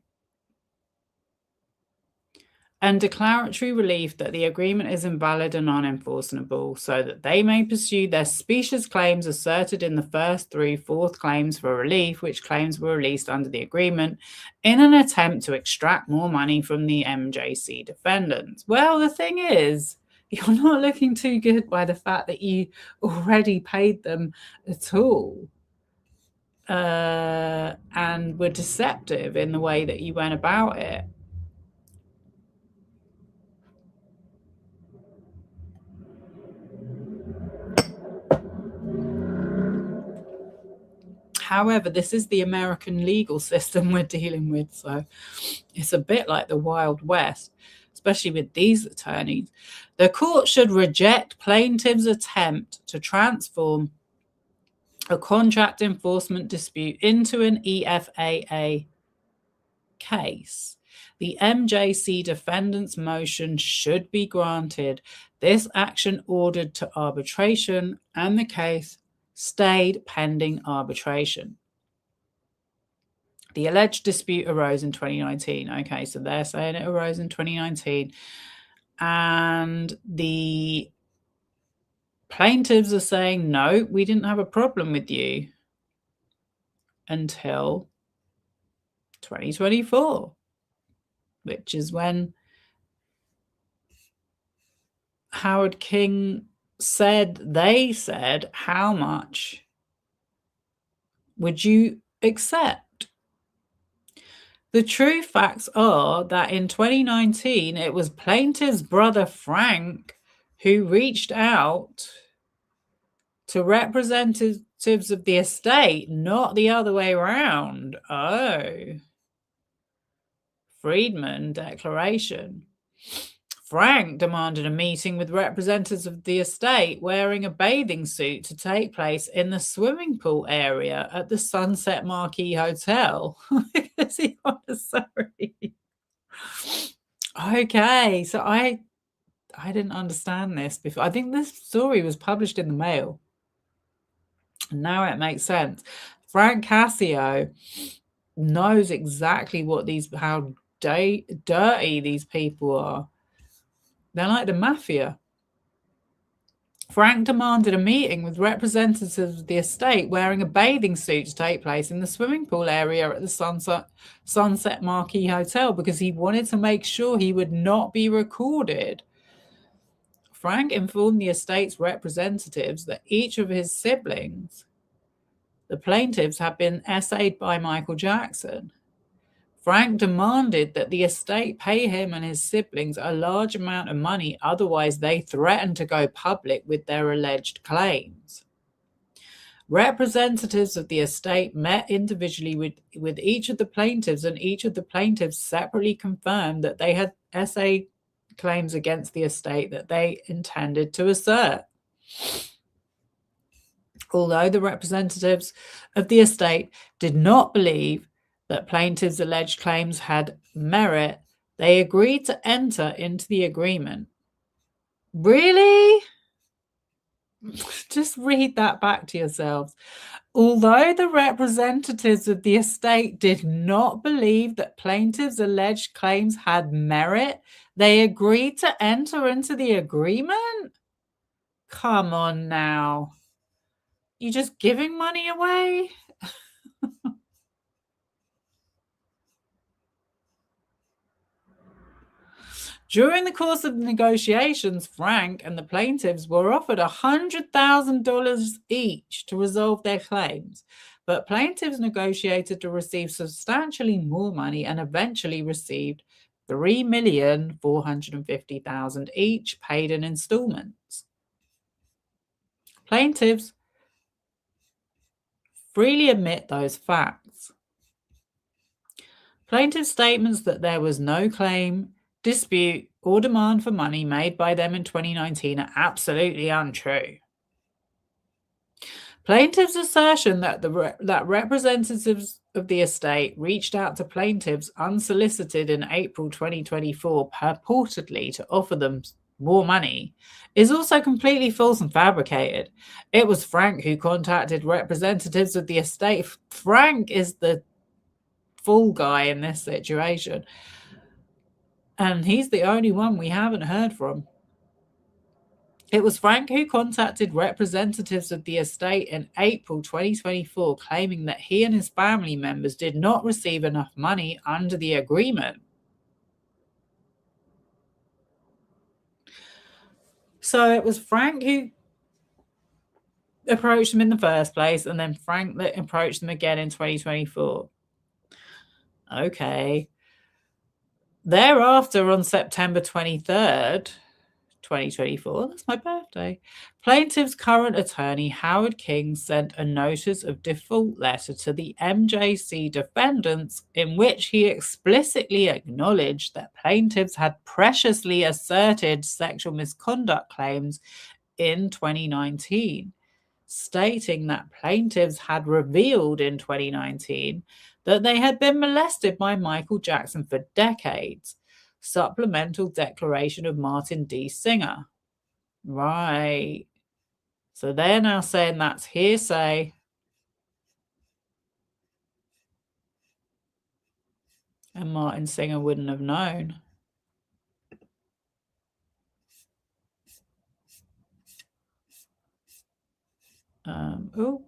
and declaratory relief that the agreement is invalid and unenforceable, so that they may pursue their specious claims asserted in the first 3 fourth claims for relief, which claims were released under the agreement, in an attempt to extract more money from the MJC defendants. Well, the thing is, you're not looking too good by the fact that you already paid them at all. And were deceptive in the way that you went about it. However, this is the American legal system we're dealing with, so it's a bit like the Wild West, especially with these attorneys. The court should reject plaintiff's attempt to transform a contract enforcement dispute into an EFAA case. The MJC defendant's motion should be granted. This action ordered to arbitration, and the case stayed pending arbitration. The alleged dispute arose in 2019. Okay, so they're saying it arose in 2019. And the plaintiffs are saying, no, we didn't have a problem with you until 2024, which is when Howard King they said, how much would you accept? The true facts are that in 2019, it was plaintiff's brother Frank who reached out to representatives of the estate, not the other way around. Oh. Friedman Declaration. Frank demanded a meeting with representatives of the estate wearing a bathing suit to take place in the swimming pool area at the Sunset Marquis Hotel. Because he was sorry. Okay, so I didn't understand this before. I think this story was published in the Mail. And now it makes sense. Frank Cascio knows exactly what how dirty these people are. They're like the mafia. Frank demanded a meeting with representatives of the estate wearing a bathing suit to take place in the swimming pool area at the Sunset Marquis Hotel because he wanted to make sure he would not be recorded. Frank informed the estate's representatives that each of his siblings, the plaintiffs, had been essayed by Michael Jackson. Frank demanded that the estate pay him and his siblings a large amount of money, otherwise they threatened to go public with their alleged claims. Representatives of the estate met individually with each of the plaintiffs, and each of the plaintiffs separately confirmed that they had essay claims against the estate that they intended to assert. Although the representatives of the estate did not believe that plaintiffs' alleged claims had merit, they agreed to enter into the agreement. Really? Just read that back to yourselves. Although the representatives of the estate did not believe that plaintiffs' alleged claims had merit, they agreed to enter into the agreement? Come on now. You just giving money away? During the course of the negotiations, Frank and the plaintiffs were offered $100,000 each to resolve their claims, but plaintiffs negotiated to receive substantially more money and eventually received $3,450,000 each, paid in installments. Plaintiffs freely admit those facts. Plaintiffs' statements that there was no claim, dispute, or demand for money made by them in 2019 are absolutely untrue. Plaintiffs' assertion that that representatives of the estate reached out to plaintiffs unsolicited in April 2024 purportedly to offer them more money is also completely false and fabricated. It was Frank who contacted representatives of the estate. Frank is the fool guy in this situation, and he's the only one we haven't heard from. It was Frank who contacted representatives of the estate in April 2024, claiming that he and his family members did not receive enough money under the agreement. So it was Frank who approached them in the first place, and then Frank that approached them again in 2024. Okay. Thereafter, on September 23rd, 2024, that's my birthday, plaintiff's current attorney, Howard King, sent a notice of default letter to the MJC defendants in which he explicitly acknowledged that plaintiffs had preciously asserted sexual misconduct claims in 2019, stating that plaintiffs had revealed in 2019 that they had been molested by Michael Jackson for decades. Supplemental declaration of Martin D. Singer. Right. So they're now saying that's hearsay. And Martin Singer wouldn't have known. Oh.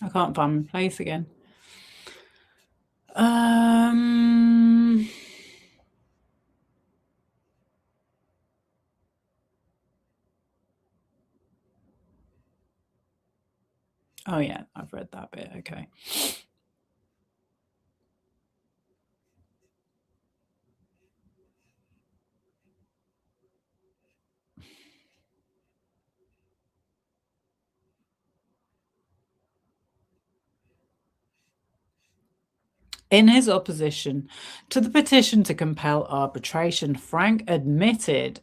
I can't find my place again. Oh yeah, I've read that bit. Okay. In his opposition to the petition to compel arbitration, Frank admitted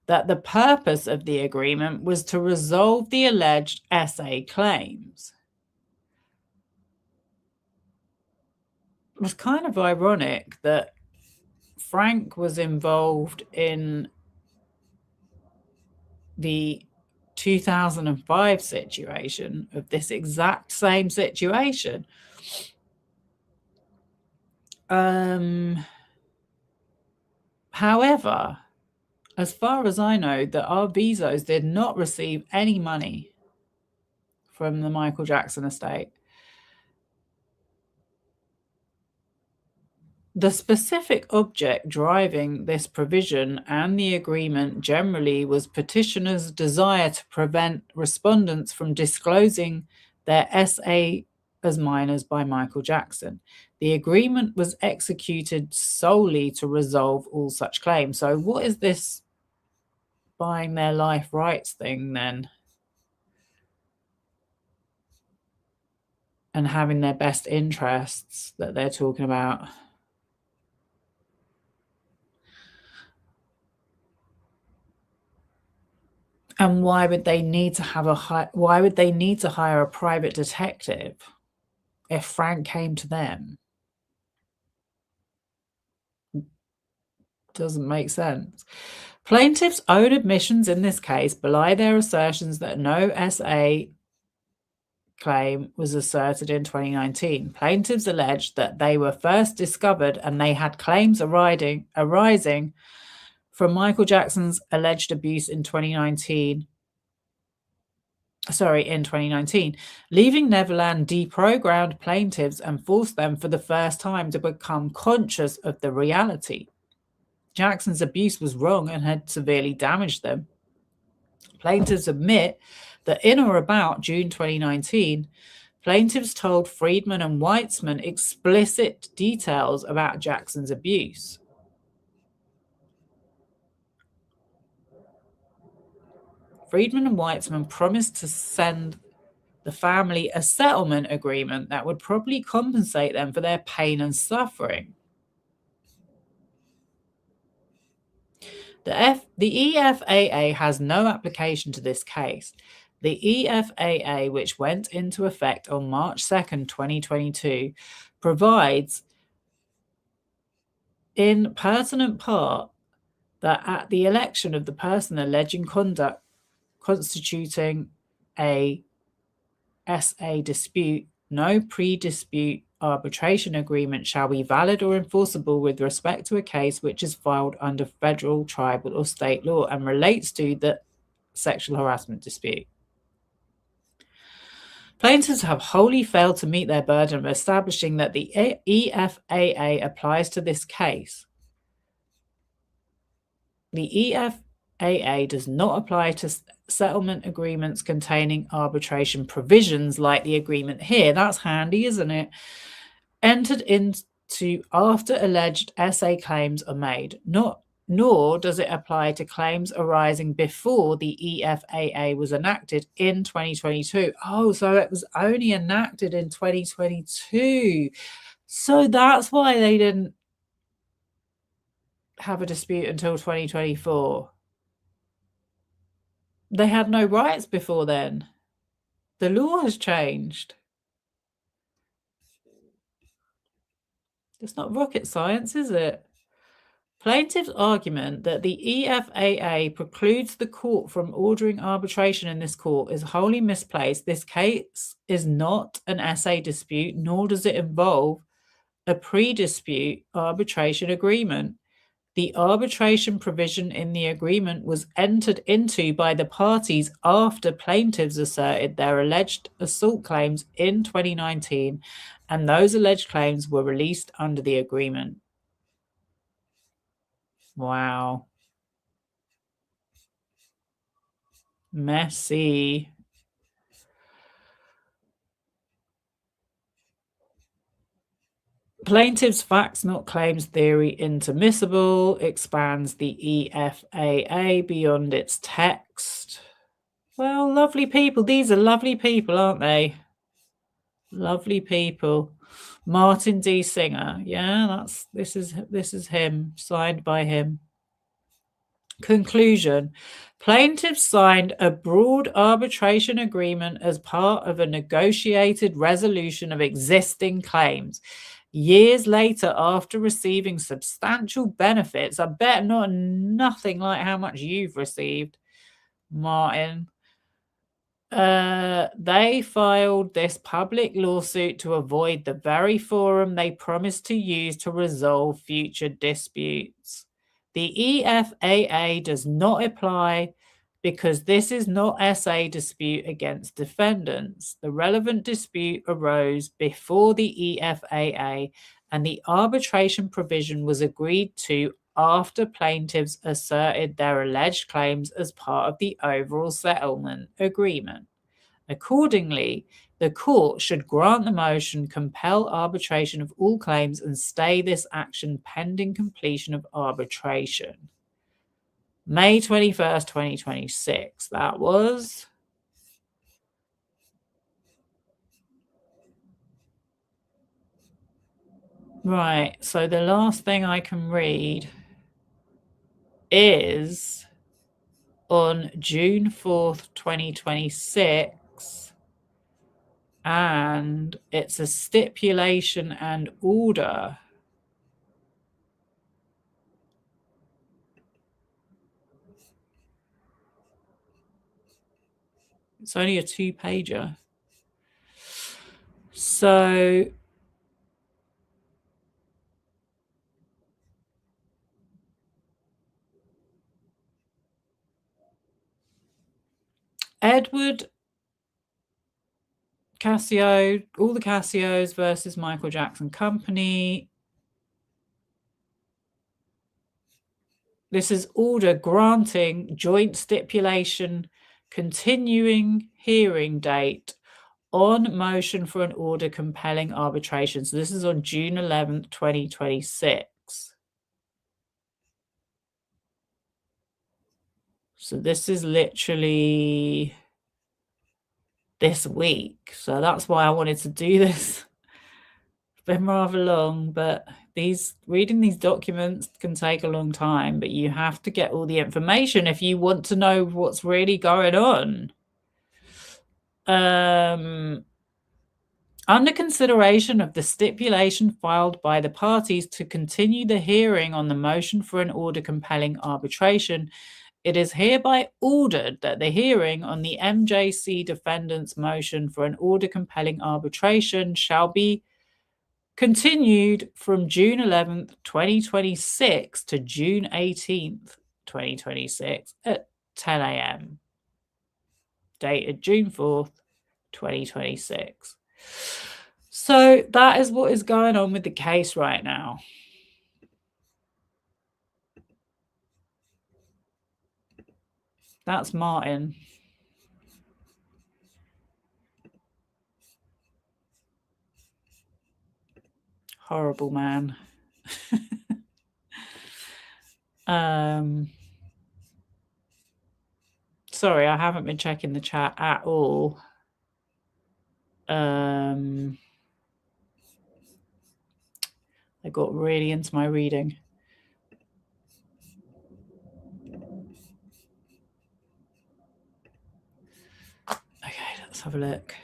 that the purpose of the agreement was to resolve the alleged SA claims. It was kind of ironic that Frank was involved in the 2005 situation of this exact same situation. However, as far as I know, the Arvizos did not receive any money from the Michael Jackson estate. The specific object driving this provision and the agreement generally was petitioners' desire to prevent respondents from disclosing their SA as minors by Michael Jackson. The agreement was executed solely to resolve all such claims. So what is this buying their life rights thing then? And having their best interests that they're talking about? And why would they need to have why would they need to hire a private detective if Frank came to them? Doesn't make sense. Plaintiffs' own admissions in this case belie their assertions that no SA claim was asserted in 2019. Plaintiffs alleged that they were first discovered and they had claims arising from Michael Jackson's alleged abuse in 2019, leaving Neverland deprogrammed plaintiffs and forced them for the first time to become conscious of the reality. Jackson's abuse was wrong and had severely damaged them. Plaintiffs admit that in or about June 2019, plaintiffs told Friedman and Weitzman explicit details about Jackson's abuse. Friedman and Weitzman promised to send the family a settlement agreement that would probably compensate them for their pain and suffering. The EFAA has no application to this case. The EFAA, which went into effect on March 2nd, 2022, provides in pertinent part that at the election of the person alleging conduct constituting a SA dispute, no pre-dispute arbitration agreement shall be valid or enforceable with respect to a case which is filed under federal, tribal, or state law and relates to the sexual harassment dispute. Plaintiffs have wholly failed to meet their burden of establishing that the EFAA applies to this case. The EFAA does not apply to settlement agreements containing arbitration provisions like the agreement here. That's handy, isn't it? Entered into after alleged SA claims are made, nor does it apply to claims arising before the EFAA was enacted in 2022. Oh, so it was only enacted in 2022. So that's why they didn't have a dispute until 2024. They had no rights before then. The law has changed. It's not rocket science, is it? Plaintiff's argument that the EFAA precludes the court from ordering arbitration in this court is wholly misplaced. This case is not an SA dispute, nor does it involve a pre-dispute arbitration agreement. The arbitration provision in the agreement was entered into by the parties after plaintiffs asserted their alleged assault claims in 2019, and those alleged claims were released under the agreement. Wow. Messy. Plaintiff's facts not claims theory intermissible expands the EFAA beyond its text. Well, lovely people. These are lovely people, aren't they? Lovely people. Martin D. Singer. Yeah, this is him, signed by him. Conclusion. Plaintiffs signed a broad arbitration agreement as part of a negotiated resolution of existing claims. Years later, after receiving substantial benefits, I bet nothing like how much you've received, Martin. They filed this public lawsuit to avoid the very forum they promised to use to resolve future disputes. The EFAA does not apply because this is not SA dispute against defendants. The relevant dispute arose before the EFAA, and the arbitration provision was agreed to after plaintiffs asserted their alleged claims as part of the overall settlement agreement. Accordingly, the court should grant the motion, compel arbitration of all claims, and stay this action pending completion of arbitration. May 21st, 2026. That was. Right, so the last thing I can read is on June 4th, 2026, and it's a stipulation and order. It's only a 2-pager. So Edward Cascio, all the Cassios versus Michael Jackson Company. This is order granting joint stipulation continuing hearing date on motion for an order compelling arbitration. So this is on June 11th, 2026. So this is literally this week. So that's why I wanted to do this. It's been rather long, but reading these documents can take a long time, but you have to get all the information if you want to know what's really going on. Under consideration of the stipulation filed by the parties to continue the hearing on the motion for an order compelling arbitration, it is hereby ordered that the hearing on the MJC defendant's motion for an order compelling arbitration shall be continued from June 11th, 2026 to June 18th, 2026 at 10 a.m. Dated June 4th, 2026. So that is what is going on with the case right now. That's Martin. Horrible man. Sorry, I haven't been checking the chat at all. I got really into my reading. Okay, let's have a look.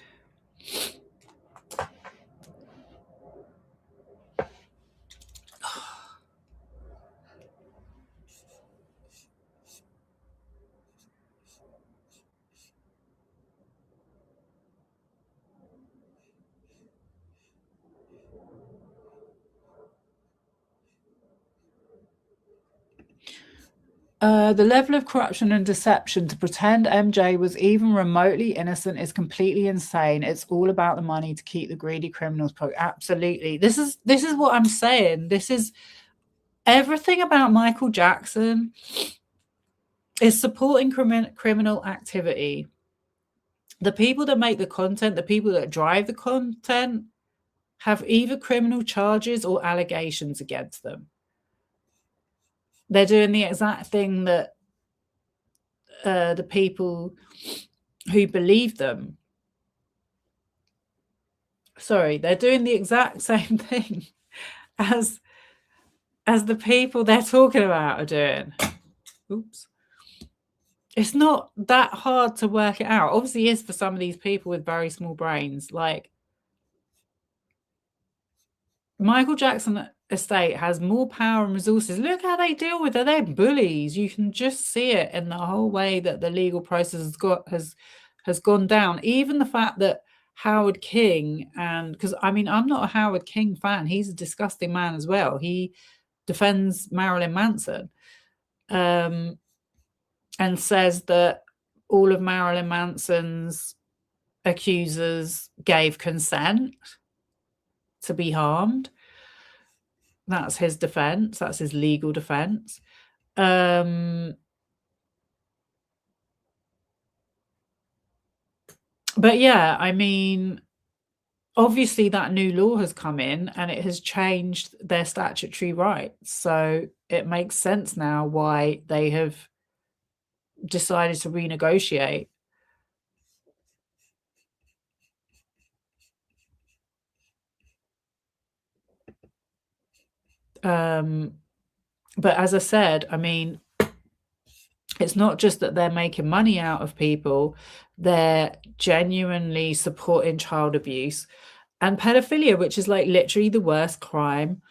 The level of corruption and deception to pretend MJ was even remotely innocent is completely insane. It's all about the money to keep the greedy criminals. Absolutely. This is what I'm saying. This is everything about Michael Jackson is supporting criminal activity. The people that make the content, the people that drive the content, have either criminal charges or allegations against them. They're doing the exact thing that the people who believe them sorry, they're doing the exact same thing as the people they're talking about are doing. Oops. It's not that hard to work it out. Obviously, it is for some of these people with very small brains. Like, Michael Jackson estate has more power and resources. Look how they deal with it. They're bullies. You can just see it in the whole way that the legal process has gone down. Even the fact that Howard King, and because I mean, I'm not a Howard King fan. He's a disgusting man as well. He defends Marilyn Manson, and says that all of Marilyn Manson's accusers gave consent to be harmed. That's his defense. That's his legal defense. But yeah, I mean, obviously that new law has come in and it has changed their statutory rights. So it makes sense now why they have decided to renegotiate. But as I said, I mean, it's not just that they're making money out of people, they're genuinely supporting child abuse and pedophilia, which is like literally the worst crime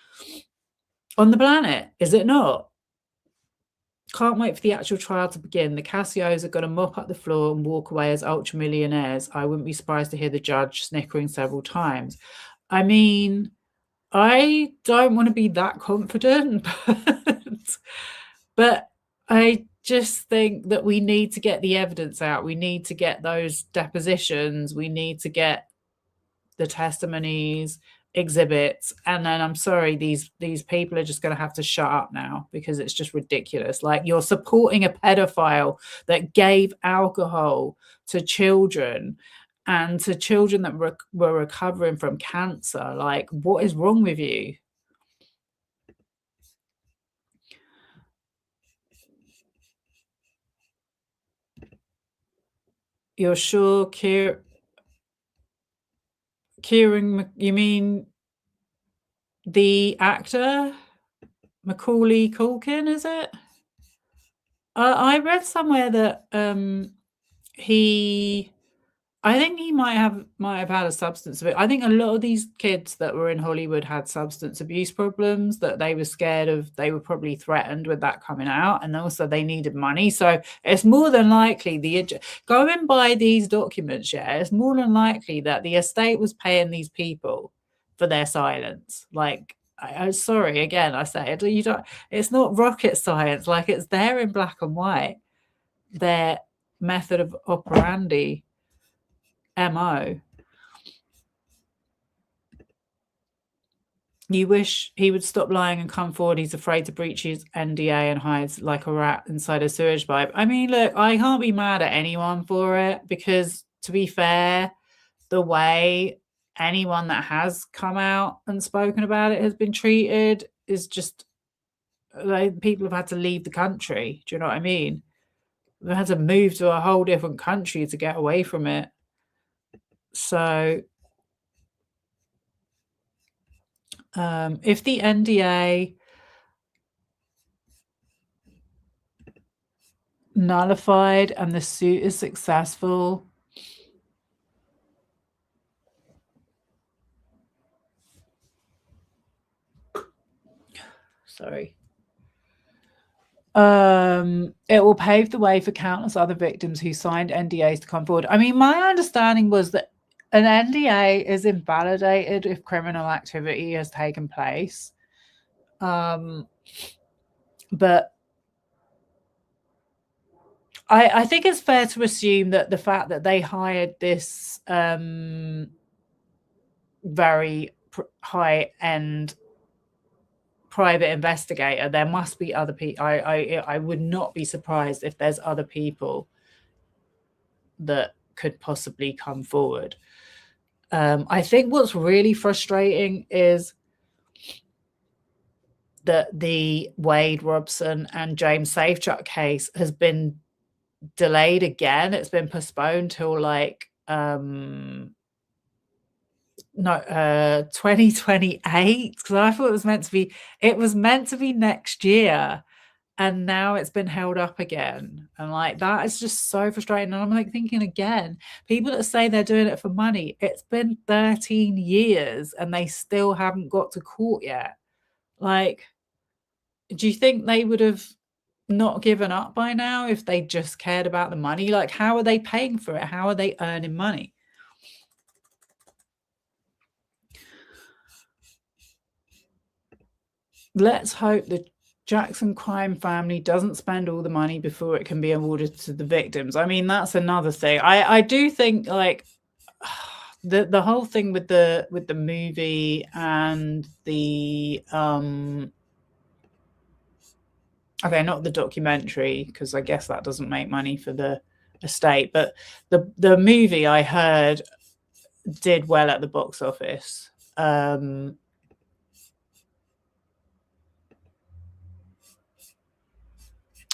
on the planet, is it not? Can't wait for the actual trial to begin. The Cassios are going to mop up the floor and walk away as ultra millionaires. I wouldn't be surprised to hear the judge snickering several times. I mean, I don't want to be that confident, but I just think that we need to get the evidence out. We need to get those depositions. We need to get the testimonies, exhibits, and then I'm sorry, these people are just going to have to shut up now because it's just ridiculous. Like, you're supporting a pedophile that gave alcohol to children and to children that were recovering from cancer. Like, what is wrong with you? You're sure, Kieran, you mean the actor Macaulay Culkin, is it? I read somewhere that I think he might have had a substance abuse. I think a lot of these kids that were in Hollywood had substance abuse problems, that they were scared of. They were probably threatened with that coming out, and also they needed money. So it's more than likely going by these documents, yeah, it's more than likely that the estate was paying these people for their silence. Like, I'm sorry, again, I say it. You don't. It's not rocket science. Like, it's there in black and white. Their method of operandi. MO. You wish he would stop lying and come forward. He's afraid to breach his NDA and hides like a rat inside a sewage pipe. I mean, look, I can't be mad at anyone for it because, to be fair, the way anyone that has come out and spoken about it has been treated is just like, people have had to leave the country. Do you know what I mean? They've had to move to a whole different country to get away from it. So if the NDA nullified and the suit is successful, it will pave the way for countless other victims who signed NDAs to come forward. I mean, my understanding was that an NDA is invalidated if criminal activity has taken place. But I think it's fair to assume that the fact that they hired this very high-end private investigator, there must be other people. I would not be surprised if there's other people that could possibly come forward. I think what's really frustrating is that the Wade Robson and James Safechuck case has been delayed again. It's been postponed till like No, 2028, because I thought it was meant to be next year, and now it's been held up again. And like, that is just so frustrating. And I'm like thinking again, people that say they're doing it for money, it's been 13 years and they still haven't got to court yet. Like, do you think they would have not given up by now if they just cared about the money? Like, how are they paying for it? How are they earning money? Let's hope the Jackson crime family doesn't spend all the money before it can be awarded to the victims. I mean, that's another thing. I do think, like, the whole thing with the movie and the okay, not the documentary, because I guess that doesn't make money for the estate, but the movie, I heard, did well at the box office.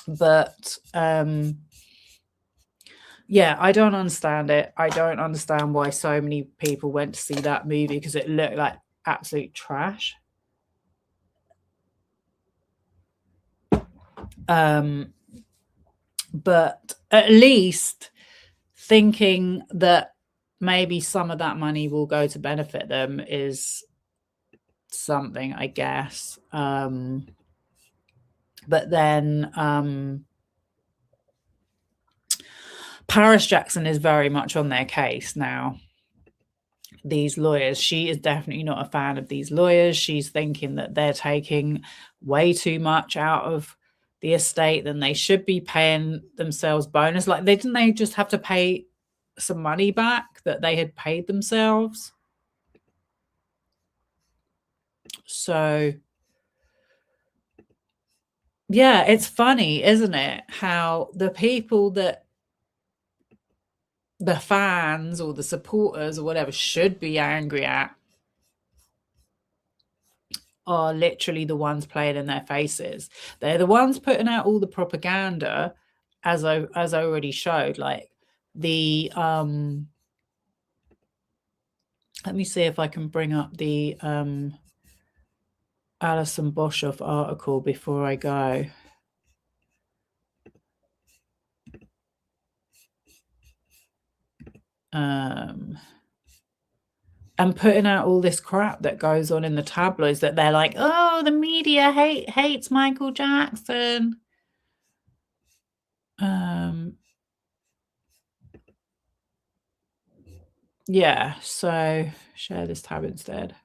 But yeah, I don't understand it. I don't understand why so many people went to see that movie, because it looked like absolute trash. But at least thinking that maybe some of that money will go to benefit them is something, I guess. But then Paris Jackson is very much on their case now. These lawyers, she is definitely not a fan of these lawyers. She's thinking that they're taking way too much out of the estate than they should be, paying themselves bonus. Like, didn't they just have to pay some money back that they had paid themselves? So yeah, it's funny, isn't it, how the people that the fans or the supporters or whatever should be angry at are literally the ones playing in their faces. They're the ones putting out all the propaganda, as I already showed. Like, the let me see if I can bring up the Alison Boshoff article before I go. And putting out all this crap that goes on in the tabloids, that they're like, oh, the media hates Michael Jackson. Yeah, so share this tab instead.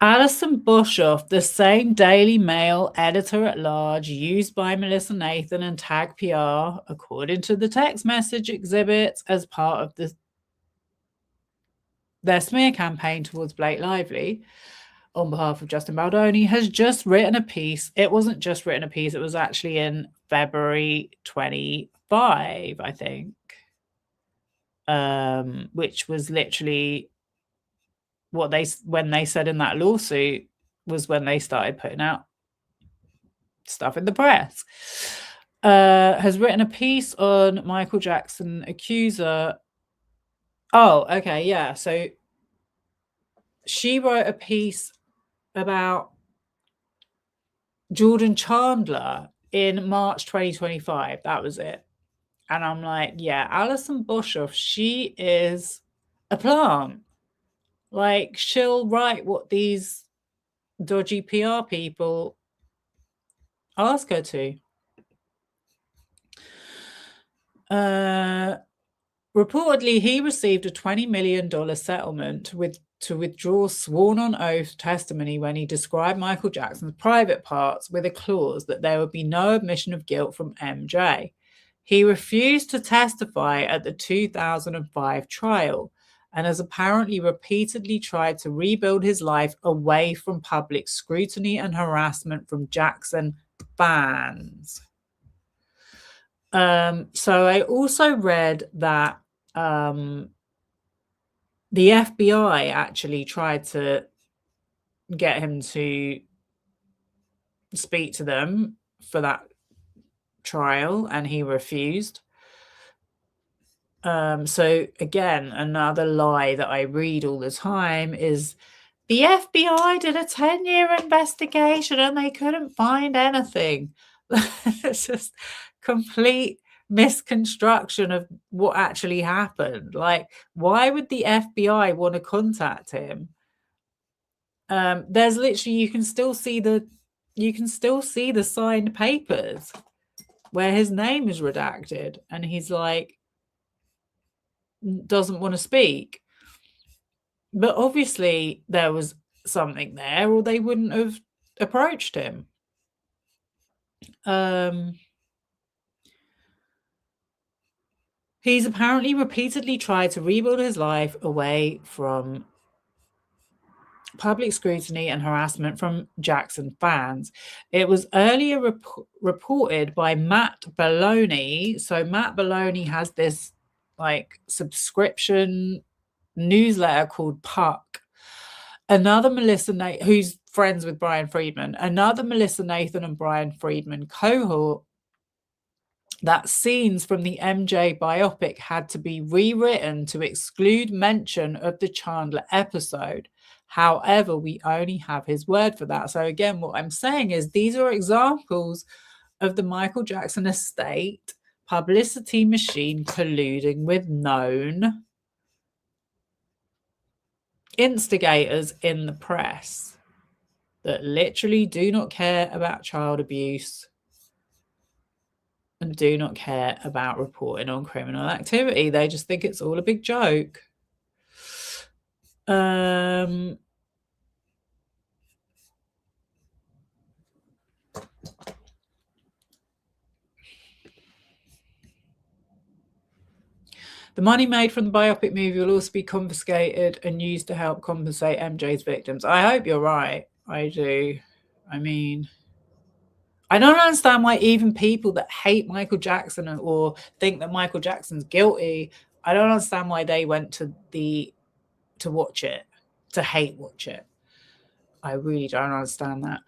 Alison Boshoff, the same Daily Mail editor-at-large used by Melissa Nathan and Tag PR, according to the text message exhibits as part of their smear campaign towards Blake Lively on behalf of Justin Baldoni, has just written a piece. It wasn't just written a piece, it was actually in February 25, I think, which was literally when they said in that lawsuit, was when they started putting out stuff in the press. Has written a piece on Michael Jackson accuser. Oh, okay, yeah. So she wrote a piece about Jordan Chandler in March 2025. That was it. And I'm like, yeah, Alison Boshoff, she is a plant. Like, she'll write what these dodgy PR people ask her to. Reportedly, he received a $20 million settlement to withdraw sworn on oath testimony when he described Michael Jackson's private parts, with a clause that there would be no admission of guilt from MJ. He refused to testify at the 2005 trial and has apparently repeatedly tried to rebuild his life away from public scrutiny and harassment from Jackson fans. So I also read that the FBI actually tried to get him to speak to them for that trial, and he refused. So again, another lie that I read all the time is the FBI did a 10-year investigation and they couldn't find anything. It's just complete misconstruction of what actually happened. Like, why would the FBI want to contact him? There's literally, you can still see the signed papers where his name is redacted and he's like, doesn't want to speak. But obviously there was something there or they wouldn't have approached him. He's apparently repeatedly tried to rebuild his life away from public scrutiny and harassment from Jackson fans. It was earlier reported by Matt Belloni. So Matt Belloni has this like subscription newsletter called Puck. Another Melissa who's friends with Brian Friedman, another Melissa Nathan and Brian Friedman cohort, that scenes from the MJ biopic had to be rewritten to exclude mention of the Chandler episode. However, we only have his word for that. So again, what I'm saying is these are examples of the Michael Jackson estate publicity machine colluding with known instigators in the press that literally do not care about child abuse and do not care about reporting on criminal activity. They just think it's all a big joke. The money made from the biopic movie will also be confiscated and used to help compensate MJ's victims. I hope you're right. I do. I mean, I don't understand why even people that hate Michael Jackson or think that Michael Jackson's guilty, I don't understand why they went to watch it, to hate watch it. I really don't understand that.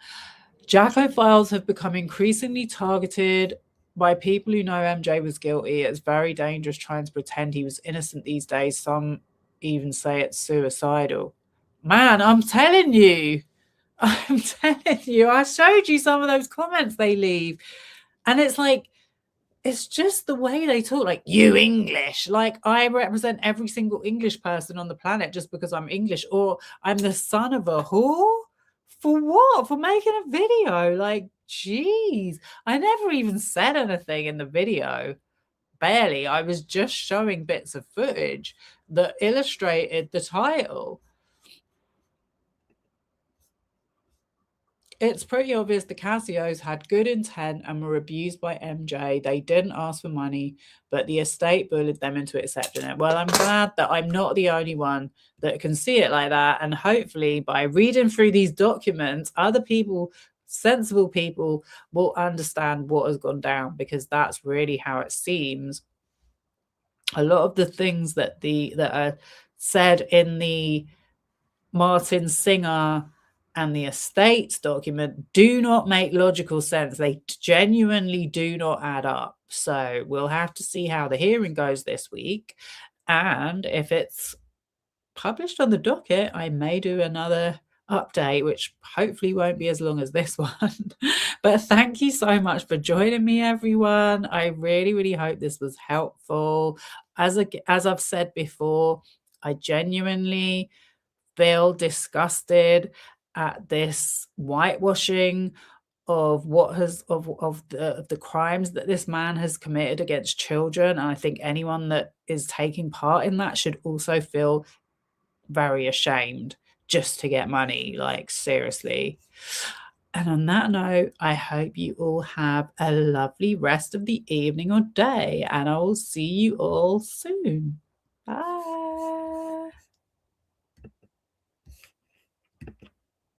Jacko files have become increasingly targeted by people who know MJ was guilty. It's very dangerous trying to pretend he was innocent these days. Some even say it's suicidal. Man, I'm telling you, I showed you some of those comments they leave. And it's like, it's just the way they talk, like, you English. Like, I represent every single English person on the planet just because I'm English, or I'm the son of a whore. For what? For making a video? Like, geez. I never even said anything in the video. Barely. I was just showing bits of footage that illustrated the title. It's pretty obvious the Cassios had good intent and were abused by MJ. They didn't ask for money, but the estate bullied them into accepting it. Well, I'm glad that I'm not the only one that can see it like that. And hopefully by reading through these documents, other people, sensible people, will understand what has gone down, because that's really how it seems. A lot of the things that are said in the Martin Singer and the estates document do not make logical sense. They genuinely do not add up. So we'll have to see how the hearing goes this week. And if it's published on the docket, I may do another update, which hopefully won't be as long as this one. But thank you so much for joining me, everyone. I really, really hope this was helpful. As I've said before, I genuinely feel disgusted at this whitewashing of what has of the crimes that this man has committed against children. And I think anyone that is taking part in that should also feel very ashamed just to get money. Like, seriously. And on that note, I hope you all have a lovely rest of the evening or day, and I will see you all soon. Bye.